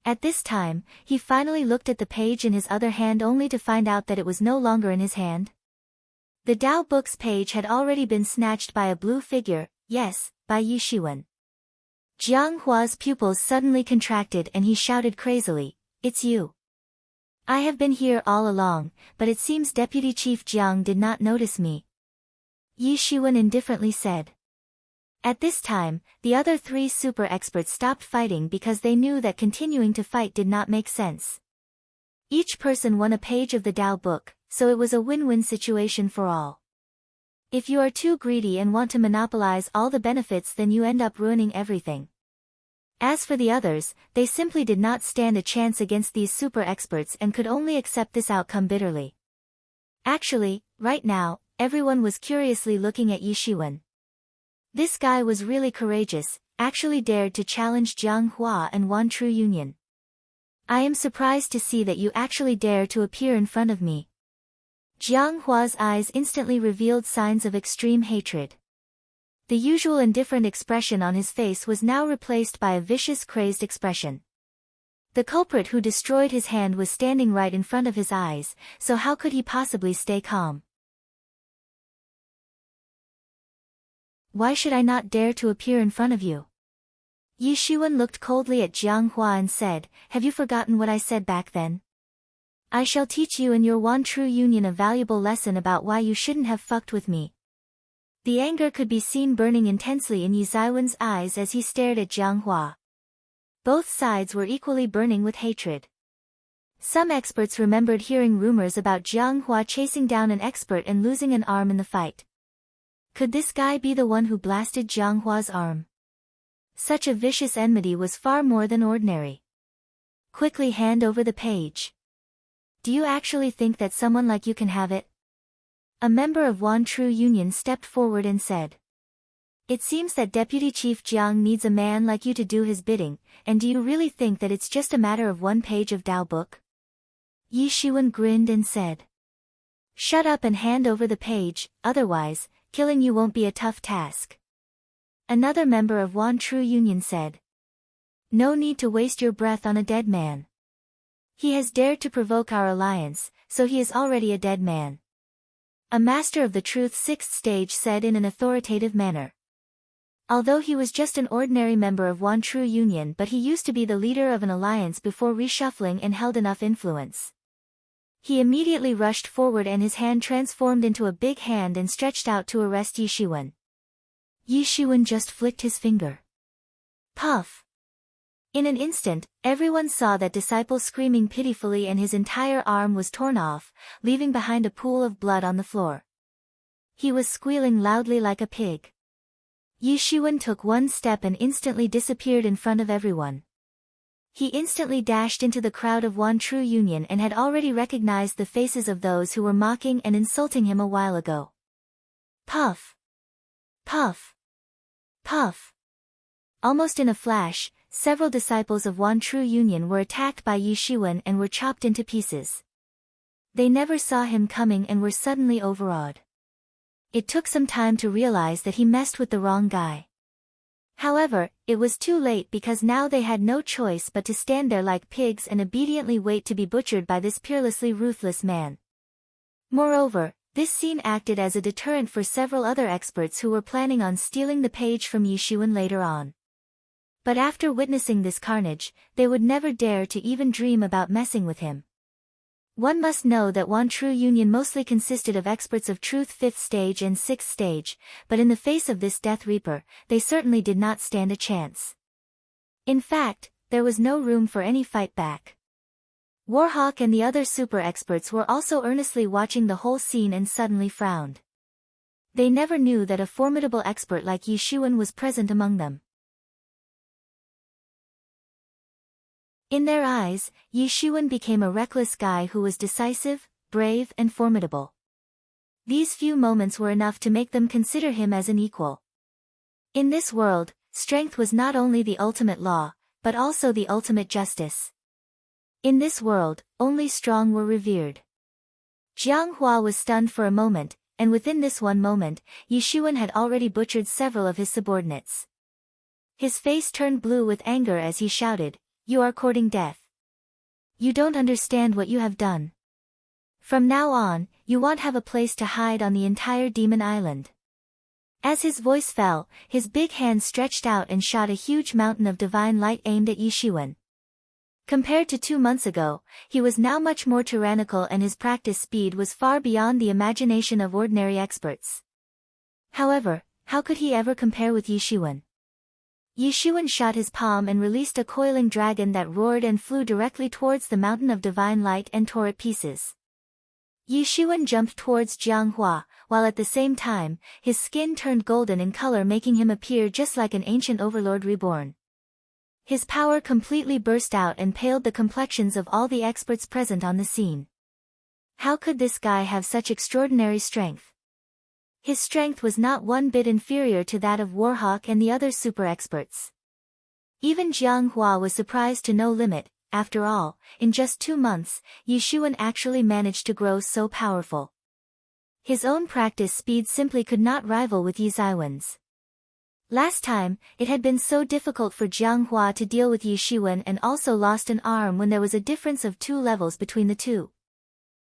At this time, he finally looked at the page in his other hand only to find out that it was no longer in his hand. The Tao Book's page had already been snatched by a blue figure, yes, by Yi Shiwen. Jiang Hua's pupils suddenly contracted and he shouted crazily, "It's you. I have been here all along, but it seems Deputy Chief Jiang did not notice me," Yi Shiwen indifferently said. At this time, the other three super experts stopped fighting because they knew that continuing to fight did not make sense. Each person won a page of the Tao Book, so it was a win-win situation for all. If you are too greedy and want to monopolize all the benefits, then you end up ruining everything. As for the others, they simply did not stand a chance against these super experts and could only accept this outcome bitterly. Actually, right now, everyone was curiously looking at Yi Shiwen. This guy was really courageous, actually dared to challenge Jiang Hua and Wan True Union. I am surprised to see that you actually dare to appear in front of me. Jiang Hua's eyes instantly revealed signs of extreme hatred. The usual indifferent expression on his face was now replaced by a vicious, crazed expression. The culprit who destroyed his hand was standing right in front of his eyes, so how could he possibly stay calm? Why should I not dare to appear in front of you? Yi Shiwen looked coldly at Jiang Hua and said, "Have you forgotten what I said back then? I shall teach you and your Wan True Union a valuable lesson about why you shouldn't have fucked with me." The anger could be seen burning intensely in Yi Ziwen's eyes as he stared at Jiang Hua. Both sides were equally burning with hatred. Some experts remembered hearing rumors about Jiang Hua chasing down an expert and losing an arm in the fight. Could this guy be the one who blasted Jiang Hua's arm? Such a vicious enmity was far more than ordinary. Quickly hand over the page. Do you actually think that someone like you can have it? A member of Wan True Union stepped forward and said. It seems that Deputy Chief Jiang needs a man like you to do his bidding, and do you really think that it's just a matter of one page of Tao Book? Yi Shiwen grinned and said. Shut up and hand over the page, otherwise, killing you won't be a tough task. Another member of Wan True Union said. No need to waste your breath on a dead man. He has dared to provoke our alliance, so he is already a dead man. A master of the truth's sixth stage said in an authoritative manner. Although he was just an ordinary member of Wan True Union, but he used to be the leader of an alliance before reshuffling and held enough influence. He immediately rushed forward and his hand transformed into a big hand and stretched out to arrest Yi Shiwen. Yi Shiwen just flicked his finger. Puff! In an instant, everyone saw that disciple screaming pitifully and his entire arm was torn off, leaving behind a pool of blood on the floor. He was squealing loudly like a pig. Yi Shiwen took one step and instantly disappeared in front of everyone. He instantly dashed into the crowd of Wan True Union and had already recognized the faces of those who were mocking and insulting him a while ago. Puff! Puff! Puff! Almost in a flash, several disciples of Wan True Union were attacked by Yi Shiwen and were chopped into pieces. They never saw him coming and were suddenly overawed. It took some time to realize that he messed with the wrong guy. However, it was too late because now they had no choice but to stand there like pigs and obediently wait to be butchered by this peerlessly ruthless man. Moreover, this scene acted as a deterrent for several other experts who were planning on stealing the page from Yi Shiwen later on. But after witnessing this carnage, they would never dare to even dream about messing with him. One must know that Wan True Union mostly consisted of experts of truth 5th stage and 6th stage, but in the face of this Death Reaper, they certainly did not stand a chance. In fact, there was no room for any fight back. Warhawk and the other super experts were also earnestly watching the whole scene and suddenly frowned. They never knew that a formidable expert like Yi Shiwen was present among them. In their eyes, Yi Shiwen became a reckless guy who was decisive, brave and formidable. These few moments were enough to make them consider him as an equal. In this world, strength was not only the ultimate law, but also the ultimate justice. In this world, only strong were revered. Jiang Hua was stunned for a moment, and within this one moment, Yi Shiwen had already butchered several of his subordinates. His face turned blue with anger as he shouted, "You are courting death. You don't understand what you have done. From now on, you won't have a place to hide on the entire Demon Island." As his voice fell, his big hand stretched out and shot a huge mountain of divine light aimed at Yi Shiwen. Compared to 2 months ago, he was now much more tyrannical and his practice speed was far beyond the imagination of ordinary experts. However, how could he ever compare with Yi Shiwen? Yi Shiwen shot his palm and released a coiling dragon that roared and flew directly towards the mountain of divine light and tore it pieces. Yi Shiwen jumped towards Jiang Hua, while at the same time, his skin turned golden in color, making him appear just like an ancient overlord reborn. His power completely burst out and paled the complexions of all the experts present on the scene. How could this guy have such extraordinary strength? His strength was not one bit inferior to that of Warhawk and the other super experts. Even Jiang Hua was surprised to no limit. After all, in just 2 months, Yi Shiwen actually managed to grow so powerful. His own practice speed simply could not rival with Yi Shiwen's. Last time, it had been so difficult for Jiang Hua to deal with Yi Shiwen and also lost an arm when there was a difference of 2 levels between the two.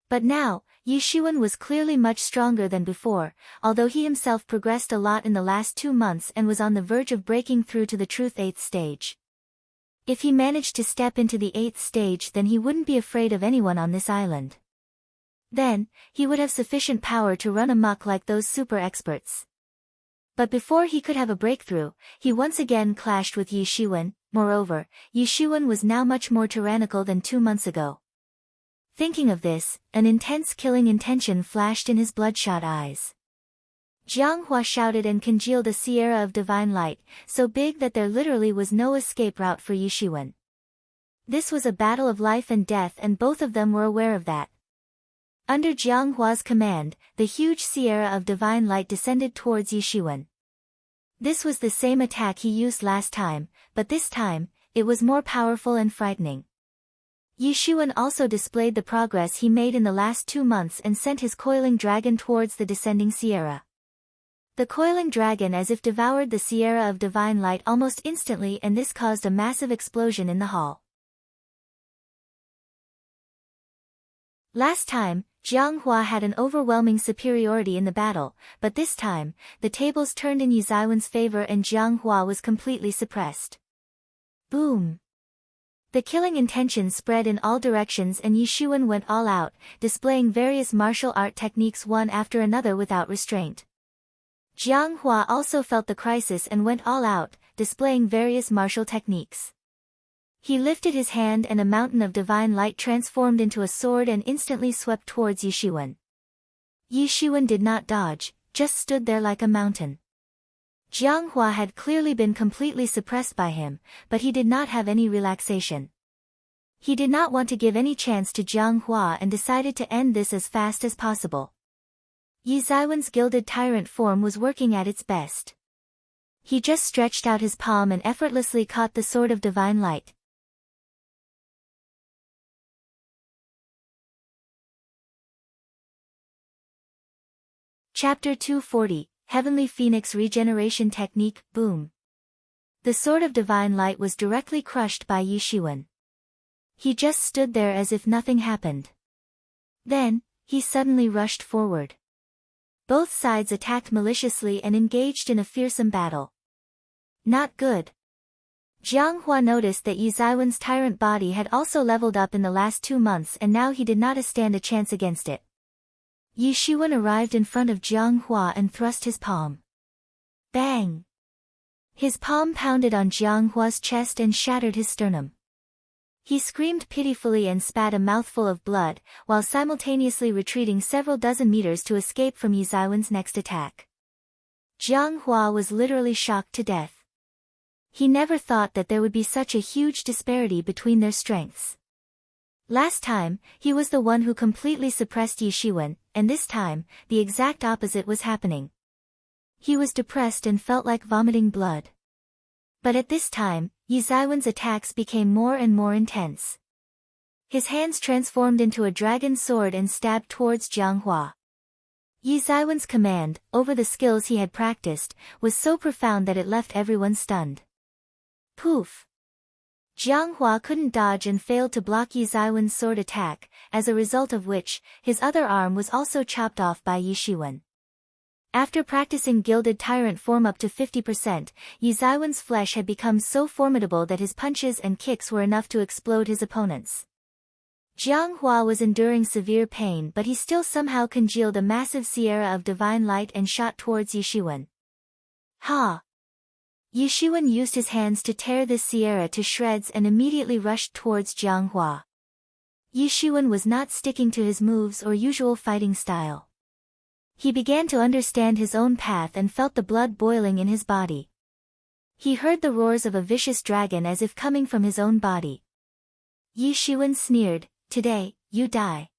But now, Yi Shiwen was clearly much stronger than before, although he himself progressed a lot in the last 2 months and was on the verge of breaking through to the truth 8th stage. If he managed to step into the 8th stage, then he wouldn't be afraid of anyone on this island. Then, he would have sufficient power to run amok like those super experts. But before he could have a breakthrough, he once again clashed with Yi Shiwen. Moreover, Yi Shiwen was now much more tyrannical than 2 months ago. Thinking of this, an intense killing intention flashed in his bloodshot eyes. Jiang Hua shouted and congealed a sierra of divine light, so big that there literally was no escape route for Yi Shiwen. This was a battle of life and death, and both of them were aware of that. Under Jiang Hua's command, the huge sierra of divine light descended towards Yi Shiwen. This was the same attack he used last time, but this time, it was more powerful and frightening. Yi Shiwen also displayed the progress he made in the last 2 months and sent his coiling dragon towards the descending sierra. The coiling dragon as if devoured the sierra of divine light almost instantly, and this caused a massive explosion in the hall. Last time, Jiang Hua had an overwhelming superiority in the battle, but this time, the tables turned in Yi Shiwen's favor and Jiang Hua was completely suppressed. Boom! The killing intention spread in all directions and Yi Shiwen went all out, displaying various martial art techniques one after another without restraint. Jiang Hua also felt the crisis and went all out, displaying various martial techniques. He lifted his hand and a mountain of divine light transformed into a sword and instantly swept towards Yi Shiwen. Yi Shiwen did not dodge, just stood there like a mountain. Jiang Hua had clearly been completely suppressed by him, but he did not have any relaxation. He did not want to give any chance to Jiang Hua and decided to end this as fast as possible. Yi Shiwen's gilded tyrant form was working at its best. He just stretched out his palm and effortlessly caught the sword of divine light. Chapter 240, Heavenly Phoenix Regeneration Technique, Boom. The sword of divine light was directly crushed by Yi Shiwen. He just stood there as if nothing happened. Then, he suddenly rushed forward. Both sides attacked maliciously and engaged in a fearsome battle. Not good. Jiang Hua noticed that Yi Shiwen's tyrant body had also leveled up in the last 2 months and now he did not stand a chance against it. Yi Shiwen arrived in front of Jiang Hua and thrust his palm. Bang! His palm pounded on Jiang Hua's chest and shattered his sternum. He screamed pitifully and spat a mouthful of blood, while simultaneously retreating several dozen meters to escape from Yi Shiwen's next attack. Jiang Hua was literally shocked to death. He never thought that there would be such a huge disparity between their strengths. Last time, he was the one who completely suppressed Yi Shiwen, and this time, the exact opposite was happening. He was depressed and felt like vomiting blood. But at this time, Yi Shiwen's attacks became more and more intense. His hands transformed into a dragon sword and stabbed towards Jiang Hua. Yi Zaiwen's command, over the skills he had practiced, was so profound that it left everyone stunned. Poof! Jiang Hua couldn't dodge and failed to block Yi Zaiwen's sword attack, as a result of which, his other arm was also chopped off by Yi Shiwen. After practicing Gilded Tyrant form up to 50%, Yi Zaiwen's flesh had become so formidable that his punches and kicks were enough to explode his opponents. Jiang Hua was enduring severe pain, but he still somehow congealed a massive sierra of divine light and shot towards Yi Shiwen. Ha! Yi Shiwen used his hands to tear this sierra to shreds and immediately rushed towards Jiang Hua. Yi Shiwen was not sticking to his moves or usual fighting style. He began to understand his own path and felt the blood boiling in his body. He heard the roars of a vicious dragon as if coming from his own body. Yi Shiwen sneered, "Today, you die."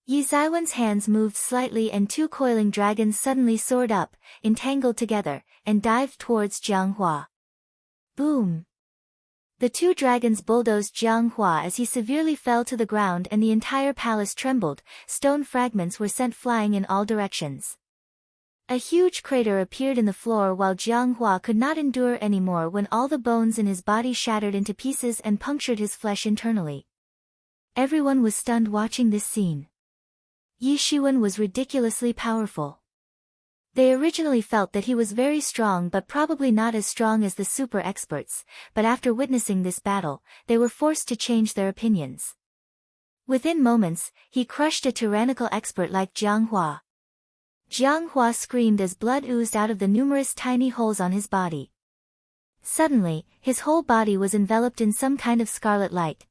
Yi Zaiwen's hands moved slightly and two coiling dragons suddenly soared up, entangled together, and dived towards Jiang Hua. Boom! The two dragons bulldozed Jiang Hua as he severely fell to the ground and the entire palace trembled, stone fragments were sent flying in all directions. A huge crater appeared in the floor while Jiang Hua could not endure anymore when all the bones in his body shattered into pieces and punctured his flesh internally. Everyone was stunned watching this scene. Yi Shiwen was ridiculously powerful. They originally felt that he was very strong but probably not as strong as the super experts, but after witnessing this battle, they were forced to change their opinions. Within moments, he crushed a tyrannical expert like Jiang Hua. Jiang Hua screamed as blood oozed out of the numerous tiny holes on his body. Suddenly, his whole body was enveloped in some kind of scarlet light.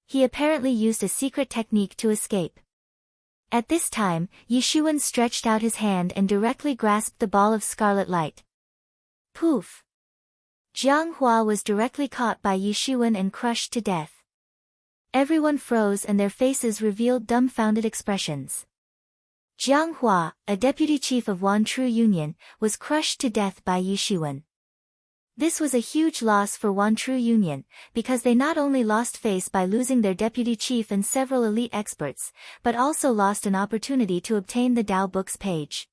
He apparently used a secret technique to escape. At this time, Yi Shiwen stretched out his hand and directly grasped the ball of scarlet light. Poof! Jiang Hua was directly caught by Yi Shiwen and crushed to death. Everyone froze and their faces revealed dumbfounded expressions. Jiang Hua, a deputy chief of Wanchu Union, was crushed to death by Yi Shiwen. This was a huge loss for Wanchu Union, because they not only lost face by losing their deputy chief and several elite experts, but also lost an opportunity to obtain the Dao Book's page.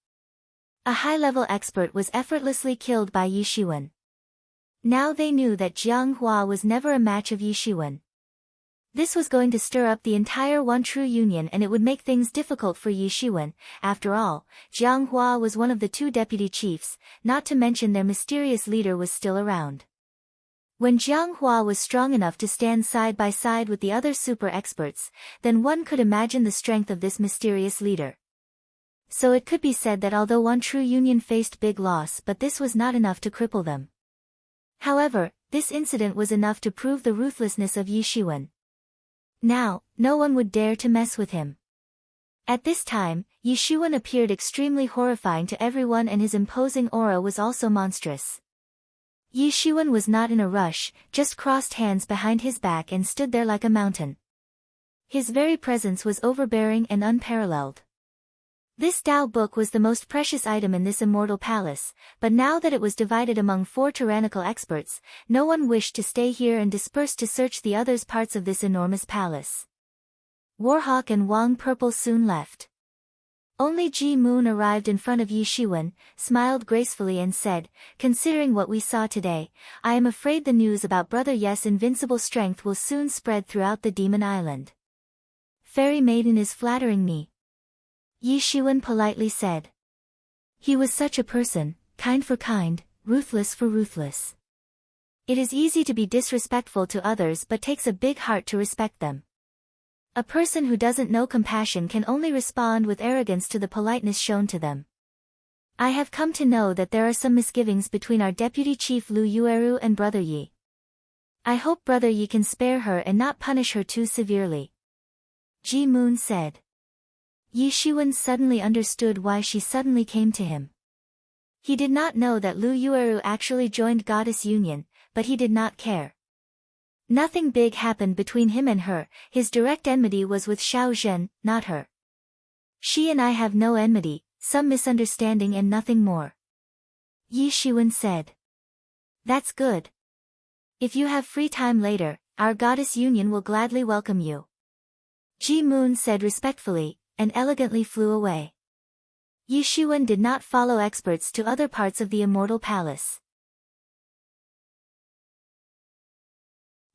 A high-level expert was effortlessly killed by Yi Shiwen. Now they knew that Jiang Hua was never a match of Yi Shiwen. This was going to stir up the entire Wanchu Union and it would make things difficult for Yi Shiwen. After all, Jiang Hua was one of the two deputy chiefs, not to mention their mysterious leader was still around. When Jiang Hua was strong enough to stand side by side with the other super experts, then one could imagine the strength of this mysterious leader. So it could be said that although Wanchu Union faced big loss, but this was not enough to cripple them. However, this incident was enough to prove the ruthlessness of Yi Shiwen. Now, no one would dare to mess with him. At this time, Yi Shiwen appeared extremely horrifying to everyone and his imposing aura was also monstrous. Yi Shiwen was not in a rush, just crossed hands behind his back and stood there like a mountain. His very presence was overbearing and unparalleled. This Dao book was the most precious item in this immortal palace, but now that it was divided among 4 tyrannical experts, no one wished to stay here and dispersed to search the other parts of this enormous palace. Warhawk and Wang Purple soon left. Only Ji Moon arrived in front of Yi Shiwen, smiled gracefully and said, "Considering what we saw today, I am afraid the news about Brother Yes' invincible strength will soon spread throughout the Demon Island." "Fairy Maiden is flattering me," Yi Shiwen politely said. He was such a person, kind for kind, ruthless for ruthless. It is easy to be disrespectful to others but takes a big heart to respect them. A person who doesn't know compassion can only respond with arrogance to the politeness shown to them. I have come to know that there are some misgivings between our deputy chief Lu Yueru and Brother Yi. I hope Brother Yi can spare her and not punish her too severely. Ji Moon said. Yi Shiwen suddenly understood why she suddenly came to him. He did not know that Lu Yueru actually joined Goddess Union, but he did not care. Nothing big happened between him and her, his direct enmity was with Xiao Zhen, not her. She and I have no enmity, some misunderstanding and nothing more. Yi Shiwen said. That's good. If you have free time later, our goddess Union will gladly welcome you. Ji Moon said respectfully, and elegantly flew away. Yi Shiwen did not follow experts to other parts of the Immortal Palace.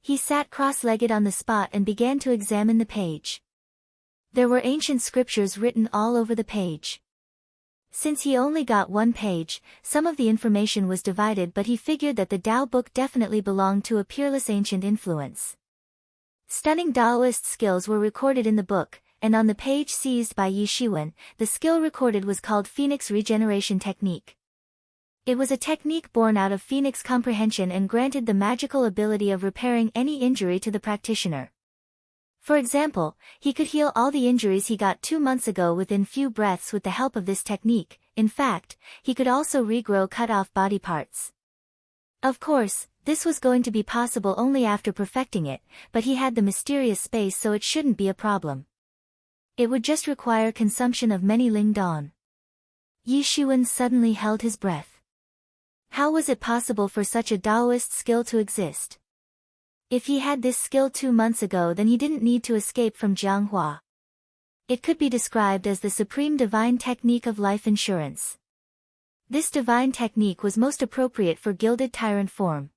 He sat cross-legged on the spot and began to examine the page. There were ancient scriptures written all over the page. Since he only got one page, some of the information was divided, but he figured that the Tao book definitely belonged to a peerless ancient influence. Stunning Taoist skills were recorded in the book, and on the page seized by Yi Shiwen, the skill recorded was called Phoenix Regeneration Technique. It was a technique born out of Phoenix comprehension and granted the magical ability of repairing any injury to the practitioner. For example, he could heal all the injuries he got 2 months ago within few breaths with the help of this technique. In fact, he could also regrow cut-off body parts. Of course, this was going to be possible only after perfecting it, but he had the mysterious space, so it shouldn't be a problem. It would just require consumption of many Ling Dan. Yi Shiwen suddenly held his breath. How was it possible for such a Taoist skill to exist? If he had this skill 2 months ago, then he didn't need to escape from Jianghua. It could be described as the supreme divine technique of life insurance. This divine technique was most appropriate for gilded tyrant form.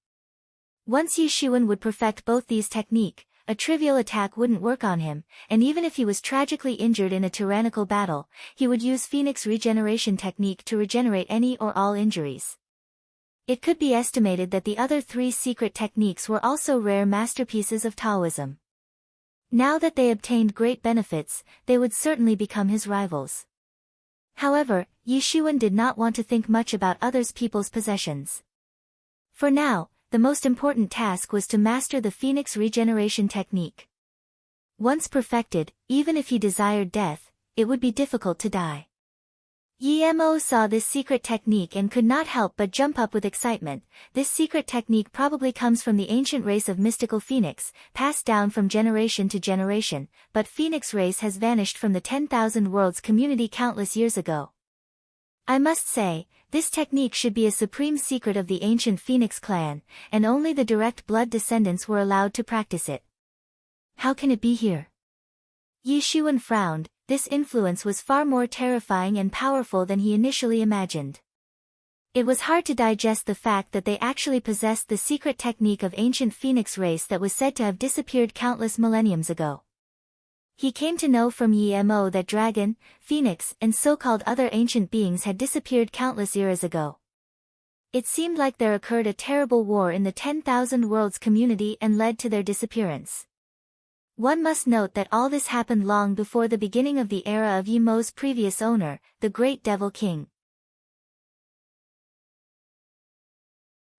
Once Yi Shiwen would perfect both these techniques, a trivial attack wouldn't work on him, and even if he was tragically injured in a tyrannical battle, he would use Phoenix Regeneration Technique to regenerate any or all injuries. It could be estimated that the other 3 secret techniques were also rare masterpieces of Taoism. Now that they obtained great benefits, they would certainly become his rivals. However, Yi Shiwen did not want to think much about others' people's possessions. For now, the most important task was to master the Phoenix Regeneration Technique. Once perfected, even if he desired death, it would be difficult to die. Yi Mo saw this secret technique and could not help but jump up with excitement. This secret technique probably comes from the ancient race of mystical phoenix, passed down from generation to generation, but phoenix race has vanished from the 10,000 Worlds community countless years ago. I must say, this technique should be a supreme secret of the ancient Phoenix clan, and only the direct blood descendants were allowed to practice it. How can it be here? Yi Shiwen frowned. This influence was far more terrifying and powerful than he initially imagined. It was hard to digest the fact that they actually possessed the secret technique of ancient Phoenix race that was said to have disappeared countless millenniums ago. He came to know from Yi Mo that dragon, phoenix, and so-called other ancient beings had disappeared countless eras ago. It seemed like there occurred a terrible war in the 10,000 Worlds community and led to their disappearance. One must note that all this happened long before the beginning of the era of Yi Mo's previous owner, the Great Devil King.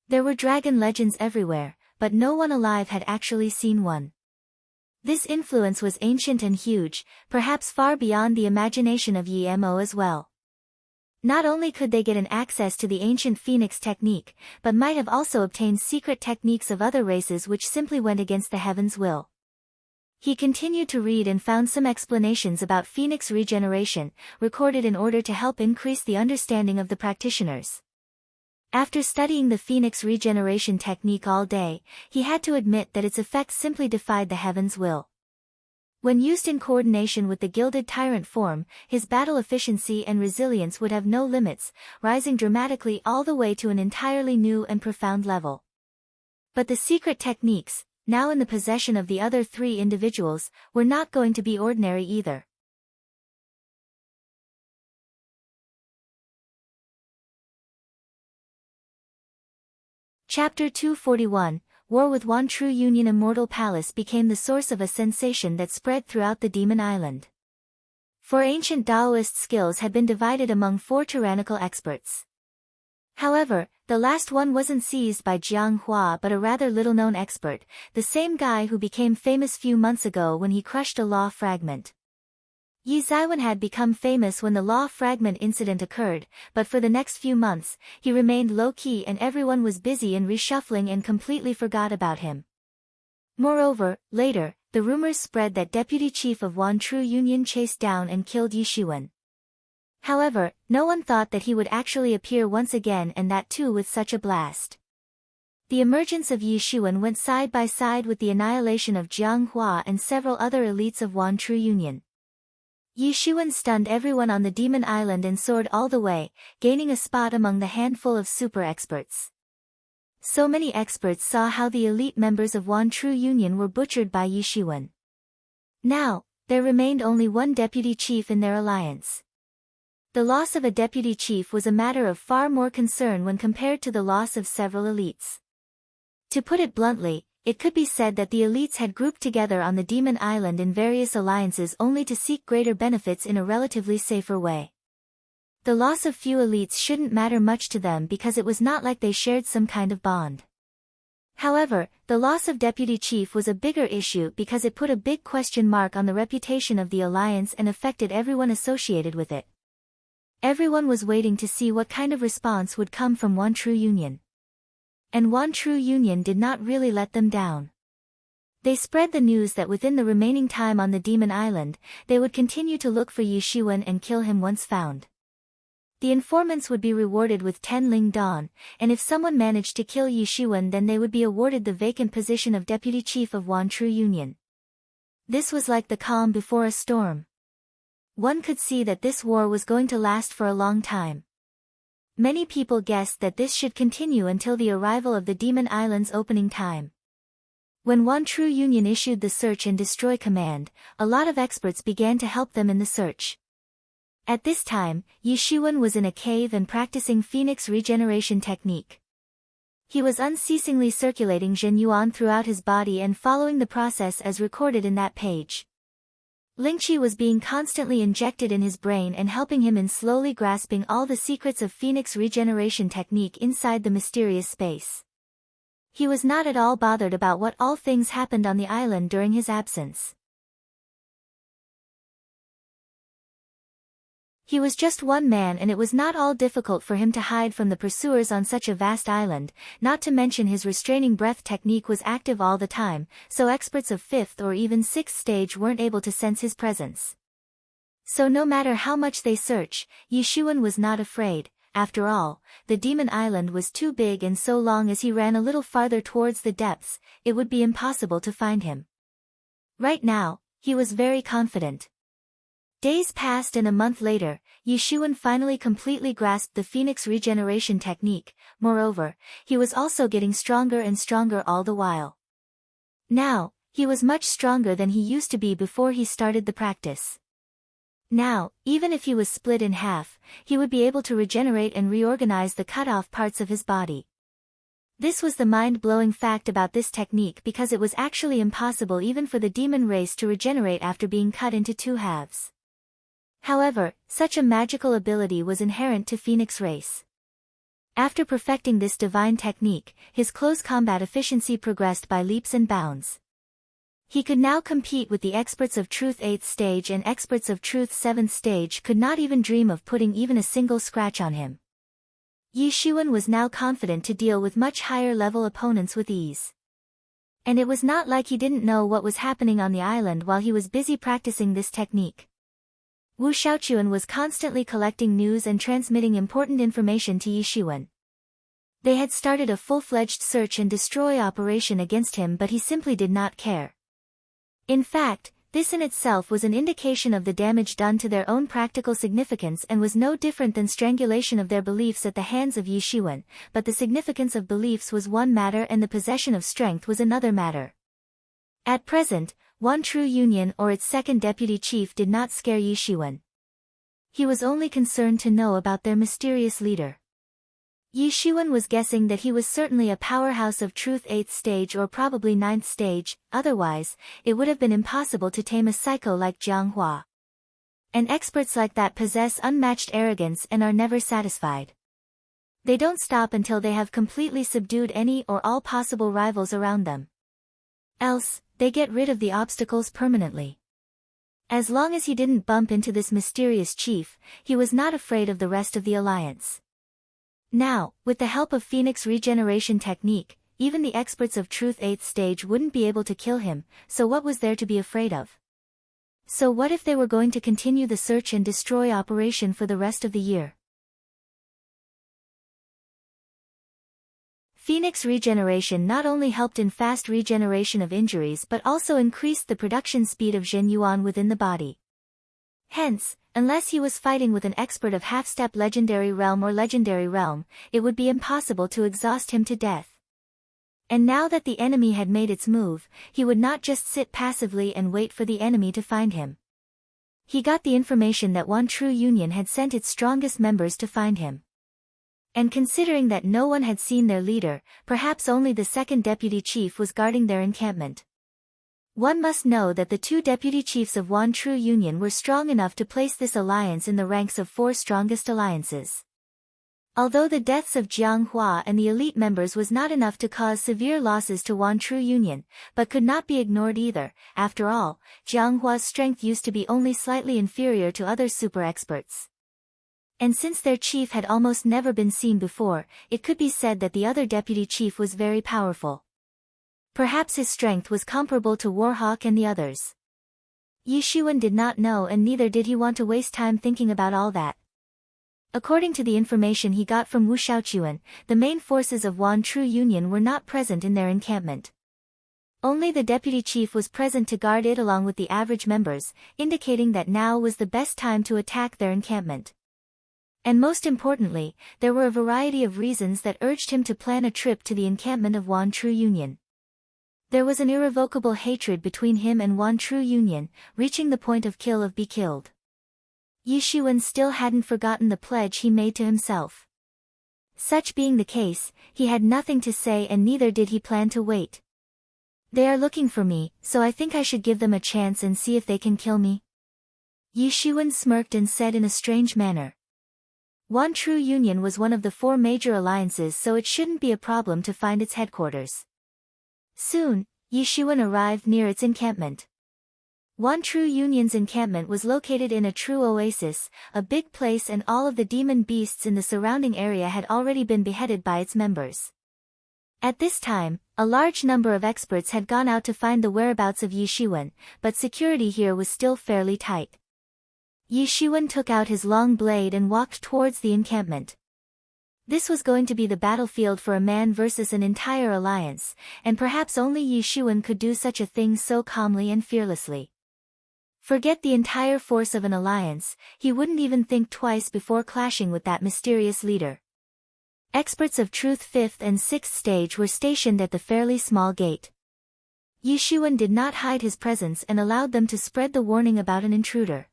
There were dragon legends everywhere, but no one alive had actually seen one. This influence was ancient and huge, perhaps far beyond the imagination of Yi Mo as well. Not only could they get an access to the ancient Phoenix technique, but might have also obtained secret techniques of other races which simply went against the heaven's will. He continued to read and found some explanations about Phoenix regeneration, recorded in order to help increase the understanding of the practitioners. After studying the Phoenix regeneration technique all day, he had to admit that its effects simply defied the heaven's will. When used in coordination with the gilded tyrant form, his battle efficiency and resilience would have no limits, rising dramatically all the way to an entirely new and profound level. But the secret techniques, now in the possession of the other 3 individuals, were not going to be ordinary either. Chapter 241, War with Wan True Union. Immortal Palace became the source of a sensation that spread throughout the Demon Island. For ancient Taoist skills had been divided among 4 tyrannical experts. However, the last one wasn't seized by Jianghua but a rather little-known expert, the same guy who became famous few months ago when he crushed a law fragment. Yi Ziwen had become famous when the law fragment incident occurred, but for the next few months, he remained low-key and everyone was busy in reshuffling and completely forgot about him. Moreover, later, the rumors spread that Deputy Chief of Wan True Union chased down and killed Yi Shiwen. However, no one thought that he would actually appear once again, and that too with such a blast. The emergence of Yi Xuan went side by side with the annihilation of Jiang Hua and several other elites of Wan True Union. Yi Xuan stunned everyone on the Demon Island and soared all the way, gaining a spot among the handful of super experts. So many experts saw how the elite members of Wan True Union were butchered by Yi Xuan. Now, there remained only one deputy chief in their alliance. The loss of a deputy chief was a matter of far more concern when compared to the loss of several elites. To put it bluntly, it could be said that the elites had grouped together on the Demon Island in various alliances only to seek greater benefits in a relatively safer way. The loss of few elites shouldn't matter much to them because it was not like they shared some kind of bond. However, the loss of deputy chief was a bigger issue because it put a big question mark on the reputation of the alliance and affected everyone associated with it. Everyone was waiting to see what kind of response would come from Wan True Union. And Wan True Union did not really let them down. They spread the news that within the remaining time on the Demon Island, they would continue to look for Yi Xuan and kill him once found. The informants would be rewarded with 10 Ling Dawn, and if someone managed to kill Yi Xuan then they would be awarded the vacant position of Deputy Chief of Wan True Union. This was like the calm before a storm. One could see that this war was going to last for a long time. Many people guessed that this should continue until the arrival of the Demon Island's opening time. When Wan True Union issued the Search and Destroy command, a lot of experts began to help them in the search. At this time, Yi Xuan was in a cave and practicing Phoenix regeneration technique. He was unceasingly circulating Zhen Yuan throughout his body and following the process as recorded in that page. Lingqi was being constantly injected in his brain and helping him in slowly grasping all the secrets of Phoenix regeneration technique inside the mysterious space. He was not at all bothered about what all things happened on the island during his absence. He was just one man and it was not all difficult for him to hide from the pursuers on such a vast island, not to mention his restraining breath technique was active all the time, so experts of 5th or even 6th stage weren't able to sense his presence. So no matter how much they search, Yi Xuan was not afraid. After all, the Demon Island was too big and so long as he ran a little farther towards the depths, it would be impossible to find him. Right now, he was very confident. Days passed and a month later, Yi Xuan finally completely grasped the Phoenix regeneration technique. Moreover, he was also getting stronger and stronger all the while. Now, he was much stronger than he used to be before he started the practice. Now, even if he was split in half, he would be able to regenerate and reorganize the cut-off parts of his body. This was the mind-blowing fact about this technique because it was actually impossible even for the demon race to regenerate after being cut into 2 halves. However, such a magical ability was inherent to Phoenix race. After perfecting this divine technique, his close combat efficiency progressed by leaps and bounds. He could now compete with the experts of Truth 8th stage and experts of Truth 7th stage could not even dream of putting even a single scratch on him. Yi Xuan was now confident to deal with much higher level opponents with ease. And it was not like he didn't know what was happening on the island while he was busy practicing this technique. Wu Xiaochuan was constantly collecting news and transmitting important information to Yi Xuan. They had started a full-fledged search and destroy operation against him but he simply did not care. In fact, this in itself was an indication of the damage done to their own practical significance and was no different than strangulation of their beliefs at the hands of Yi Xuan, but the significance of beliefs was one matter and the possession of strength was another matter. At present, Wan True Union or its second deputy chief did not scare Yi Xuan. He was only concerned to know about their mysterious leader. Yi Xuan was guessing that he was certainly a powerhouse of Truth 8th stage or probably 9th stage, otherwise, it would have been impossible to tame a psycho like Jiang Hua. And experts like that possess unmatched arrogance and are never satisfied. They don't stop until they have completely subdued any or all possible rivals around them. Else, they get rid of the obstacles permanently. As long as he didn't bump into this mysterious chief, he was not afraid of the rest of the alliance. Now, with the help of Phoenix regeneration technique, even the experts of Truth 8th stage wouldn't be able to kill him, so what was there to be afraid of? So what if they were going to continue the search and destroy operation for the rest of the year? Phoenix regeneration not only helped in fast regeneration of injuries but also increased the production speed of Zhen Yuan within the body. Hence, unless he was fighting with an expert of half-step legendary realm or legendary realm, it would be impossible to exhaust him to death. And now that the enemy had made its move, he would not just sit passively and wait for the enemy to find him. He got the information that One True Union had sent its strongest members to find him. And considering that no one had seen their leader, perhaps only the second deputy chief was guarding their encampment. One must know that the two deputy chiefs of One True Union were strong enough to place this alliance in the ranks of 4 strongest alliances. Although the deaths of Jiang Hua and the elite members was not enough to cause severe losses to One True Union, but could not be ignored either. After all, Jiang Hua's strength used to be only slightly inferior to other super experts. And since their chief had almost never been seen before, it could be said that the other deputy chief was very powerful. Perhaps his strength was comparable to Warhawk and the others. Yi Shiwen did not know, and neither did he want to waste time thinking about all that. According to the information he got from Wu Shaochuan, the main forces of One True Union were not present in their encampment. Only the deputy chief was present to guard it along with the average members, indicating that now was the best time to attack their encampment. And most importantly, there were a variety of reasons that urged him to plan a trip to the encampment of One True Union. There was an irrevocable hatred between him and One True Union, reaching the point of kill or be killed. Yi Shiwen still hadn't forgotten the pledge he made to himself. Such being the case, he had nothing to say and neither did he plan to wait. They are looking for me, so I think I should give them a chance and see if they can kill me. Yi Shiwen smirked and said in a strange manner. One True Union was one of the 4 major alliances, so it shouldn't be a problem to find its headquarters. Soon, Yi Shiwen arrived near its encampment. One True Union's encampment was located in a true oasis, a big place, and all of the demon beasts in the surrounding area had already been beheaded by its members. At this time, a large number of experts had gone out to find the whereabouts of Yi Shiwen, but security here was still fairly tight. Yi Shiwen took out his long blade and walked towards the encampment. This was going to be the battlefield for a man versus an entire alliance, and perhaps only Yi Shiwen could do such a thing so calmly and fearlessly. Forget the entire force of an alliance, he wouldn't even think twice before clashing with that mysterious leader. Experts of Truth 5th and 6th stage were stationed at the fairly small gate. Yi Shiwen did not hide his presence and allowed them to spread the warning about an intruder.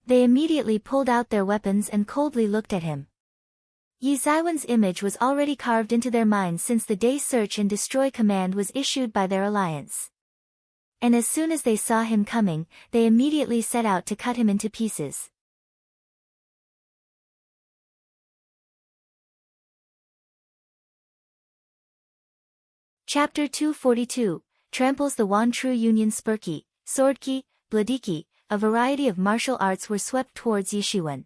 They immediately pulled out their weapons and coldly looked at him. Yi Zaiwen's image was already carved into their minds since the day search and destroy command was issued by their alliance. And as soon as they saw him coming, they immediately set out to cut him into pieces. Chapter 242, Tramples the One True Union. Spurki, Swordki, Bladiki, a variety of martial arts were swept towards Yi Shiwen.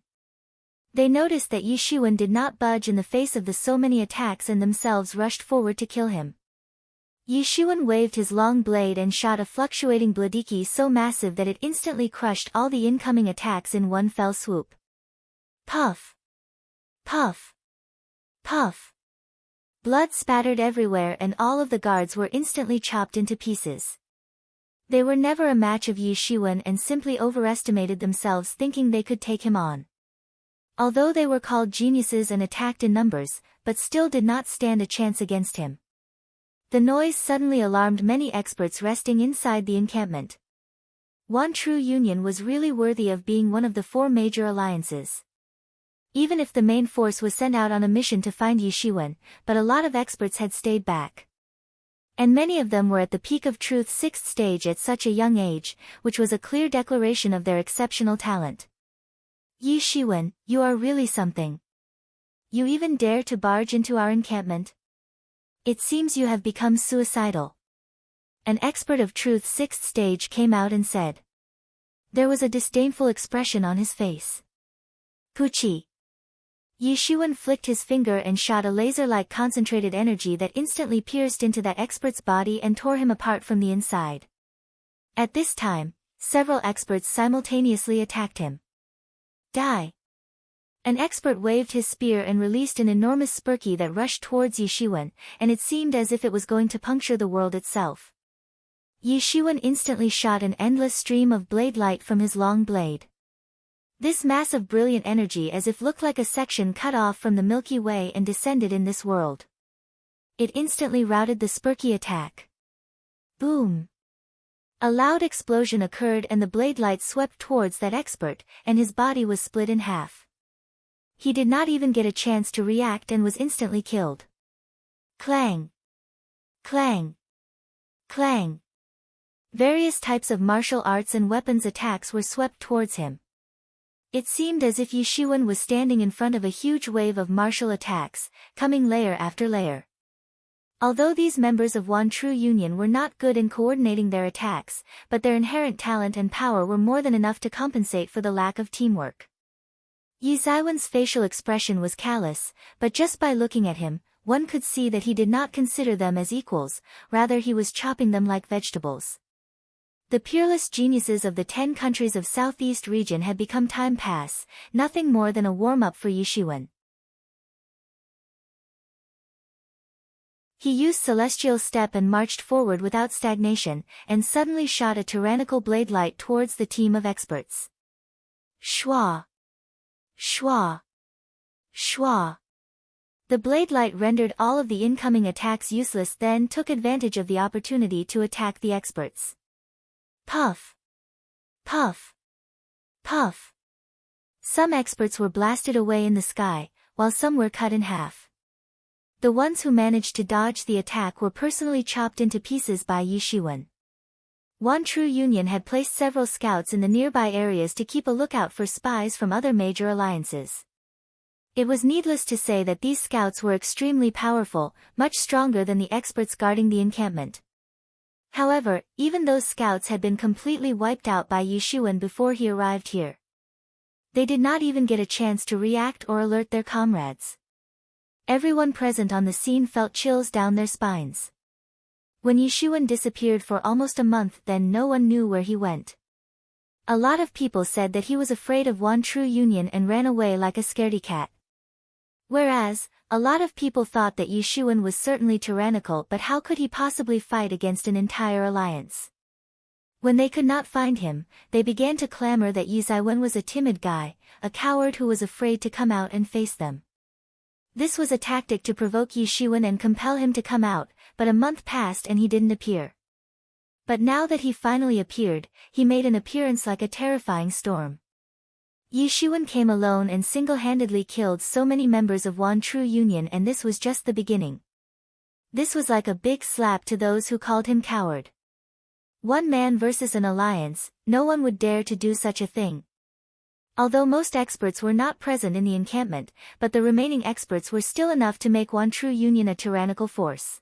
They noticed that Yi Shiwen did not budge in the face of the so many attacks and themselves rushed forward to kill him. Yi Shiwen waved his long blade and shot a fluctuating bladiki so massive that it instantly crushed all the incoming attacks in one fell swoop. Puff! Puff! Puff! Blood spattered everywhere and all of the guards were instantly chopped into pieces. They were never a match of Yi Shiwen and simply overestimated themselves thinking they could take him on. Although they were called geniuses and attacked in numbers, but still did not stand a chance against him. The noise suddenly alarmed many experts resting inside the encampment. One True Union was really worthy of being one of the 4 major alliances. Even if the main force was sent out on a mission to find Yi Shiwen, but a lot of experts had stayed back. And many of them were at the peak of Truth 6th stage at such a young age, which was a clear declaration of their exceptional talent. Yi Shiwen, you are really something. You even dare to barge into our encampment? It seems you have become suicidal. An expert of Truth 6th stage came out and said. There was a disdainful expression on his face. Puchi. Yi Shiwen flicked his finger and shot a laser-like concentrated energy that instantly pierced into that expert's body and tore him apart from the inside. At this time, several experts simultaneously attacked him. Die! An expert waved his spear and released an enormous spurky that rushed towards Yishuan, and it seemed as if it was going to puncture the world itself. Yishuan instantly shot an endless stream of blade light from his long blade. This mass of brilliant energy as if looked like a section cut off from the Milky Way and descended in this world. It instantly routed the spurky attack. Boom! A loud explosion occurred and the blade light swept towards that expert, and his body was split in half. He did not even get a chance to react and was instantly killed. Clang! Clang! Clang! Various types of martial arts and weapons attacks were swept towards him. It seemed as if Yishuan was standing in front of a huge wave of martial attacks, coming layer after layer. Although these members of one true union were not good in coordinating their attacks, but their inherent talent and power were more than enough to compensate for the lack of teamwork. Yi Zaiwen's facial expression was callous, but just by looking at him, one could see that he did not consider them as equals, rather he was chopping them like vegetables. The peerless geniuses of the 10 countries of Southeast region had become time pass, nothing more than a warm-up for Yishuan. He used Celestial Step and marched forward without stagnation, and suddenly shot a tyrannical blade light towards the team of experts. Shwa! Shwa! Shwa! The blade light rendered all of the incoming attacks useless, then took advantage of the opportunity to attack the experts. Puff! Puff! Puff! Some experts were blasted away in the sky, while some were cut in half. The ones who managed to dodge the attack were personally chopped into pieces by Yishuan. One True Union had placed several scouts in the nearby areas to keep a lookout for spies from other major alliances. It was needless to say that these scouts were extremely powerful, much stronger than the experts guarding the encampment. However, even those scouts had been completely wiped out by Yishuan before he arrived here. They did not even get a chance to react or alert their comrades. Everyone present on the scene felt chills down their spines. When Yishuan disappeared for almost a month, then no one knew where he went. A lot of people said that he was afraid of one True Union and ran away like a scaredy cat. Whereas, a lot of people thought that Yishuan was certainly tyrannical, but how could he possibly fight against an entire alliance? When they could not find him, they began to clamor that Yi Zaiwen was a timid guy, a coward who was afraid to come out and face them. This was a tactic to provoke Yishuan and compel him to come out, but a month passed and he didn't appear. But now that he finally appeared, he made an appearance like a terrifying storm. Yishuan came alone and single-handedly killed so many members of one True Union, and this was just the beginning. This was like a big slap to those who called him coward. One man versus an alliance, no one would dare to do such a thing. Although most experts were not present in the encampment, but the remaining experts were still enough to make one True Union a tyrannical force.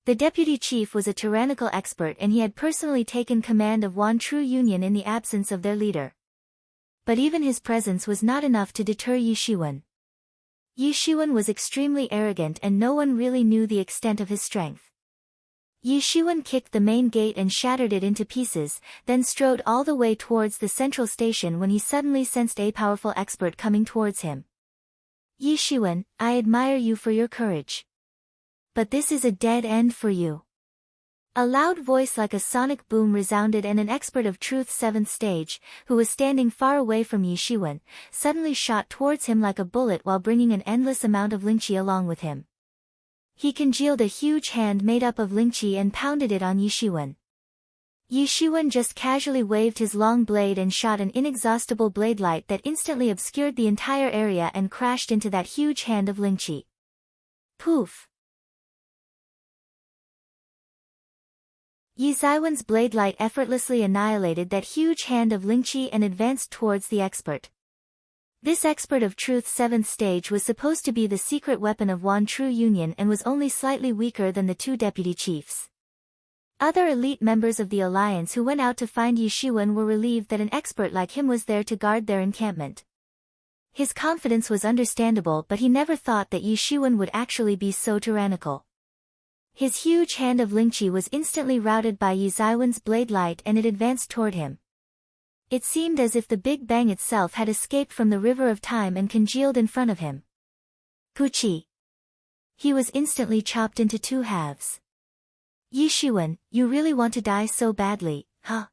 The deputy chief was a tyrannical expert and he had personally taken command of one True Union in the absence of their leader. But even his presence was not enough to deter Yishuan. Yishuan was extremely arrogant and no one really knew the extent of his strength. Yishuan kicked the main gate and shattered it into pieces, then strode all the way towards the central station when he suddenly sensed a powerful expert coming towards him. Yishuan, I admire you for your courage. But this is a dead end for you. A loud voice like a sonic boom resounded, and an expert of Truth's 7th stage, who was standing far away from Yishuan, suddenly shot towards him like a bullet while bringing an endless amount of Lingqi along with him. He congealed a huge hand made up of Lingqi and pounded it on Yishuan. Yishuan just casually waved his long blade and shot an inexhaustible blade light that instantly obscured the entire area and crashed into that huge hand of Lingqi. Poof! Yi Zaiwen's blade light effortlessly annihilated that huge hand of Lingqi and advanced towards the expert. This expert of Truth's 7th stage was supposed to be the secret weapon of one True Union and was only slightly weaker than the 2 deputy chiefs. Other elite members of the alliance who went out to find Yishuan were relieved that an expert like him was there to guard their encampment. His confidence was understandable, but he never thought that Yishuan would actually be so tyrannical. His huge hand of Lingqi was instantly routed by Yi Zaiwen's blade light and it advanced toward him. It seemed as if the Big Bang itself had escaped from the river of time and congealed in front of him. Puchi. He was instantly chopped into two halves. Yi Shiwen, you really want to die so badly, huh?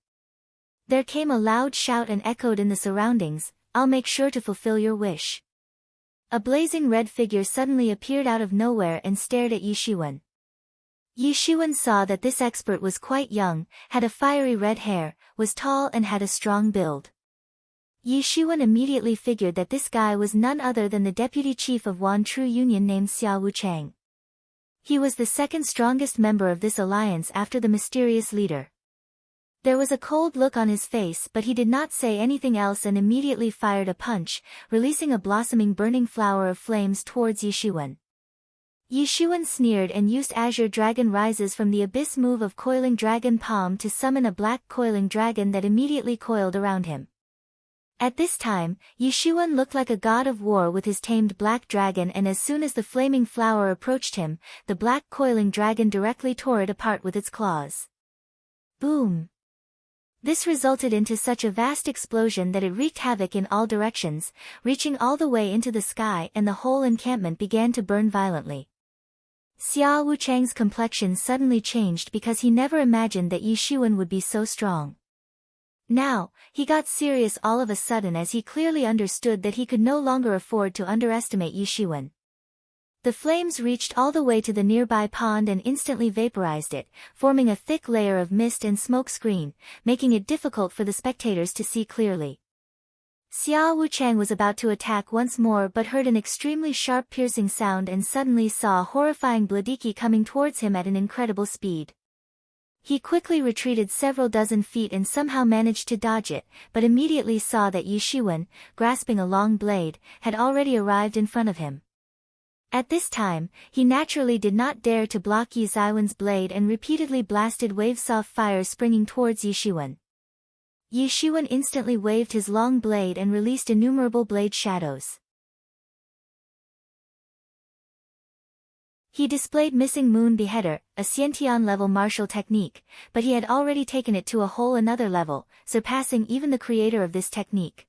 There came a loud shout and echoed in the surroundings, I'll make sure to fulfill your wish. A blazing red figure suddenly appeared out of nowhere and stared at Yi Shiwen. Yi Shiwen saw that this expert was quite young, had a fiery red hair, was tall and had a strong build. Yi Shiwen immediately figured that this guy was none other than the deputy chief of Wan Tru Union named Xia Wuchang. He was the second strongest member of this alliance after the mysterious leader. There was a cold look on his face, but he did not say anything else and immediately fired a punch, releasing a blossoming burning flower of flames towards Yi Shiwen. Yi Shiwen sneered and used Azure Dragon Rises from the Abyss move of Coiling Dragon Palm to summon a black coiling dragon that immediately coiled around him. At this time, Yi Shiwen looked like a god of war with his tamed black dragon, and as soon as the flaming flower approached him, the black coiling dragon directly tore it apart with its claws. Boom! This resulted into such a vast explosion that it wreaked havoc in all directions, reaching all the way into the sky, and the whole encampment began to burn violently. Xia Wuchang's complexion suddenly changed because he never imagined that Yi Shiwen would be so strong. Now, he got serious all of a sudden as he clearly understood that he could no longer afford to underestimate Yi Shiwen. The flames reached all the way to the nearby pond and instantly vaporized it, forming a thick layer of mist and smoke screen, making it difficult for the spectators to see clearly. Xia Wuchang was about to attack once more but heard an extremely sharp piercing sound and suddenly saw a horrifying Bladiki coming towards him at an incredible speed. He quickly retreated several dozen feet and somehow managed to dodge it, but immediately saw that Yi Shiwen, grasping a long blade, had already arrived in front of him. At this time, he naturally did not dare to block Yi Ziwen's blade and repeatedly blasted waves of fire springing towards Yi Shiwen. Yi Shiwen instantly waved his long blade and released innumerable blade shadows. He displayed Missing Moon Beheader, a Xiantian-level martial technique, but he had already taken it to a whole another level, surpassing even the creator of this technique.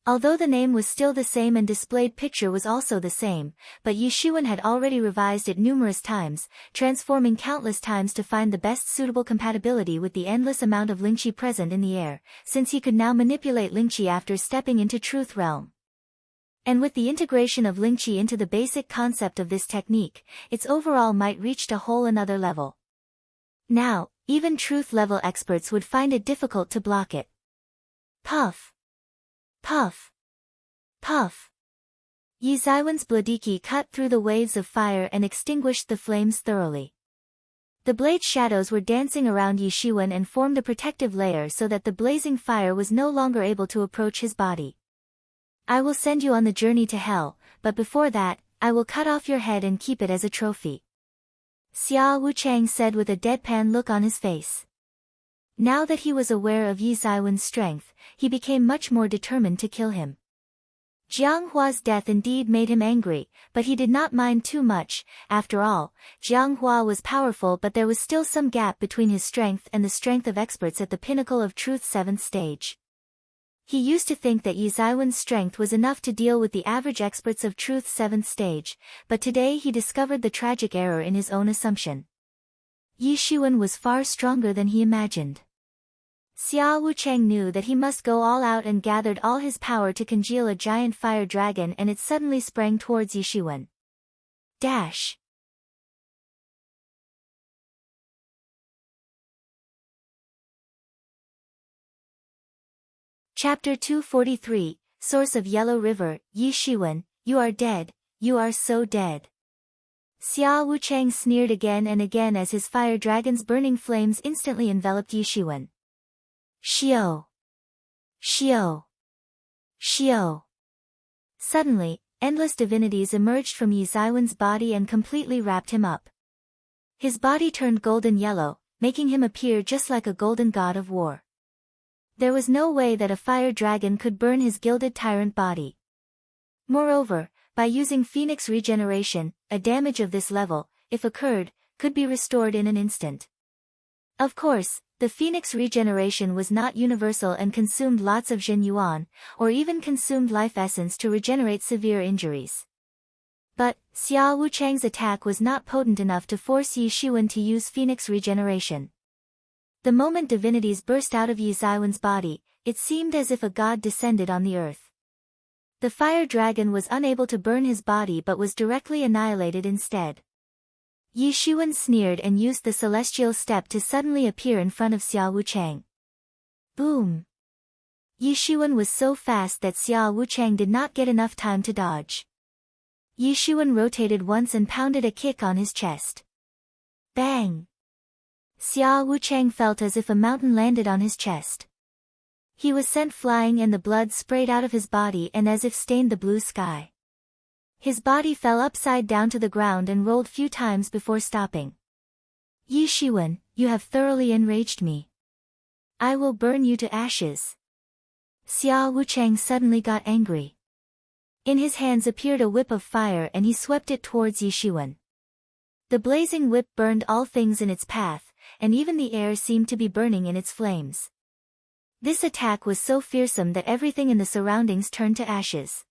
Although the name was still the same and displayed picture was also the same, but Yi Shiwen had already revised it numerous times, transforming countless times to find the best suitable compatibility with the endless amount of Lingqi present in the air, since he could now manipulate Lingqi after stepping into Truth Realm. And with the integration of Lingqi into the basic concept of this technique, its overall might reached a whole another level. Now, even truth-level experts would find it difficult to block it. Puff! Puff! Puff! Yi Ziwen's Bladiki cut through the waves of fire and extinguished the flames thoroughly. The blade shadows were dancing around Yi Shiwen and formed a protective layer so that the blazing fire was no longer able to approach his body. I will send you on the journey to hell, but before that, I will cut off your head and keep it as a trophy. Xia Wuchang said with a deadpan look on his face. Now that he was aware of Yi Ziwen's strength, he became much more determined to kill him. Jiang Hua's death indeed made him angry, but he did not mind too much. After all, Jiang Hua was powerful, but there was still some gap between his strength and the strength of experts at the pinnacle of Truth's 7th stage. He used to think that Yi Ziwen's strength was enough to deal with the average experts of Truth's 7th stage, but today he discovered the tragic error in his own assumption. Yi Shiwen was far stronger than he imagined. Xia Wuchang knew that he must go all out and gathered all his power to congeal a giant fire dragon, and it suddenly sprang towards Yi Shiwen. Dash! Chapter 243, Source of Yellow River. Yi Shiwen, you are dead, you are so dead. Xia Wuchang sneered again and again as his fire dragon's burning flames instantly enveloped Yi Shiwen. Xiao! Xiao! Xiao! Suddenly, endless divinities emerged from Yi Ziwen's body and completely wrapped him up. His body turned golden yellow, making him appear just like a golden god of war. There was no way that a fire dragon could burn his gilded tyrant body. Moreover, by using Phoenix regeneration, a damage of this level, if occurred, could be restored in an instant. Of course, The phoenix regeneration was not universal and consumed lots of Zhen Yuan, or even consumed life essence to regenerate severe injuries. But, Xiao Wuchang's attack was not potent enough to force Yi Shiwen to use phoenix regeneration. The moment divinities burst out of Yi Zaiwen's body, it seemed as if a god descended on the earth. The fire dragon was unable to burn his body but was directly annihilated instead. Yi Shiwen sneered and used the celestial step to suddenly appear in front of Xiao Wuchang. Boom! Yi Shiwen was so fast that Xiao Wuchang did not get enough time to dodge. Yi Shiwen rotated once and pounded a kick on his chest. Bang! Xiao Wuchang felt as if a mountain landed on his chest. He was sent flying and the blood sprayed out of his body and as if stained the blue sky. His body fell upside down to the ground and rolled few times before stopping. Yi Shiwen, you have thoroughly enraged me. I will burn you to ashes. Xiao Wuchang suddenly got angry. In his hands appeared a whip of fire and he swept it towards Yi Shiwen. The blazing whip burned all things in its path, and even the air seemed to be burning in its flames. This attack was so fearsome that everything in the surroundings turned to ashes.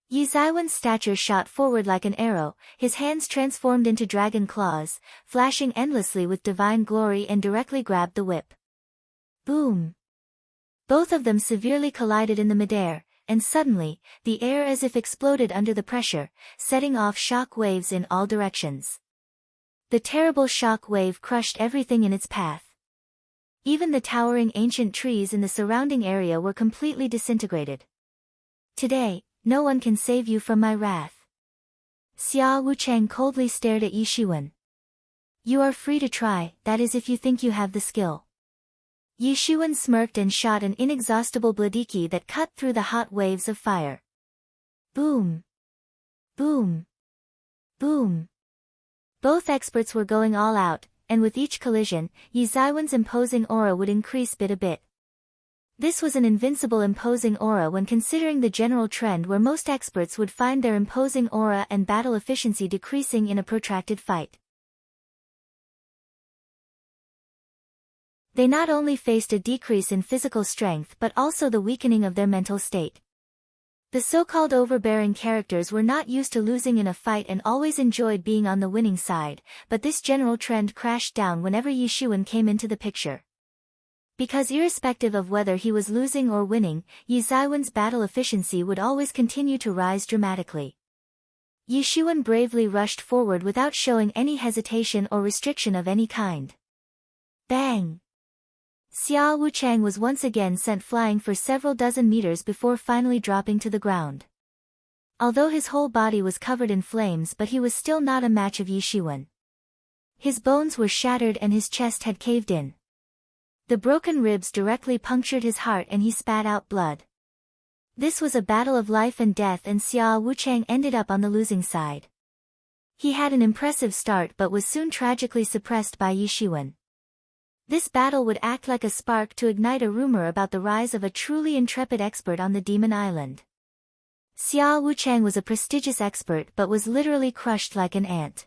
Yi Zaiwen's stature shot forward like an arrow, his hands transformed into dragon claws, flashing endlessly with divine glory and directly grabbed the whip. Boom! Both of them severely collided in the midair, and suddenly, the air as if exploded under the pressure, setting off shock waves in all directions. The terrible shock wave crushed everything in its path. Even the towering ancient trees in the surrounding area were completely disintegrated. Today, no one can save you from my wrath. Xiao Wuchang coldly stared at Yi Shiwen. You are free to try, that is if you think you have the skill. Yi Shiwen smirked and shot an inexhaustible bladiki that cut through the hot waves of fire. Boom! Boom! Boom! Both experts were going all out, and with each collision, Yi Zaiwen's imposing aura would increase bit a bit. This was an invincible imposing aura when considering the general trend where most experts would find their imposing aura and battle efficiency decreasing in a protracted fight. They not only faced a decrease in physical strength but also the weakening of their mental state. The so-called overbearing characters were not used to losing in a fight and always enjoyed being on the winning side, but this general trend crashed down whenever Yi Shiwen came into the picture. Because irrespective of whether he was losing or winning, Yi Zaiwen's battle efficiency would always continue to rise dramatically. Yi Shiwen bravely rushed forward without showing any hesitation or restriction of any kind. Bang! Xiao Wuchang was once again sent flying for several dozen meters before finally dropping to the ground. Although his whole body was covered in flames but he was still not a match of Yi Shiwen. His bones were shattered and his chest had caved in. The broken ribs directly punctured his heart and he spat out blood. This was a battle of life and death and Xiao Wuchang ended up on the losing side. He had an impressive start but was soon tragically suppressed by Yi Shiwen. This battle would act like a spark to ignite a rumor about the rise of a truly intrepid expert on the Demon Island. Xiao Wuchang was a prestigious expert but was literally crushed like an ant.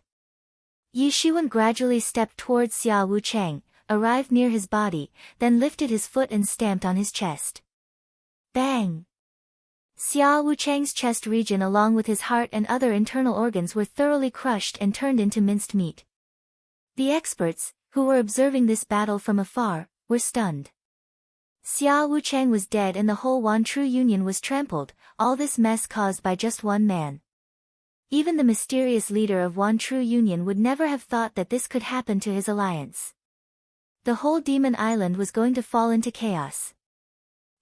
Yi Shiwen gradually stepped towards Xiao Wuchang, arrived near his body, then lifted his foot and stamped on his chest. Bang! Xiao Wuchang's chest region along with his heart and other internal organs were thoroughly crushed and turned into minced meat. The experts, who were observing this battle from afar, were stunned. Xiao Wuchang was dead and the whole Wantru Union was trampled, all this mess caused by just one man. Even the mysterious leader of Wantru Union would never have thought that this could happen to his alliance. The whole Demon Island was going to fall into chaos.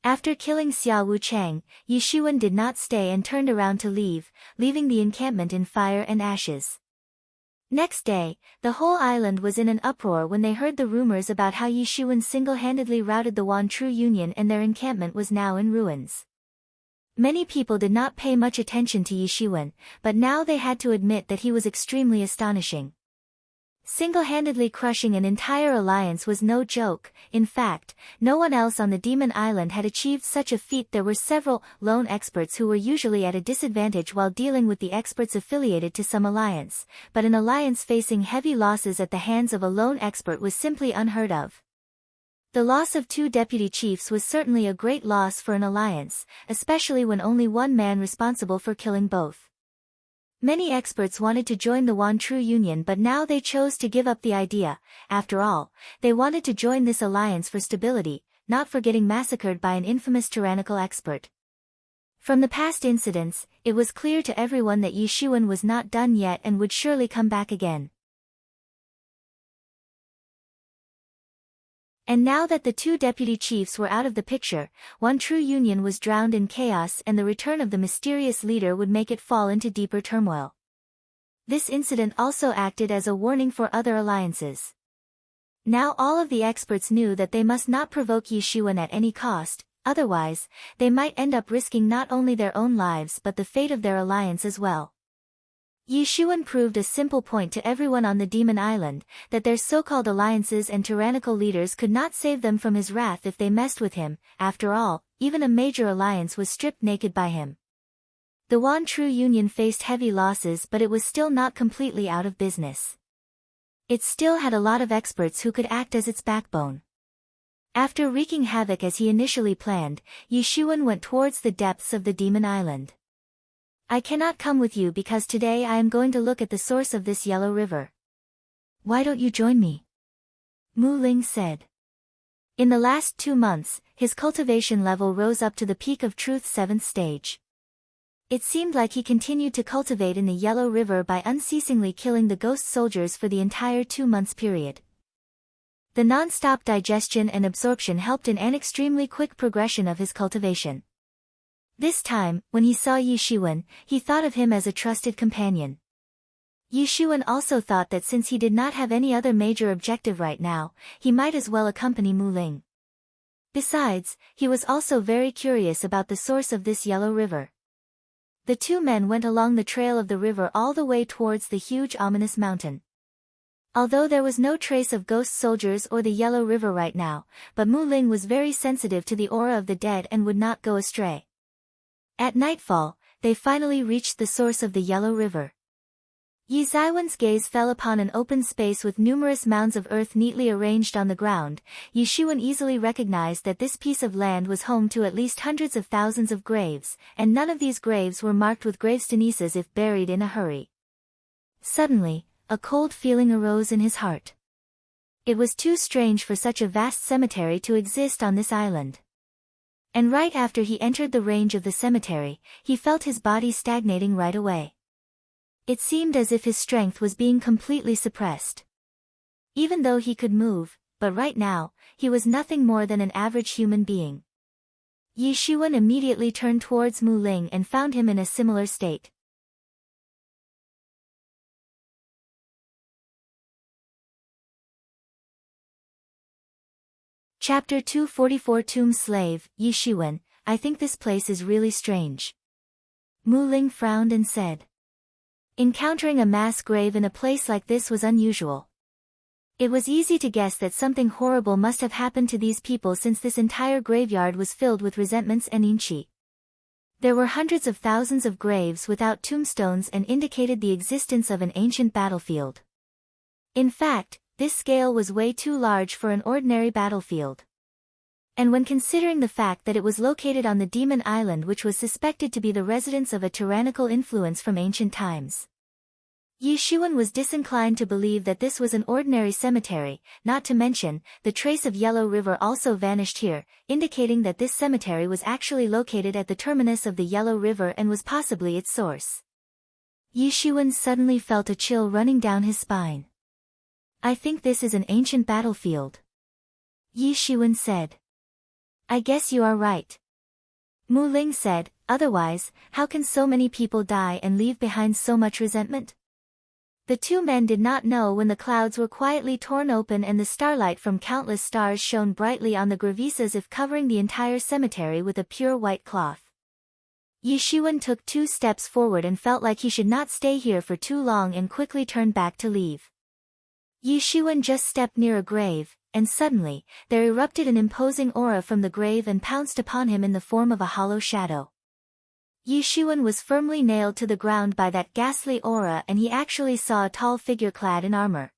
After killing Xiao Wuchang, Yi Shiwen did not stay and turned around to leave, leaving the encampment in fire and ashes. Next day, the whole island was in an uproar when they heard the rumors about how Yi Shiwen single-handedly routed the Wantru Union and their encampment was now in ruins. Many people did not pay much attention to Yi Shiwen, but now they had to admit that he was extremely astonishing. Single-handedly crushing an entire alliance was no joke. In fact, no one else on the Demon Island had achieved such a feat. There were several lone experts who were usually at a disadvantage while dealing with the experts affiliated to some alliance, but an alliance facing heavy losses at the hands of a lone expert was simply unheard of. The loss of 2 deputy chiefs was certainly a great loss for an alliance, especially when only one man responsible for killing both. Many experts wanted to join the Wan True Union, but now they chose to give up the idea. After all, they wanted to join this alliance for stability, not for getting massacred by an infamous tyrannical expert. From the past incidents, it was clear to everyone that Yi Xuan was not done yet and would surely come back again. And now that the 2 deputy chiefs were out of the picture, One True Union was drowned in chaos, and the return of the mysterious leader would make it fall into deeper turmoil. This incident also acted as a warning for other alliances. Now all of the experts knew that they must not provoke Yi Xuan at any cost, otherwise, they might end up risking not only their own lives but the fate of their alliance as well. Yi Xuan proved a simple point to everyone on the Demon Island, that their so-called alliances and tyrannical leaders could not save them from his wrath if they messed with him. After all, even a major alliance was stripped naked by him. The Wan True Union faced heavy losses, but it was still not completely out of business. It still had a lot of experts who could act as its backbone. After wreaking havoc as he initially planned, Yi Xuan went towards the depths of the Demon Island. I cannot come with you because today I am going to look at the source of this yellow river. Why don't you join me? Mu Ling said. In the last 2 months, his cultivation level rose up to the peak of Truth's 7th stage. It seemed like he continued to cultivate in the Yellow River by unceasingly killing the ghost soldiers for the entire 2 months period. The non-stop digestion and absorption helped in an extremely quick progression of his cultivation. This time, when he saw Yi Xuan, he thought of him as a trusted companion. Yi Xuan also thought that since he did not have any other major objective right now, he might as well accompany Mu Ling. Besides, he was also very curious about the source of this yellow river. The 2 men went along the trail of the river all the way towards the huge ominous mountain. Although there was no trace of ghost soldiers or the Yellow River right now, but Mu Ling was very sensitive to the aura of the dead and would not go astray. At nightfall, they finally reached the source of the Yellow River. Yi Zaiwen's gaze fell upon an open space with numerous mounds of earth neatly arranged on the ground. Yi Xuan easily recognized that this piece of land was home to at least hundreds of thousands of graves, and none of these graves were marked with gravestonies as if buried in a hurry. Suddenly, a cold feeling arose in his heart. It was too strange for such a vast cemetery to exist on this island. And right after he entered the range of the cemetery, he felt his body stagnating right away. It seemed as if his strength was being completely suppressed. Even though he could move, but right now, he was nothing more than an average human being. Yi Xuan immediately turned towards Mu Ling and found him in a similar state. Chapter 244 Tomb Slave, Yi Xuan, I think this place is really strange. Mu Ling frowned and said. Encountering a mass grave in a place like this was unusual. It was easy to guess that something horrible must have happened to these people since this entire graveyard was filled with resentments and inchi. There were hundreds of thousands of graves without tombstones and indicated the existence of an ancient battlefield. In fact, this scale was way too large for an ordinary battlefield. And when considering the fact that it was located on the Demon Island, which was suspected to be the residence of a tyrannical influence from ancient times, Yi Xuan was disinclined to believe that this was an ordinary cemetery, not to mention, the trace of Yellow River also vanished here, indicating that this cemetery was actually located at the terminus of the Yellow River and was possibly its source. Yi Xuan suddenly felt a chill running down his spine. I think this is an ancient battlefield. Yi Xuan said. I guess you are right. Mu Ling said, otherwise, how can so many people die and leave behind so much resentment? The 2 men did not know when the clouds were quietly torn open and the starlight from countless stars shone brightly on the graves as if covering the entire cemetery with a pure white cloth. Yi Xuan took 2 steps forward and felt like he should not stay here for too long and quickly turned back to leave. Yi Xuan just stepped near a grave, and suddenly, there erupted an imposing aura from the grave and pounced upon him in the form of a hollow shadow. Yi Xuan was firmly nailed to the ground by that ghastly aura, and he actually saw a tall figure clad in armor.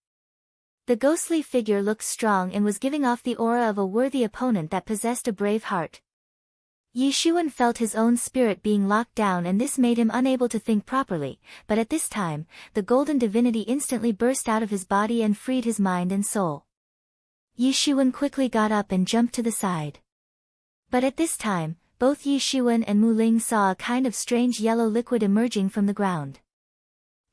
The ghostly figure looked strong and was giving off the aura of a worthy opponent that possessed a brave heart. Yi Xuan felt his own spirit being locked down, and this made him unable to think properly, but at this time, the golden divinity instantly burst out of his body and freed his mind and soul. Yi Xuan quickly got up and jumped to the side. But at this time, both Yi Xuan and Mu Ling saw a kind of strange yellow liquid emerging from the ground.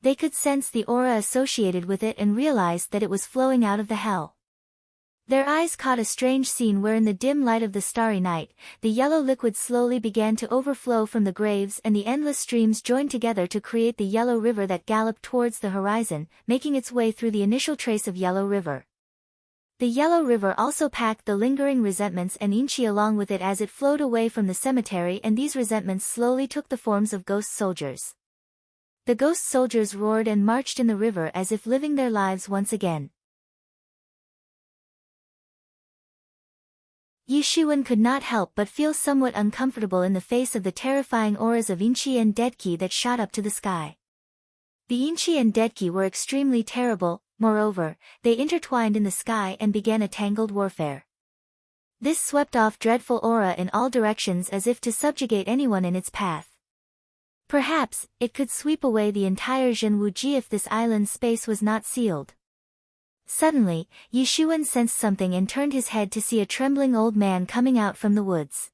They could sense the aura associated with it and realized that it was flowing out of the hell. Their eyes caught a strange scene where in the dim light of the starry night, the yellow liquid slowly began to overflow from the graves and the endless streams joined together to create the yellow river that galloped towards the horizon, making its way through the initial trace of Yellow River. The Yellow River also packed the lingering resentments and inchi along with it as it flowed away from the cemetery, and these resentments slowly took the forms of ghost soldiers. The ghost soldiers roared and marched in the river as if living their lives once again. Yi Xuan could not help but feel somewhat uncomfortable in the face of the terrifying auras of inchi and deadki that shot up to the sky. The inchi and deadki were extremely terrible, moreover, they intertwined in the sky and began a tangled warfare. This swept off dreadful aura in all directions as if to subjugate anyone in its path. Perhaps, it could sweep away the entire Zhenwuji if this island space was not sealed. Suddenly, Yi Xuan sensed something and turned his head to see a trembling old man coming out from the woods.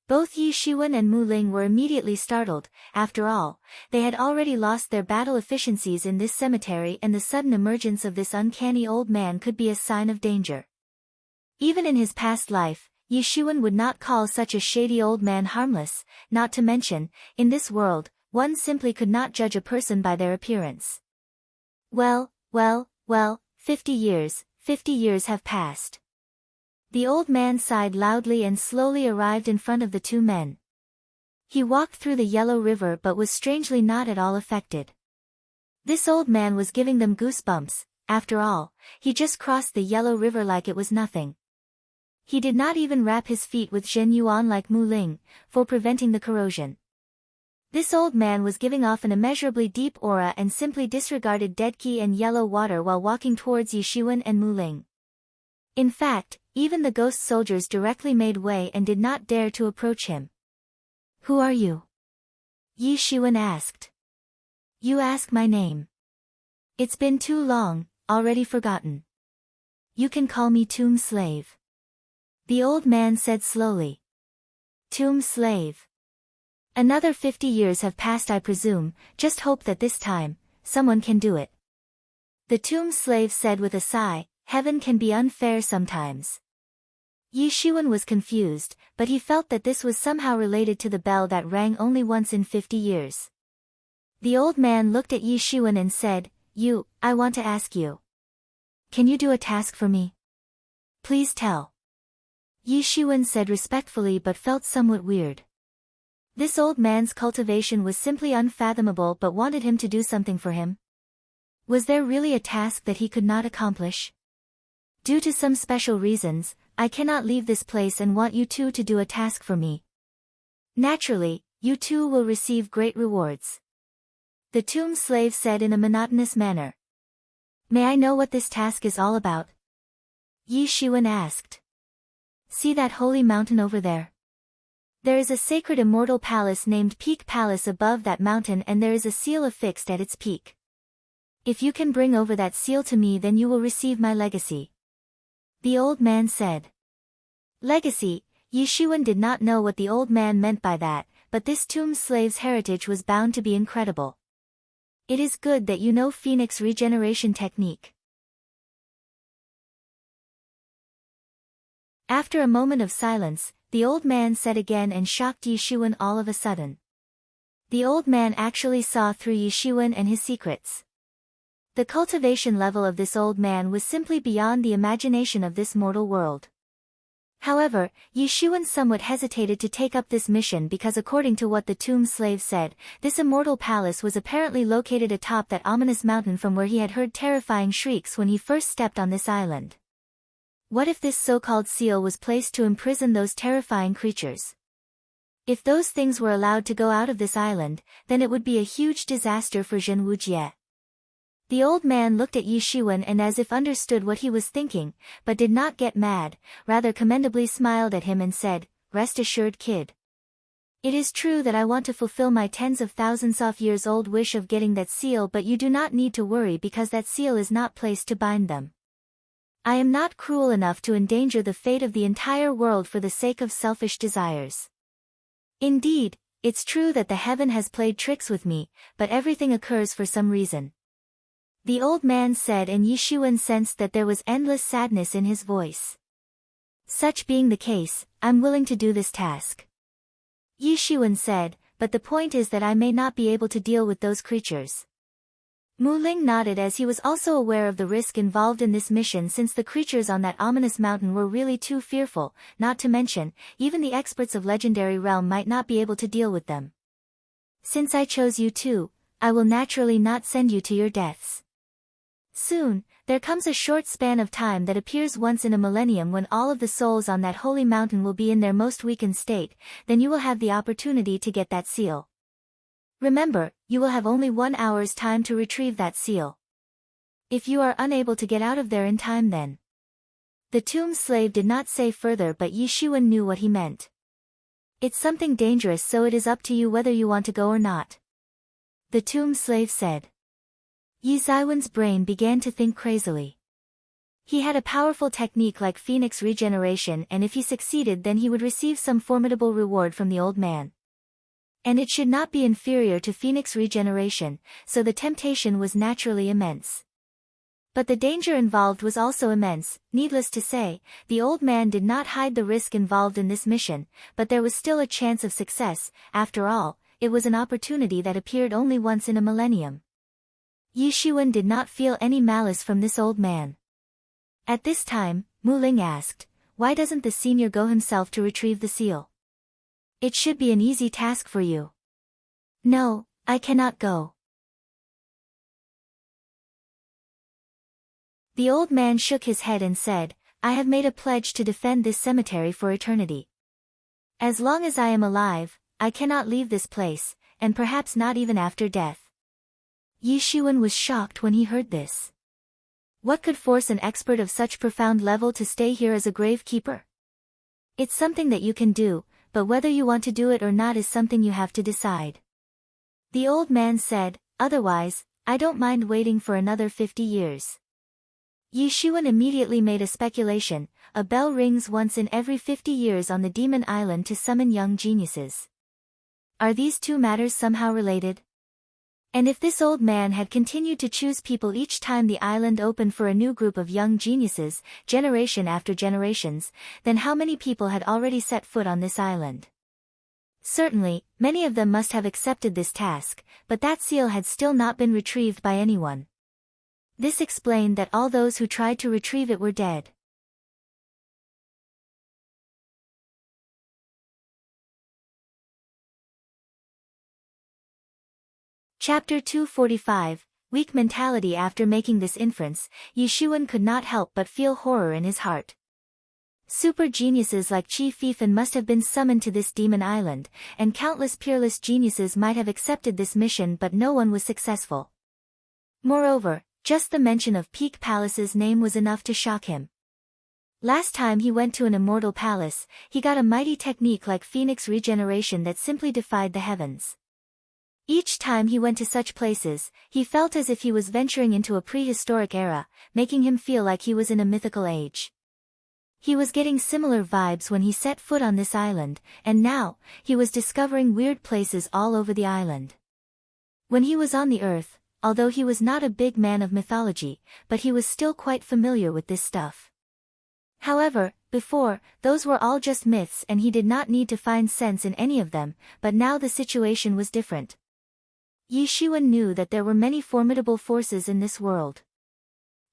Both Yi Xuan and Mu Ling were immediately startled. After all, they had already lost their battle efficiencies in this cemetery, and the sudden emergence of this uncanny old man could be a sign of danger. Even in his past life, Yi Xuan would not call such a shady old man harmless, not to mention, in this world, one simply could not judge a person by their appearance. Well, 50 years have passed. The old man sighed loudly and slowly arrived in front of the two men. He walked through the Yellow River but was strangely not at all affected. This old man was giving them goosebumps. After all, he just crossed the Yellow River like it was nothing. He did not even wrap his feet with Zhen Yuan like Mu Ling, for preventing the corrosion. This old man was giving off an immeasurably deep aura and simply disregarded deadki and yellow water while walking towards Yi Xuan and Mu Ling. In fact, even the ghost soldiers directly made way and did not dare to approach him. "Who are you?" Yi Xuan asked. "You ask my name. It's been too long, already forgotten. You can call me Tomb Slave," the old man said slowly. "Tomb Slave. Another 50 years have passed, I presume. Just hope that this time, someone can do it," the Tomb Slave said with a sigh. Heaven can be unfair sometimes. Yi Xuan was confused, but he felt that this was somehow related to the bell that rang only once in 50 years. The old man looked at Yi Xuan and said, I want to ask you. Can you do a task for me? Please tell." Yi Xuan said respectfully but felt somewhat weird. This old man's cultivation was simply unfathomable, but wanted him to do something for him. Was there really a task that he could not accomplish? "Due to some special reasons, I cannot leave this place and want you two to do a task for me. Naturally, you two will receive great rewards," the Tomb Slave said in a monotonous manner. "May I know what this task is all about?" Yi Xuan asked. "See that holy mountain over there? There is a sacred immortal palace named Peak Palace above that mountain, and there is a seal affixed at its peak. If you can bring over that seal to me, then you will receive my legacy," the old man said. Legacy? Yi Xuan did not know what the old man meant by that, but this Tomb Slave's heritage was bound to be incredible. "It is good that you know Phoenix regeneration technique." After a moment of silence, the old man said again and shocked Yi Xuan all of a sudden. The old man actually saw through Yi Xuan and his secrets. The cultivation level of this old man was simply beyond the imagination of this mortal world. However, Yi Xuan somewhat hesitated to take up this mission because according to what the Tomb Slave said, this immortal palace was apparently located atop that ominous mountain from where he had heard terrifying shrieks when he first stepped on this island. What if this so-called seal was placed to imprison those terrifying creatures? If those things were allowed to go out of this island, then it would be a huge disaster for Zhenwujie. The old man looked at Yi Shiwen and as if understood what he was thinking, but did not get mad, rather commendably smiled at him and said, "Rest assured, kid. It is true that I want to fulfill my tens of thousands of years old wish of getting that seal, but you do not need to worry because that seal is not placed to bind them. I am not cruel enough to endanger the fate of the entire world for the sake of selfish desires. Indeed, it's true that the heaven has played tricks with me, but everything occurs for some reason." The old man said, and Yi Shiwen sensed that there was endless sadness in his voice. "Such being the case, I'm willing to do this task." Yi Shiwen said, "But the point is that I may not be able to deal with those creatures." Mu Ling nodded as he was also aware of the risk involved in this mission since the creatures on that ominous mountain were really too fearful, not to mention, even the experts of Legendary Realm might not be able to deal with them. "Since I chose you too, I will naturally not send you to your deaths. Soon, there comes a short span of time that appears once in a millennium when all of the souls on that holy mountain will be in their most weakened state, then you will have the opportunity to get that seal. Remember, you will have only 1 hour's time to retrieve that seal. If you are unable to get out of there in time then." The tomb slave did not say further, but Yi Shiwen knew what he meant. "It's something dangerous, so it is up to you whether you want to go or not," the tomb slave said. Yi Ziwen's brain began to think crazily. He had a powerful technique like phoenix regeneration, and if he succeeded then he would receive some formidable reward from the old man. And it should not be inferior to phoenix regeneration, so the temptation was naturally immense. But the danger involved was also immense. Needless to say, the old man did not hide the risk involved in this mission, but there was still a chance of success. After all, it was an opportunity that appeared only once in a millennium. Yi Shiwen did not feel any malice from this old man. At this time, Mu Ling asked, "Why doesn't the senior go himself to retrieve the seal? It should be an easy task for you." "No, I cannot go." The old man shook his head and said, "I have made a pledge to defend this cemetery for eternity. As long as I am alive, I cannot leave this place, and perhaps not even after death." Yi Shiwen was shocked when he heard this. What could force an expert of such profound level to stay here as a gravekeeper? "It's something that you can do, but whether you want to do it or not is something you have to decide." The old man said, "Otherwise, I don't mind waiting for another 50 years. Yi Shiwen immediately made a speculation. A bell rings once in every 50 years on the Demon Island to summon young geniuses. Are these two matters somehow related? And if this old man had continued to choose people each time the island opened for a new group of young geniuses, generation after generations, then how many people had already set foot on this island? Certainly, many of them must have accepted this task, but that seal had still not been retrieved by anyone. This explained that all those who tried to retrieve it were dead. Chapter 245, Weak Mentality. After making this inference, Yi Shiwen could not help but feel horror in his heart. Super geniuses like Chi Fifan must have been summoned to this demon island, and countless peerless geniuses might have accepted this mission, but no one was successful. Moreover, just the mention of Peak Palace's name was enough to shock him. Last time he went to an immortal palace, he got a mighty technique like phoenix regeneration that simply defied the heavens. Each time he went to such places, he felt as if he was venturing into a prehistoric era, making him feel like he was in a mythical age. He was getting similar vibes when he set foot on this island, and now, he was discovering weird places all over the island. When he was on the earth, although he was not a big man of mythology, but he was still quite familiar with this stuff. However, before, those were all just myths and he did not need to find sense in any of them, but now the situation was different. Yi Shiwen knew that there were many formidable forces in this world.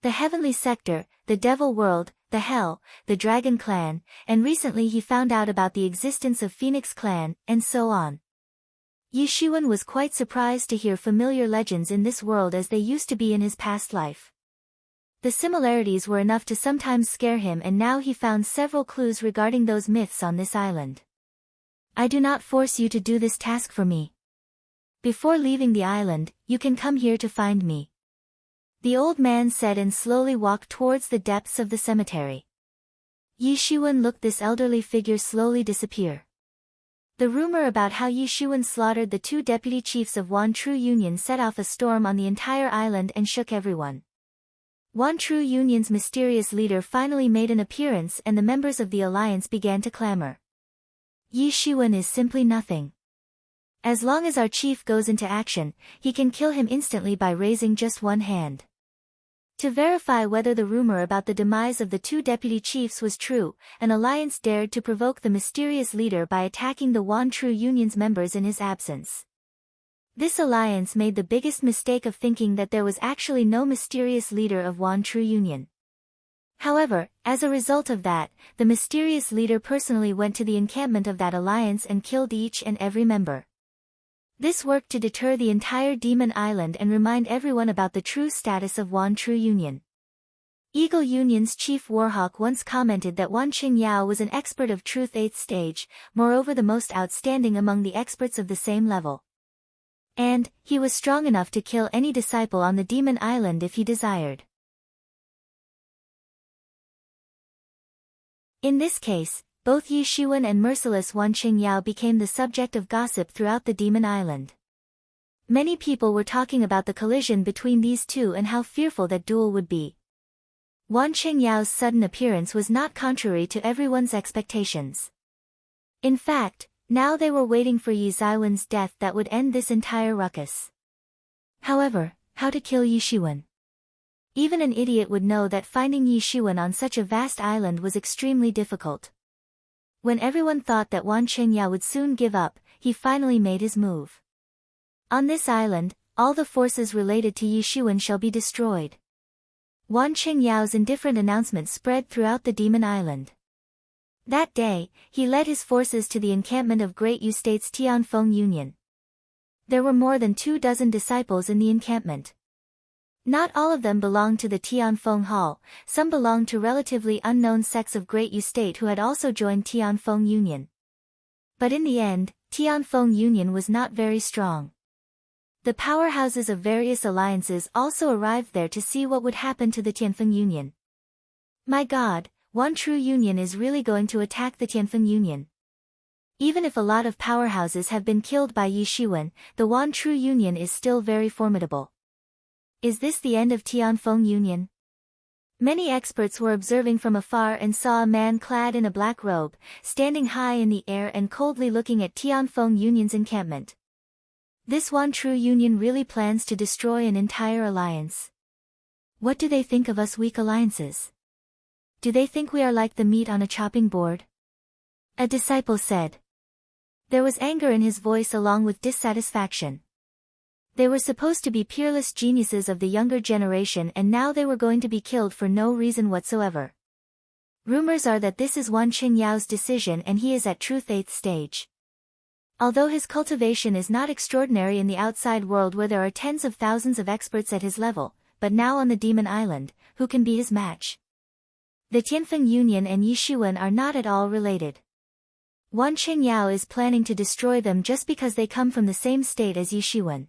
The Heavenly Sector, the Devil World, the Hell, the Dragon Clan, and recently he found out about the existence of Phoenix Clan, and so on. Yi Shiwen was quite surprised to hear familiar legends in this world as they used to be in his past life. The similarities were enough to sometimes scare him, and now he found several clues regarding those myths on this island. "I do not force you to do this task for me. Before leaving the island, you can come here to find me. the old man said and slowly walked towards the depths of the cemetery. Yi Shiwen looked this elderly figure slowly disappear. The rumor about how Yi Shiwen slaughtered the 2 deputy chiefs of Wan True Union set off a storm on the entire island and shook everyone. Wan True Union's mysterious leader finally made an appearance and the members of the alliance began to clamor. Yi Shiwen is simply nothing. As long as our chief goes into action, he can kill him instantly by raising just one hand. To verify whether the rumor about the demise of the 2 deputy chiefs was true, an alliance dared to provoke the mysterious leader by attacking the Wan True Union's members in his absence. This alliance made the biggest mistake of thinking that there was actually no mysterious leader of Wan True Union. However, as a result of that, the mysterious leader personally went to the encampment of that alliance and killed each and every member. This worked to deter the entire Demon Island and remind everyone about the true status of Wan True Union. Eagle Union's chief Warhawk once commented that Wan Qingyao was an expert of truth 8th stage, moreover the most outstanding among the experts of the same level. And, he was strong enough to kill any disciple on the Demon Island if he desired. In this case, both Yi Shiwen and merciless Wan Qingyao became the subject of gossip throughout the Demon Island. Many people were talking about the collision between these two and how fearful that duel would be. Wan Qingyao's sudden appearance was not contrary to everyone's expectations. In fact, now they were waiting for Yi Ziwen's death that would end this entire ruckus. However, how to kill Yi Shiwen? Even an idiot would know that finding Yi Shiwen on such a vast island was extremely difficult. When everyone thought that Wan Qingyao would soon give up, he finally made his move. On this island, all the forces related to Yi Shiwen shall be destroyed. Wan Qingyao's indifferent announcement spread throughout the Demon Island. That day, he led his forces to the encampment of Great Yu State's Tianfeng Union. There were more than 24 disciples in the encampment. Not all of them belonged to the Tianfeng Hall, some belonged to relatively unknown sects of Great Yu State who had also joined Tianfeng Union. But in the end, Tianfeng Union was not very strong. The powerhouses of various alliances also arrived there to see what would happen to the Tianfeng Union. My God, Wan True Union is really going to attack the Tianfeng Union. Even if a lot of powerhouses have been killed by Yi Shiwen, the Wan True Union is still very formidable. Is this the end of Tianfeng Union? Many experts were observing from afar and saw a man clad in a black robe, standing high in the air and coldly looking at Tianfeng Union's encampment. This Wan True Union really plans to destroy an entire alliance. What do they think of us weak alliances? Do they think we are like the meat on a chopping board? A disciple said. There was anger in his voice along with dissatisfaction. They were supposed to be peerless geniuses of the younger generation and now they were going to be killed for no reason whatsoever. Rumors are that this is Wan Qingyao's decision and he is at truth 8th stage. Although his cultivation is not extraordinary in the outside world where there are tens of thousands of experts at his level, but now on the Demon Island, who can be his match? The Tianfeng Union and Yi Shiwen are not at all related. Wan Qingyao is planning to destroy them just because they come from the same state as Yi Shiwen.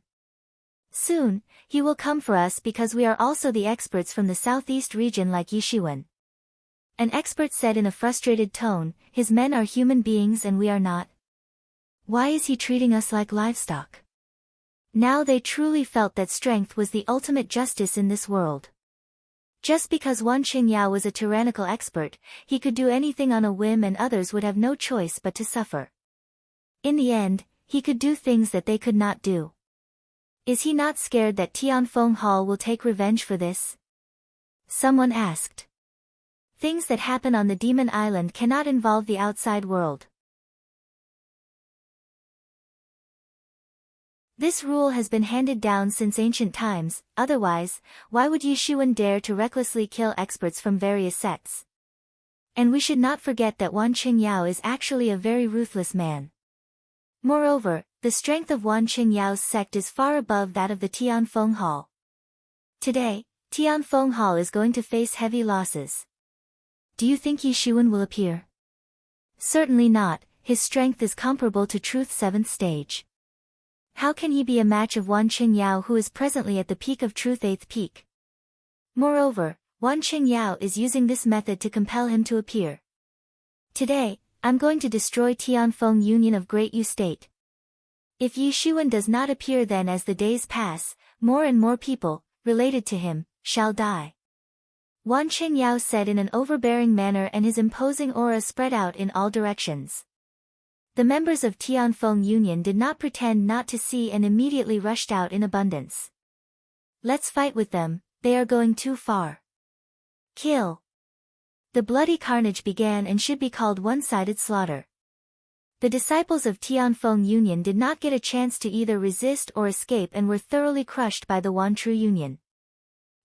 Soon, he will come for us because we are also the experts from the southeast region like Yi Shiwen. An expert said in a frustrated tone, his men are human beings and we are not. Why is he treating us like livestock? Now they truly felt that strength was the ultimate justice in this world. Just because Wan Qingyao was a tyrannical expert, he could do anything on a whim and others would have no choice but to suffer. In the end, he could do things that they could not do. Is he not scared that Tianfeng Hall will take revenge for this? Someone asked. Things that happen on the Demon Island cannot involve the outside world. This rule has been handed down since ancient times, otherwise, why would Yi Shiwen dare to recklessly kill experts from various sects? And we should not forget that Wan Qingyao is actually a very ruthless man. Moreover, the strength of Wan Qingyao's sect is far above that of the Tianfeng Hall. Today, Tianfeng Hall is going to face heavy losses. Do you think Yi Shiwen will appear? Certainly not, his strength is comparable to Truth's 7th stage. How can he be a match of Wan Qingyao who is presently at the peak of Truth 8th peak? Moreover, Wan Qingyao is using this method to compel him to appear. Today, I'm going to destroy Tianfeng Union of Great Yu State. If Yi Xuan does not appear, then as the days pass, more and more people, related to him, shall die. Wan Qingyao said in an overbearing manner, and his imposing aura spread out in all directions. The members of Tianfeng Union did not pretend not to see and immediately rushed out in abundance. Let's fight with them, they are going too far. Kill. The bloody carnage began and should be called one-sided slaughter. The disciples of Tianfeng Union did not get a chance to either resist or escape and were thoroughly crushed by the Wanchu Union.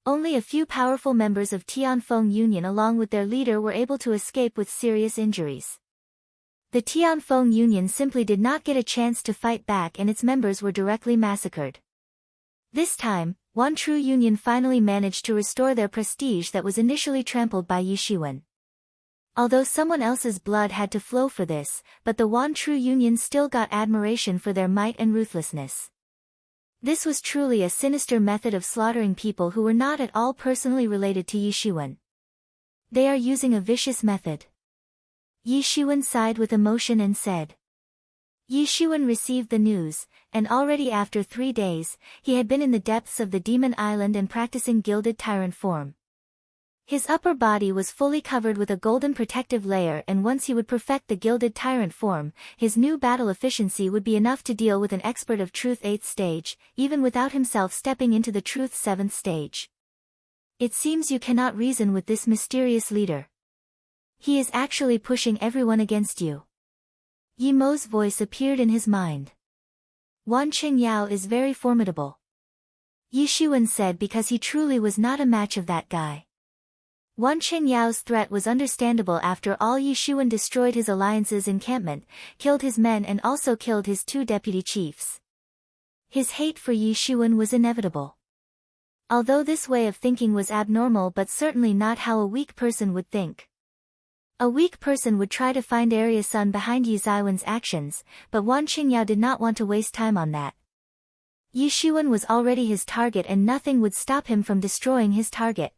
Only a few powerful members of Tianfeng Union along with their leader were able to escape with serious injuries. The Tianfeng Union simply did not get a chance to fight back and its members were directly massacred. This time, Wanchu Union finally managed to restore their prestige that was initially trampled by Yi Xuan. Although someone else's blood had to flow for this, but the Wanchu Union still got admiration for their might and ruthlessness. This was truly a sinister method of slaughtering people who were not at all personally related to Yi Xuan. They are using a vicious method. Yi Xuan sighed with emotion and said. Yi Xuan received the news, and already after 3 days, he had been in the depths of the Demon Island and practicing gilded tyrant form. His upper body was fully covered with a golden protective layer, and once he would perfect the gilded tyrant form, his new battle efficiency would be enough to deal with an expert of Truth 8th stage, even without himself stepping into the Truth 7th stage. It seems you cannot reason with this mysterious leader. He is actually pushing everyone against you. Yi Mo's voice appeared in his mind. Wan Qingyao is very formidable. Yi Xuan said, because he truly was not a match of that guy. Wan Qingyao's threat was understandable. After all, Yi Xuan destroyed his alliance's encampment, killed his men and also killed his 2 deputy chiefs. His hate for Yi Xuan was inevitable. Although this way of thinking was abnormal, but certainly not how a weak person would think. A weak person would try to find Area Sun behind Yi Ziwan's actions, but Wan Qingyao did not want to waste time on that. Yi Xuan was already his target and nothing would stop him from destroying his target.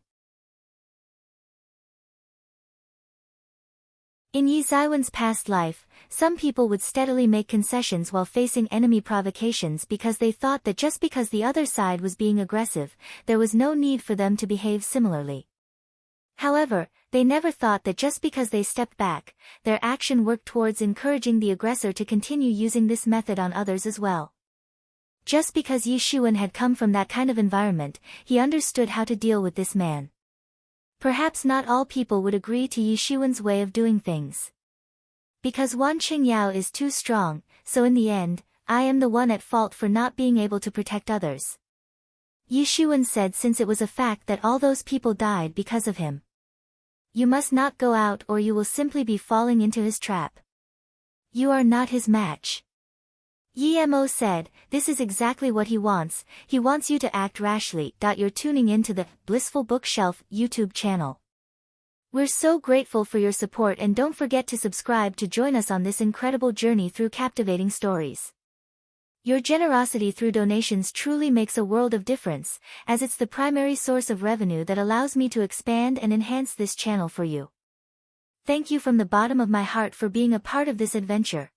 In Yi Ziwan's past life, some people would steadily make concessions while facing enemy provocations because they thought that just because the other side was being aggressive, there was no need for them to behave similarly. However, they never thought that just because they stepped back, their action worked towards encouraging the aggressor to continue using this method on others as well. Just because Yi Xuan had come from that kind of environment, he understood how to deal with this man. Perhaps not all people would agree to Yi Xuan's way of doing things. Because Wan Qingyao is too strong, so in the end, I am the one at fault for not being able to protect others. Yi Xuan said, since it was a fact that all those people died because of him. You must not go out or you will simply be falling into his trap. You are not his match. Yi Mo said, this is exactly what he wants you to act rashly. You're tuning in to the Blissful Bookshelf YouTube channel. We're so grateful for your support and don't forget to subscribe to join us on this incredible journey through captivating stories. Your generosity through donations truly makes a world of difference, as it's the primary source of revenue that allows me to expand and enhance this channel for you. Thank you from the bottom of my heart for being a part of this adventure.